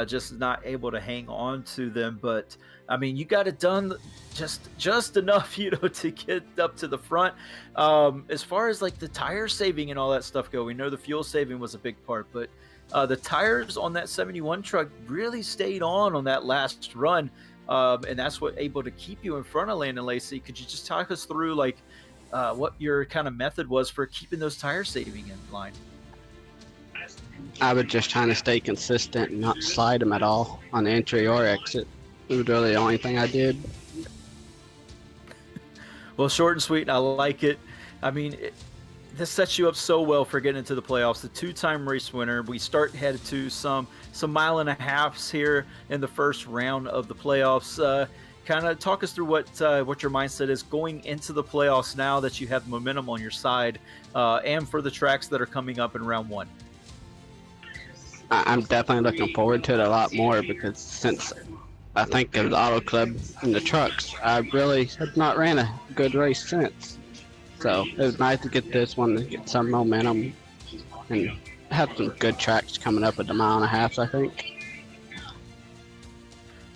just not able to hang on to them. But, I mean, you got it done just enough, to get up to the front. As far as, like, the tire saving and all that stuff go, we know the fuel saving was a big part, but the tires on that 71 truck really stayed on that last run. And that's what able to keep you in front of Landon Lacey. Could you just talk us through, like, what your kind of method was for keeping those tire saving in line? I was just trying to stay consistent and not slide him at all on the entry or exit. It was really the only thing I did. Well, short and sweet, and I like it. I mean, this sets you up so well for getting into the playoffs. The two-time race winner. We headed to some mile and a halves here in the first round of the playoffs. Kind of talk us through what your mindset is going into the playoffs now that you have momentum on your side, and for the tracks that are coming up in round 1. I'm definitely looking forward to it a lot more, because since I think of the Auto Club and the trucks, I really have not ran a good race since. So it was nice to get this one, to get some momentum, and have some good tracks coming up at the mile and a half, I think.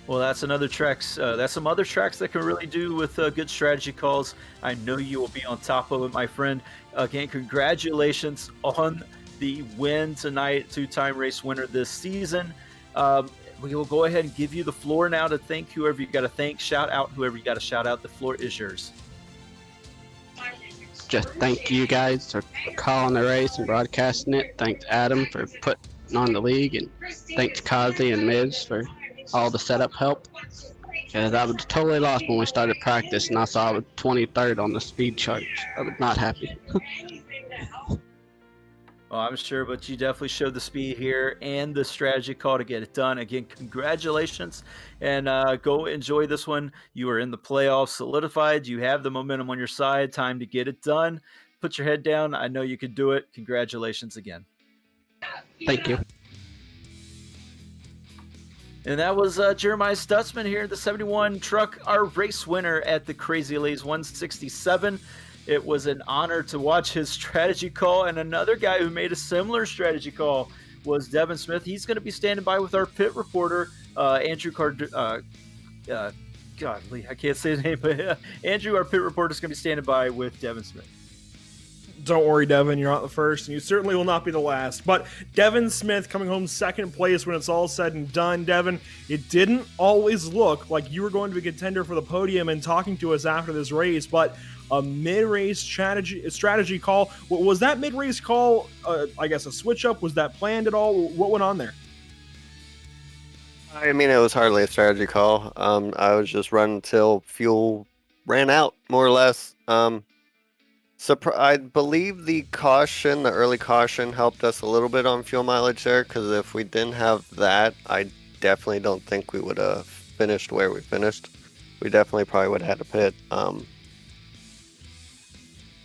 Well, that's some other tracks that can really do with good strategy calls. I know you will be on top of it, my friend. Again, congratulations on the win tonight, two-time race winner this season. We will go ahead and give you the floor now to thank whoever you got to thank, shout out whoever you got to shout out. The floor is yours. Just thank you guys for calling the race and broadcasting it. Thanks Adam for putting on the league, and thanks Kazi and Miz for all the setup help. because I was totally lost when we started practice and I saw I was 23rd on the speed chart. I was not happy. Well, I'm sure, but you definitely showed the speed here and the strategy call to get it done. Again, congratulations, and go enjoy this one. You are in the playoffs, solidified. You have the momentum on your side. Time to get it done. Put your head down. I know you can do it. Congratulations again. Thank you. And that was Jeremiah Stutzman here, the 71 truck, our race winner at the Crazy Laze 167. It was an honor to watch his strategy call, and another guy who made a similar strategy call was Devin Smith. He's going to be standing by with our pit reporter, Andrew Godly, I can't say his name, but Andrew, our pit reporter, is going to be standing by with Devin Smith. Don't worry, Devin, you're not the first, and you certainly will not be the last. But Devin Smith coming home second place when it's all said and done. Devin, it didn't always look like you were going to be a contender for the podium and talking to us after this race, but a mid-race strategy call. Was that mid-race call, I guess, a switch-up? Was that planned at all? What went on there? I mean, it was hardly a strategy call. I was just running until fuel ran out, more or less. I believe the early caution helped us a little bit on fuel mileage there, because if we didn't have that, I definitely don't think we would have finished where we finished. We definitely probably would have had to pit.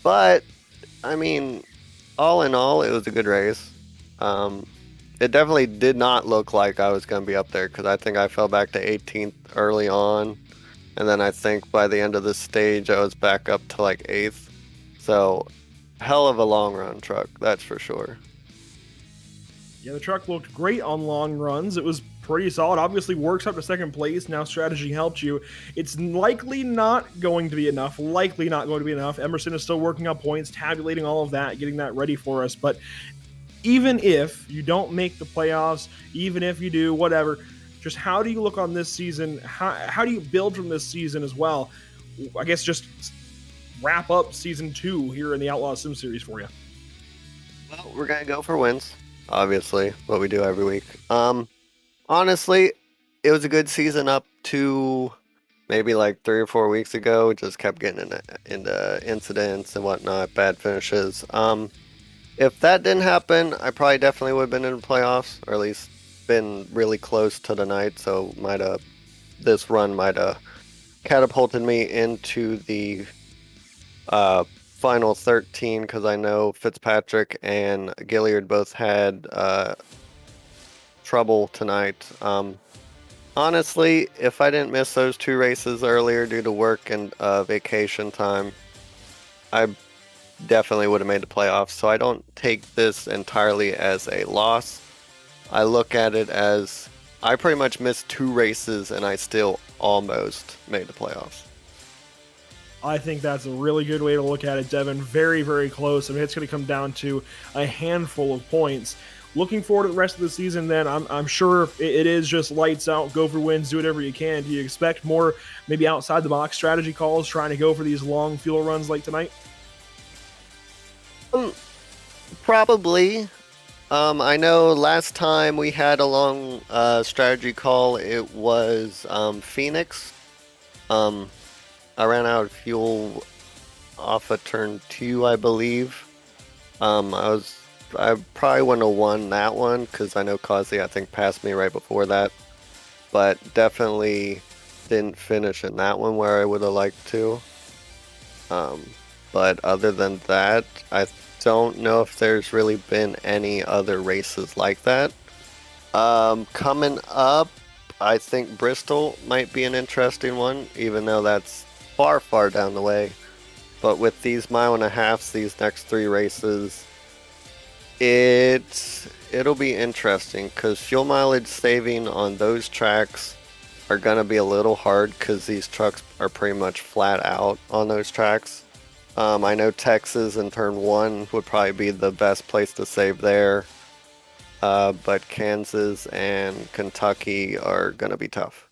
But, I mean, all in all, it was a good race. It definitely did not look like I was going to be up there, because I think I fell back to 18th early on, and then I think by the end of this stage, I was back up to like 8th. So, hell of a long run truck, that's for sure. Yeah, the truck looked great on long runs. It was pretty solid. Obviously works up to second place. Now strategy helped you. It's likely not going to be enough. Emerson is still working on points, tabulating all of that, getting that ready for us. But even if you don't make the playoffs, even if you do, whatever, just how do you look on this season? How do you build from this season as well? I guess just wrap up season 2 here in the Outlaws Sim Series for you. Well, we're going to go for wins, obviously, what we do every week. Honestly, it was a good season up to maybe like 3 or 4 weeks ago. Just kept getting into incidents and whatnot, bad finishes. If that didn't happen, I probably definitely would have been in the playoffs, or at least been really close to the night. So this run might have catapulted me into the final 13, because I know Fitzpatrick and Gilliard both had trouble tonight. Honestly, if I didn't miss those 2 races earlier due to work and vacation time, I definitely would have made the playoffs. So I don't take this entirely as a loss. I look at it as I pretty much missed 2 races and I still almost made the playoffs. I think that's a really good way to look at it, Devin. Very, very close. I mean, it's going to come down to a handful of points. Looking forward to the rest of the season, then, I'm sure it is just lights out, go for wins, do whatever you can. Do you expect more maybe outside-the-box strategy calls, trying to go for these long fuel runs like tonight? Probably. I know last time we had a long strategy call, it was Phoenix. I ran out of fuel off of turn 2, I believe. I probably wouldn't have won that one, because I know Causey, I think, passed me right before that. But definitely didn't finish in that one where I would have liked to. But other than that, I don't know if there's really been any other races like that. Coming up, I think Bristol might be an interesting one, even though that's far, far down the way. But with these mile and a halves, these next 3 races, it'll be interesting, because fuel mileage saving on those tracks are going to be a little hard, because these trucks are pretty much flat out on those tracks. I know Texas in turn 1 would probably be the best place to save there, but Kansas and Kentucky are going to be tough.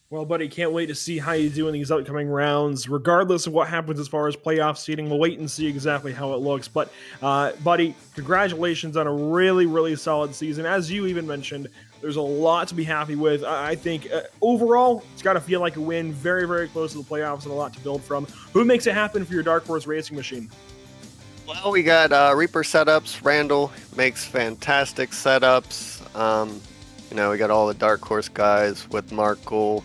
Well, buddy, can't wait to see how you do in these upcoming rounds. Regardless of what happens as far as playoff seeding, we'll wait and see exactly how it looks. But, buddy, congratulations on a really, really solid season. As you even mentioned, there's a lot to be happy with. I think overall, it's got to feel like a win. Very, very close to the playoffs and a lot to build from. Who makes it happen for your Dark Horse Racing machine? Well, we got Reaper setups. Randall makes fantastic setups. We got all the Dark Horse guys with Markle,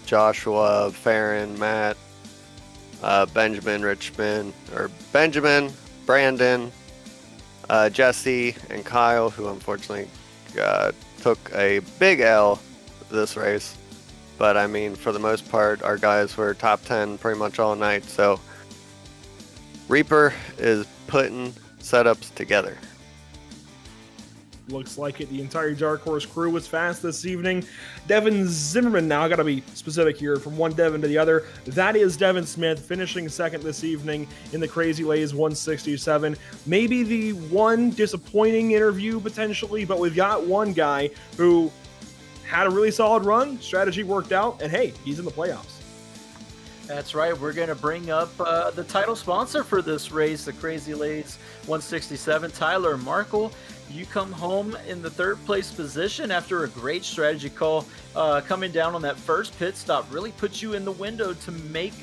Joshua, Farron, Matt, Benjamin, Brandon, Jesse, and Kyle, who unfortunately took a big L this race. But I mean, for the most part, our guys were top 10 pretty much all night. So Reaper is putting setups together. Looks like it. The entire Dark Horse crew was fast this evening. Devin Zimmerman, now I gotta be specific here, from one Devin to the other. That is Devin Smith finishing second this evening in the Crazy Laze 167. Maybe the one disappointing interview potentially, but we've got one guy who had a really solid run, strategy worked out, and hey, he's in the playoffs. That's right. We're going to bring up the title sponsor for this race, the Crazy Laze 167, Tyler Markle. You come home in the third place position after a great strategy call. Coming down on that first pit stop really puts you in the window to make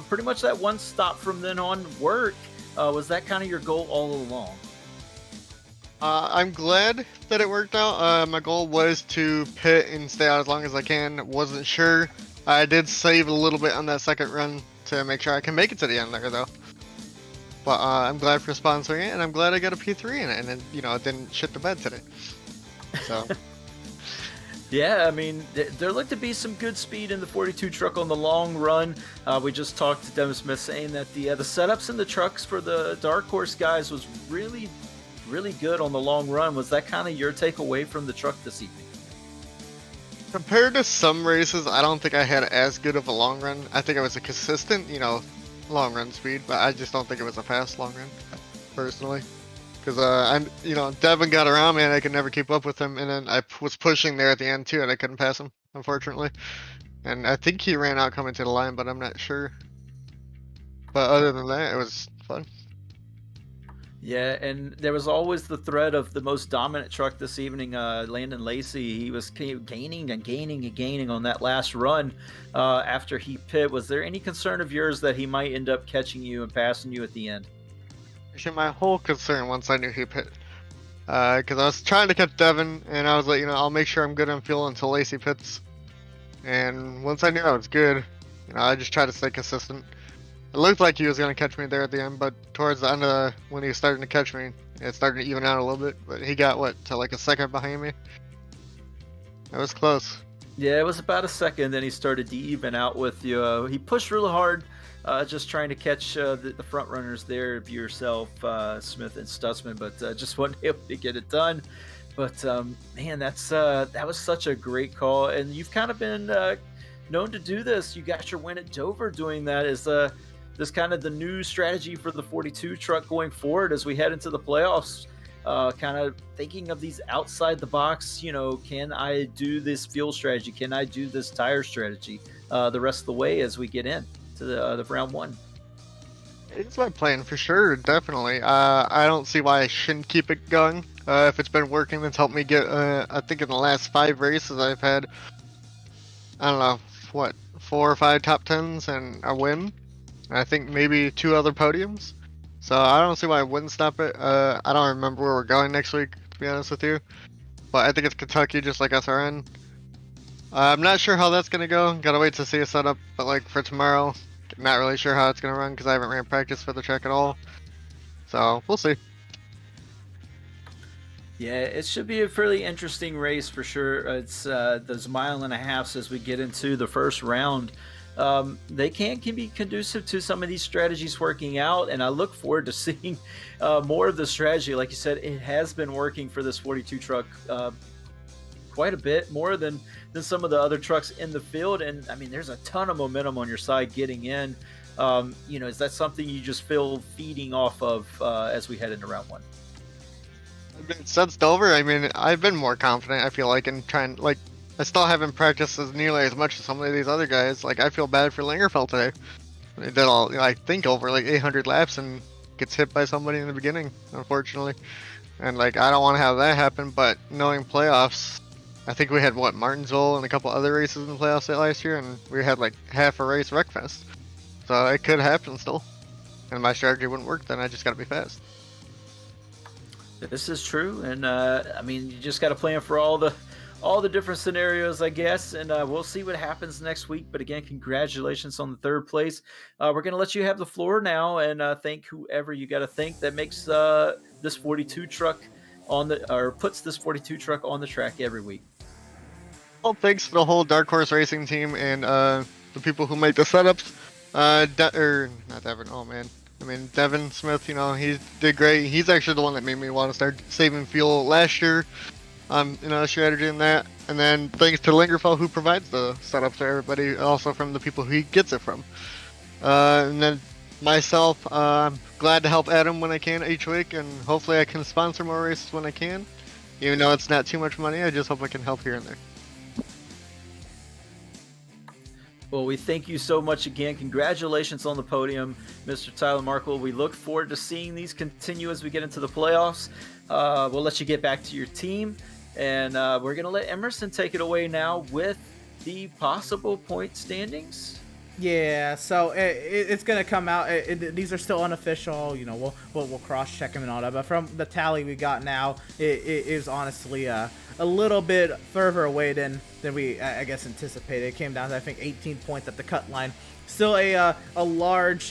pretty much that one stop from then on work. Was that kind of your goal all along? I'm glad that it worked out. My goal was to pit and stay out as long as I can. Wasn't sure. I did save a little bit on that second run to make sure I can make it to the end there, though. But I'm glad for sponsoring it, and I'm glad I got a P3 in it, and then, it didn't shit the bed today. So. Yeah, I mean, there looked to be some good speed in the 42 truck on the long run. We just talked to Devin Smith saying that the setups in the trucks for the Dark Horse guys was really, really good on the long run. Was that kind of your takeaway from the truck this evening? Compared to some races, I don't think I had as good of a long run. I think I was a consistent, long run speed, but I just don't think it was a fast long run, personally. Because Devin got around me and I could never keep up with him, and then I was pushing there at the end too, and I couldn't pass him, unfortunately. And I think he ran out coming to the line, but I'm not sure. But other than that, it was fun. Yeah, and there was always the threat of the most dominant truck this evening, Landon Lacey. He was gaining and gaining and gaining on that last run after he pit. Was there any concern of yours that he might end up catching you and passing you at the end? Actually, my whole concern once I knew he pit, because I was trying to catch Devin, and I was like, I'll make sure I'm good on fuel until Lacey pits. And once I knew I was good, I just tried to stay consistent. It looked like he was going to catch me there at the end, but towards the end when he was starting to catch me, it started to even out a little bit. But he got, to like a second behind me? It was close. Yeah, it was about a second, then he started to even out with you. He pushed really hard, just trying to catch the front runners there, yourself, Smith and Stutzman, but just wasn't able to get it done. But, man, that was such a great call, and you've kind of been known to do this. You got your win at Dover doing that. Is this kind of the new strategy for the 42 truck going forward as we head into the playoffs? Kind of thinking of these outside the box, can I do this fuel strategy? Can I do this tire strategy the rest of the way as we get in to the round one? It's my plan for sure, definitely. I don't see why I shouldn't keep it going. If it's been working, it's helped me get, I think in the last 5 races I've had, I don't know, 4 or 5 top 10s and a win. I think maybe 2 other podiums. So I don't see why I wouldn't stop it. I don't remember where we're going next week, to be honest with you. But I think it's Kentucky, just like SRN. I'm not sure how that's going to go. Gotta wait to see a setup. But for tomorrow, not really sure how it's going to run because I haven't ran practice for the track at all. So we'll see. Yeah, it should be a fairly interesting race for sure. It's those 1.5 miles as we get into the first round. They can be conducive to some of these strategies working out, and I look forward to seeing more of the strategy. Like you said, it has been working for this 42 truck quite a bit more than some of the other trucks in the field, and I mean there's a ton of momentum on your side getting in. Is that something you just feel feeding off of as we head into round one? Since Dover, I mean, I've been more confident, I feel like, in trying, I still haven't practiced as nearly as much as some of these other guys. Like, I feel bad for Lingerfeld today. He did all, I think, over like 800 laps and gets hit by somebody in the beginning, unfortunately. And like, I don't want to have that happen, but knowing playoffs, I think we had what, Martinsville and a couple other races in the playoffs last year, and we had like half a race Wreckfest. So it could happen still. And my strategy wouldn't work, then I just gotta be fast. This is true, and I mean, you just got to plan for all the different scenarios, I guess, and we'll see what happens next week. But again, congratulations on the third place. We're gonna let you have the floor now, and thank whoever you got to thank that makes this 42 truck puts this 42 truck on the track every week. Well, thanks to the whole Dark Horse Racing team and the people who make the setups. Not Devin. Oh man. I mean, Devin Smith. He did great. He's actually the one that made me want to start saving fuel last year. Strategy in that. And then thanks to Lingerfeld, who provides the setup to everybody, also from the people who he gets it from. And then myself, I'm glad to help Adam when I can each week, and hopefully I can sponsor more races when I can. Even though it's not too much money, I just hope I can help here and there. Well, we thank you so much again. Congratulations on the podium, Mr. Tyler Markle. We look forward to seeing these continue as we get into the playoffs. We'll let you get back to your team, and we're going to let Emerson take it away now with the possible point standings. Yeah, so it's gonna come out. These are still unofficial. We'll cross check them and all that. But from the tally we got now, it is honestly a little bit further away than we I guess anticipated. It came down to I think 18 points at the cut line. Still a large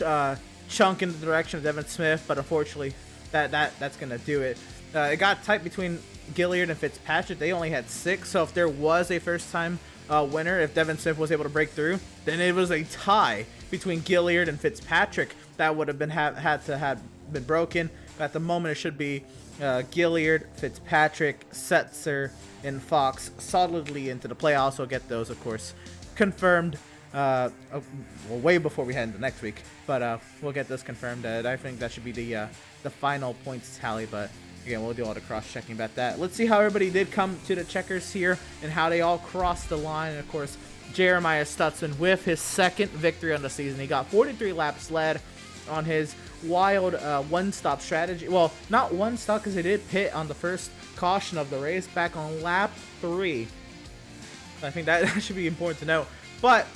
chunk in the direction of Devin Smith, but unfortunately that's gonna do it. It got tight between Gilliard and Fitzpatrick. They only had 6, so if there was a first time winner, if Devin Smith was able to break through, then it was a tie between Gilliard and Fitzpatrick that would have been had been broken. But at the moment, it should be Gilliard, Fitzpatrick, Setzer, and Fox solidly into the playoffs. We'll get those, of course, confirmed way before we head into next week. But we'll get this confirmed. I think that should be the final points tally. But again, we'll do all the cross-checking about that. Let's see how everybody did come to the checkers here and how they all crossed the line. And, of course, Jeremiah Stutzman with his second victory on the season. He got 43 laps led on his wild one-stop strategy. Well, not one stop because he did pit on the first caution of the race back on lap 3. I think that should be important to note. But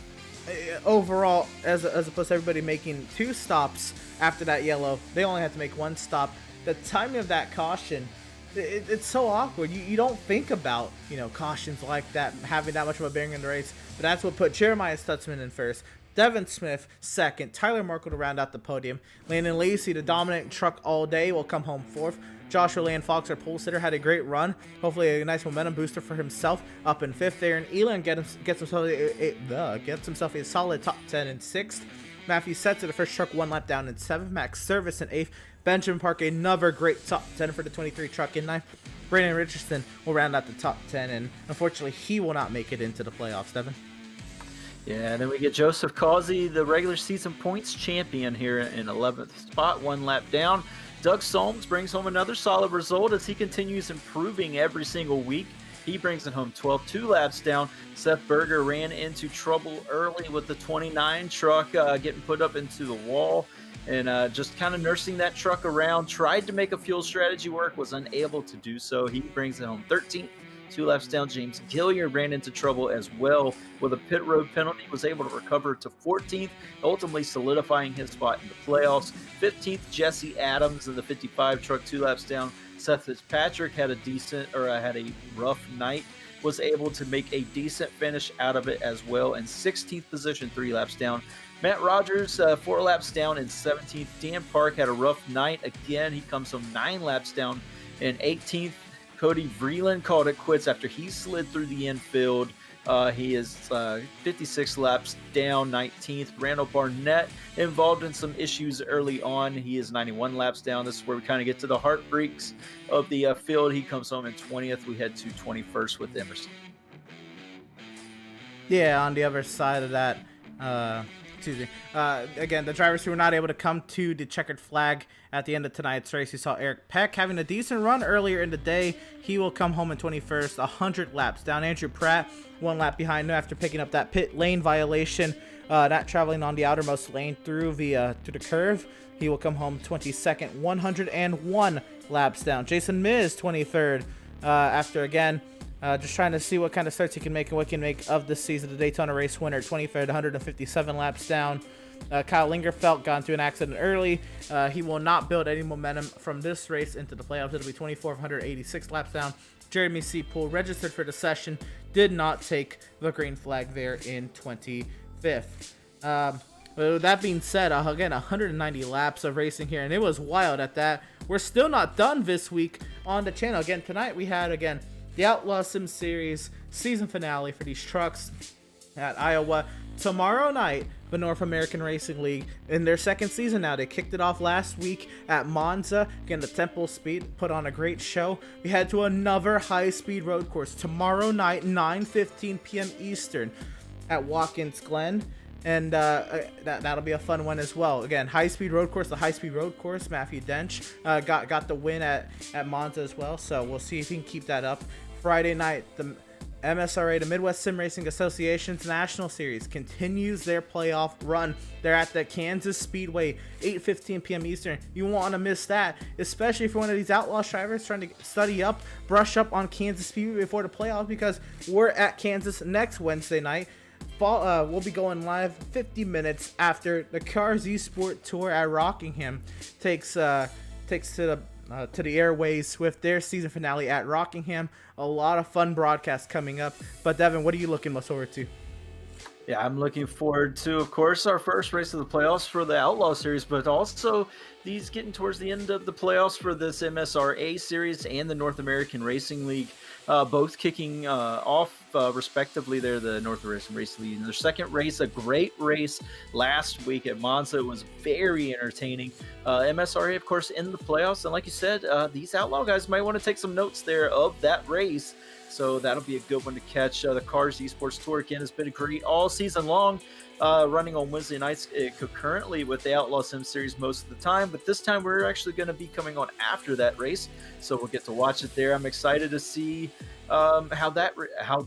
overall, as opposed to everybody making 2 stops after that yellow, they only had to make 1 stop. The timing of that caution, it's so awkward. You don't think about, cautions like that, having that much of a bearing in the race. But that's what put Jeremiah Stutzman in first, Devin Smith second, Tyler Markle to round out the podium. Landon Laze, the dominant truck all day, will come home fourth. Joshua Land Fox, our pole sitter, had a great run. Hopefully a nice momentum booster for himself up in fifth there. And Elon gets himself a solid top 10 in sixth. Matthew Setzer, the first truck, 1 lap down in seventh. Max Service in eighth. Benjamin Park, another great top 10 for the 23 truck in ninth. Brandon Richardson will round out the top 10, and unfortunately, he will not make it into the playoffs, Devin. Yeah, and then we get Joseph Causey, the regular season points champion here in 11th spot, 1 lap down. Doug Solms brings home another solid result as he continues improving every single week. He brings it home 12th, 2 laps down. Seth Berger ran into trouble early with the 29 truck getting put up into the wall and just kind of nursing that truck around. Tried to make a fuel strategy work, was unable to do so. He brings it home 13th, 2 laps down. James Gilliard ran into trouble as well with a pit road penalty, was able to recover to 14th, ultimately solidifying his spot in the playoffs. 15th, Jesse Adams in the 55 truck, 2 laps down. Seth Fitzpatrick had a rough night, was able to make a decent finish out of it as well. In 16th position, 3 laps down. Matt Rogers, 4 laps down in 17th. Dan Park had a rough night. Again, he comes from 9 laps down in 18th. Cody Vreeland called it quits after he slid through the infield. He is 56 laps down, 19th. Randall Barnett involved in some issues early on. He is 91 laps down. This is where we kind of get to the heartbreaks of the field. He comes home in 20th. We head to 21st with Emerson. Yeah, on the other side of that excuse me. Again, the drivers who were not able to come to the checkered flag at the end of tonight's race, you saw Eric Peck having a decent run earlier in the day. He will come home in 21st, 100 laps down. Andrew Pratt, 1 lap behind him after picking up that pit lane violation, not traveling on the outermost lane through the curve. He will come home 22nd, 101 laps down. Jason Miz, 23rd, after again just trying to see what kind of starts he can make and what he can make of this season. The Daytona race winner, 23rd, 157 laps down. Kyle Lingerfelt got into an accident early. He will not build any momentum from this race into the playoffs. It'll be 24th, 186 laps down. Jeremy Seapool, registered for the session, did not take the green flag there in 25th. With that being said, again, 190 laps of racing here, and it was wild at that. We're still not done this week on the channel. Again, tonight we had, again, the Outlaws Sim Series season finale for these trucks at Iowa. Tomorrow night, the North American Racing League in their second season now. They kicked it off last week at Monza. Again, the Temple Speed put on a great show. We head to another high-speed road course tomorrow night, 9:15 p.m. Eastern at Watkins Glen. And that'll be a fun one as well. Again, high-speed road course, the high-speed road course. Matthew Dench got the win at Monza as well. So we'll see if he can keep that up. Friday night, the MSRA, the Midwest Sim Racing Association's National Series, continues their playoff run. They're at the Kansas Speedway, 8:15 p.m. Eastern. You won't want to miss that, especially if you're one of these outlaw drivers trying to study up, brush up on Kansas Speedway before the playoffs, because we're at Kansas next Wednesday night. We'll be going live 50 minutes after the Cars Esport Tour at Rockingham takes to the airways with their season finale at Rockingham. A lot of fun broadcasts coming up. But Devin, what are you looking most forward to? Yeah, I'm looking forward to, of course, our first race of the playoffs for the Outlaw Series, but also these getting towards the end of the playoffs for this MSRA Series and the North American Racing League, both kicking off respectively. They're the North American Racing League in their second race, a great race last week at Monza. It was very entertaining. MSRA, of course, in the playoffs, and like you said, these Outlaw guys might want to take some notes there of that race. So that'll be a good one to catch. The Cars Esports Tour, again, has been great all season long, running on Wednesday nights concurrently with the Outlaw Sim Series most of the time. But this time we're actually going to be coming on after that race, so we'll get to watch it there. I'm excited to see how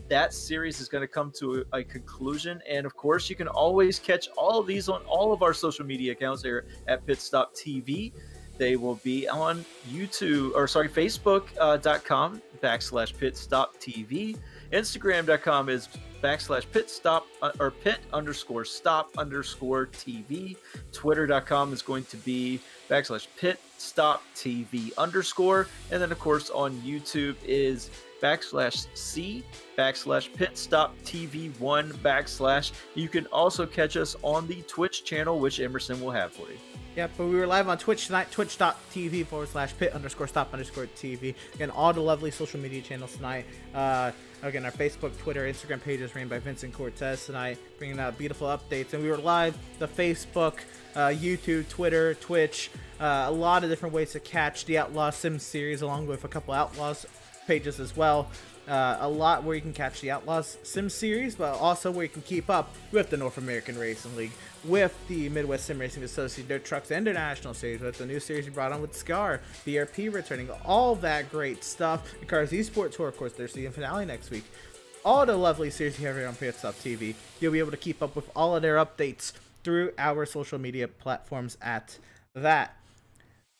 that series is going to come to a conclusion. And of course, you can always catch all of these on all of our social media accounts here at Pitstop TV. They will be on Facebook.com/pitstoptv. Instagram.com is /pitstop or pit_stop_TV. Twitter.com is going to be /pitstoptv_. And then, of course, on YouTube is /c/pitstoptv1 /. You can also catch us on the Twitch channel, which Emerson will have for you. Yeah, but we were live on Twitch tonight, twitch.tv/pit_stop_TV. Again, all the lovely social media channels tonight. Again, our Facebook, Twitter, Instagram pages ran by Vincent Cortez tonight, bringing out beautiful updates. And we were live, the Facebook, YouTube, Twitter, Twitch, a lot of different ways to catch the Outlaw Sim Series, along with a couple Outlaws pages as well. A lot where you can catch the Outlaws Sim Series, but also where you can keep up with the North American Racing League, with the Midwest Sim Racing Association, their Trucks International Series, with the new series you brought on with Scar, BRP returning, all that great stuff. The Cars Esports Tour, of course, their season finale next week. All the lovely series you have here on Pitstop TV. You'll be able to keep up with all of their updates through our social media platforms at that.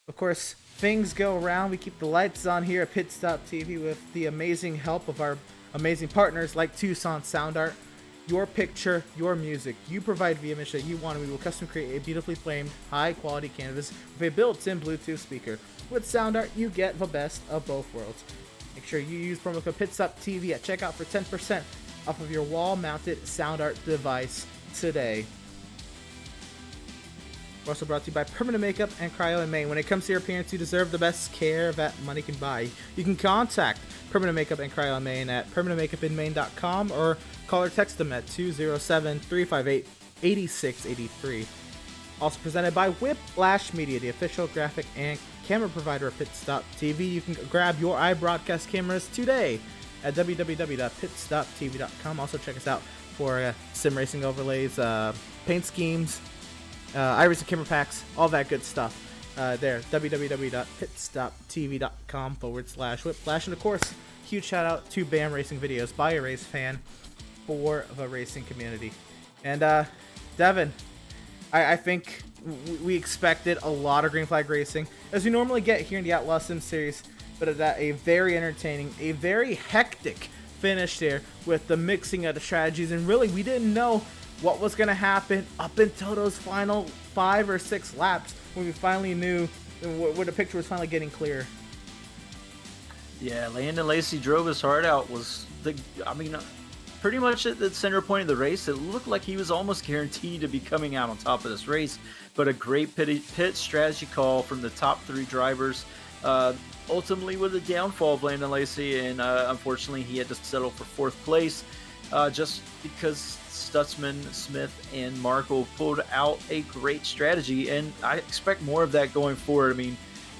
Of course, things go around. We keep the lights on here at Pitstop TV with the amazing help of our amazing partners like Tucson Sound Art. Your picture, your music. You provide the image that you want, and we will custom create a beautifully framed, high-quality canvas with a built-in Bluetooth speaker. With Sound Art, you get the best of both worlds. Make sure you use promo code PitstopTV at checkout for 10% off of your wall-mounted Sound Art device today. We're also brought to you by Permanent Makeup and Cryo in Maine. When it comes to your appearance, you deserve the best care that money can buy. You can contact Permanent Makeup and Cryo in Maine at permanentmakeupinmaine.com or call or text them at 207-358-8683. Also presented by Whiplash Media, the official graphic and camera provider of Pitstop TV. You can grab your iBroadcast cameras today at www.pitstoptv.com. Also check us out for sim racing overlays, paint schemes, iRacing camera packs, all that good stuff. There, www.pitstoptv.com/whiplash. And of course, huge shout out to BAM Racing Videos by a race fan for the racing community. And Devin, I think we expected a lot of green flag racing, as we normally get here in the Outlaws Sim Series, but at a very entertaining, a very hectic finish there with the mixing of the strategies. And really, we didn't know what was going to happen up until those final 5 or 6 laps, when we finally knew, where the picture was finally getting clear. Yeah, Landon Laze drove his heart out. Pretty much at the center point of the race, it looked like he was almost guaranteed to be coming out on top of this race. But a great pit strategy call from the top 3 drivers, ultimately with the downfall of Landon Laze, and unfortunately he had to settle for 4th place, just because Stutzman, Smith, and Markle pulled out a great strategy, and I expect more of that going forward. I mean,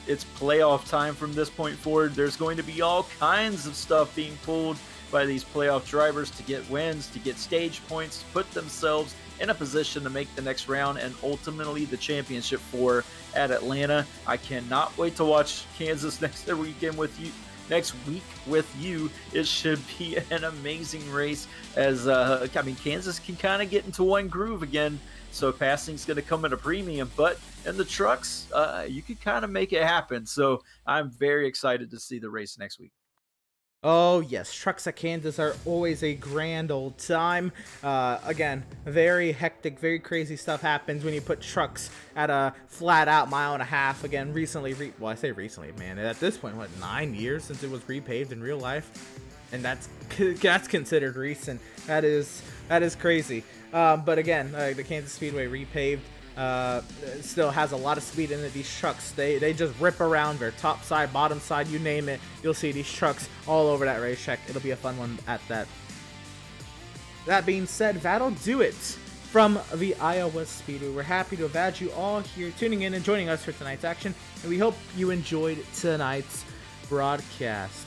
it's playoff time from this point forward. There's going to be all kinds of stuff being pulled by these playoff drivers to get wins, to get stage points, to put themselves in a position to make the next round and ultimately the championship at Atlanta. I cannot wait to watch Kansas next week with you. It should be an amazing race, as Kansas can kind of get into one groove again, so passing's going to come at a premium, but in the trucks, you can kind of make it happen. So I'm very excited to see the race next week. Oh yes, trucks at Kansas are always a grand old time. Again, very hectic, very crazy stuff happens when you put trucks at a flat out 1.5 miles. Again, I say recently, man, at this point, 9 years since it was repaved in real life? And that's considered recent. That is crazy. But again, the Kansas Speedway repaved. Still has a lot of speed in it. These trucks, they just rip around their top side, bottom side, you name it. You'll see these trucks all over that racetrack. It'll be a fun one at that. That being said, that'll do it from the Iowa Speedway. We're happy to have had you all here tuning in and joining us for tonight's action, and we hope you enjoyed tonight's broadcast.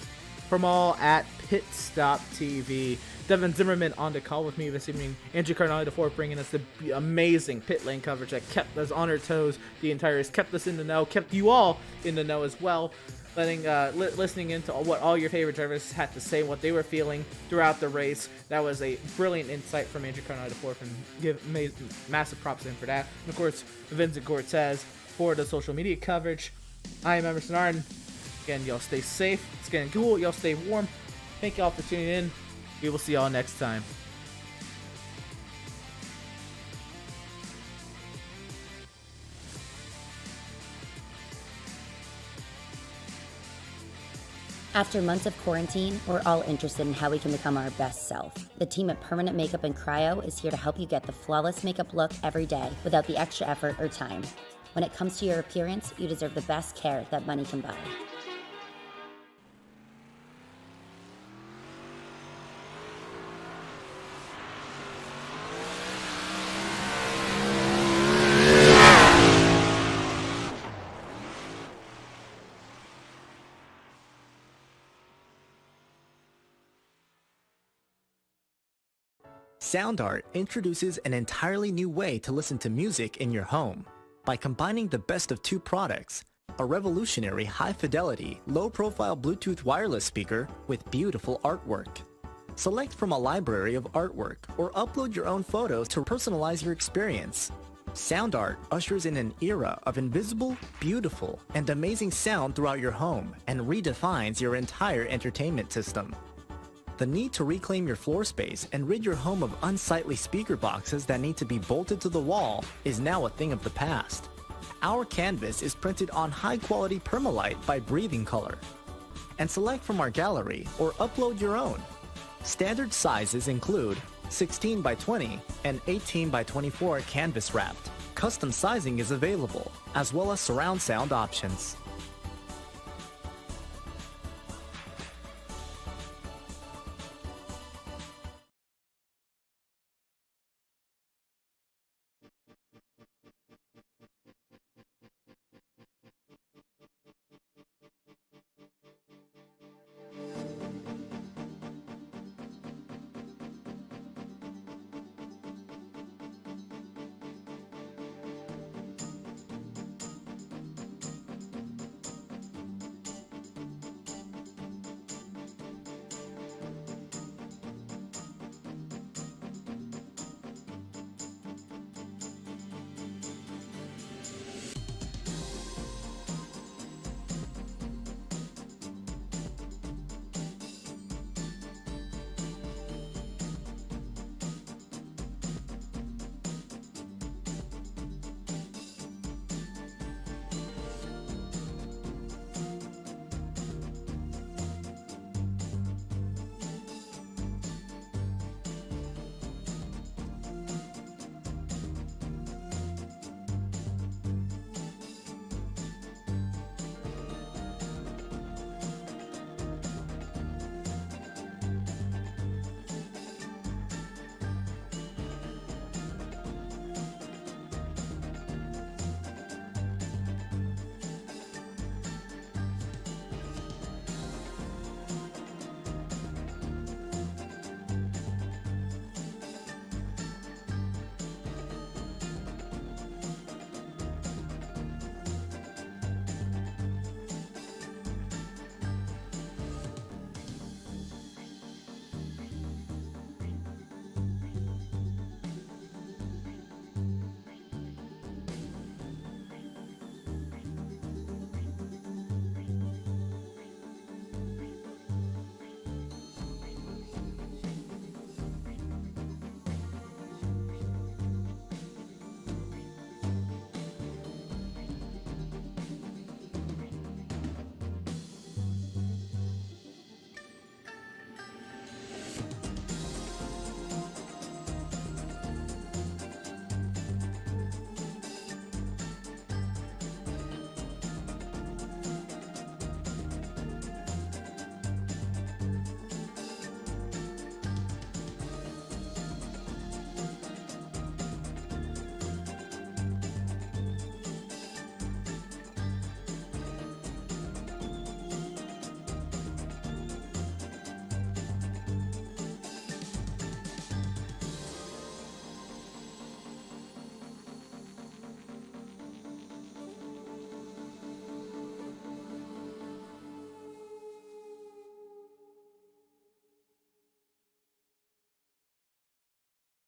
From all at Pit Stop TV, Devin Zimmerman on the call with me this evening. Andrew Carnali IV bringing us the amazing pit lane coverage that kept us on our toes the entire race, kept us in the know, kept you all in the know as well, listening into what all your favorite drivers had to say, what they were feeling throughout the race. That was a brilliant insight from Andrew Carnali IV, and give massive props to him for that. And of course, Vincent Cortez for the social media coverage. I am Emerson Arden. Again, y'all stay safe. It's getting cool. Y'all stay warm. Thank y'all for tuning in. We will see y'all next time. After months of quarantine, we're all interested in how we can become our best self. The team at Permanent Makeup and Cryo is here to help you get the flawless makeup look every day without the extra effort or time. When it comes to your appearance, you deserve the best care that money can buy. SoundArt introduces an entirely new way to listen to music in your home. By combining the best of 2 products, a revolutionary high-fidelity, low-profile Bluetooth wireless speaker with beautiful artwork. Select from a library of artwork or upload your own photos to personalize your experience. SoundArt ushers in an era of invisible, beautiful, and amazing sound throughout your home and redefines your entire entertainment system. The need to reclaim your floor space and rid your home of unsightly speaker boxes that need to be bolted to the wall is now a thing of the past. Our canvas is printed on high-quality permalite by Breathing Color. And select from our gallery or upload your own. Standard sizes include 16 by 20 and 18 by 24 canvas wrapped. Custom sizing is available, as well as surround sound options.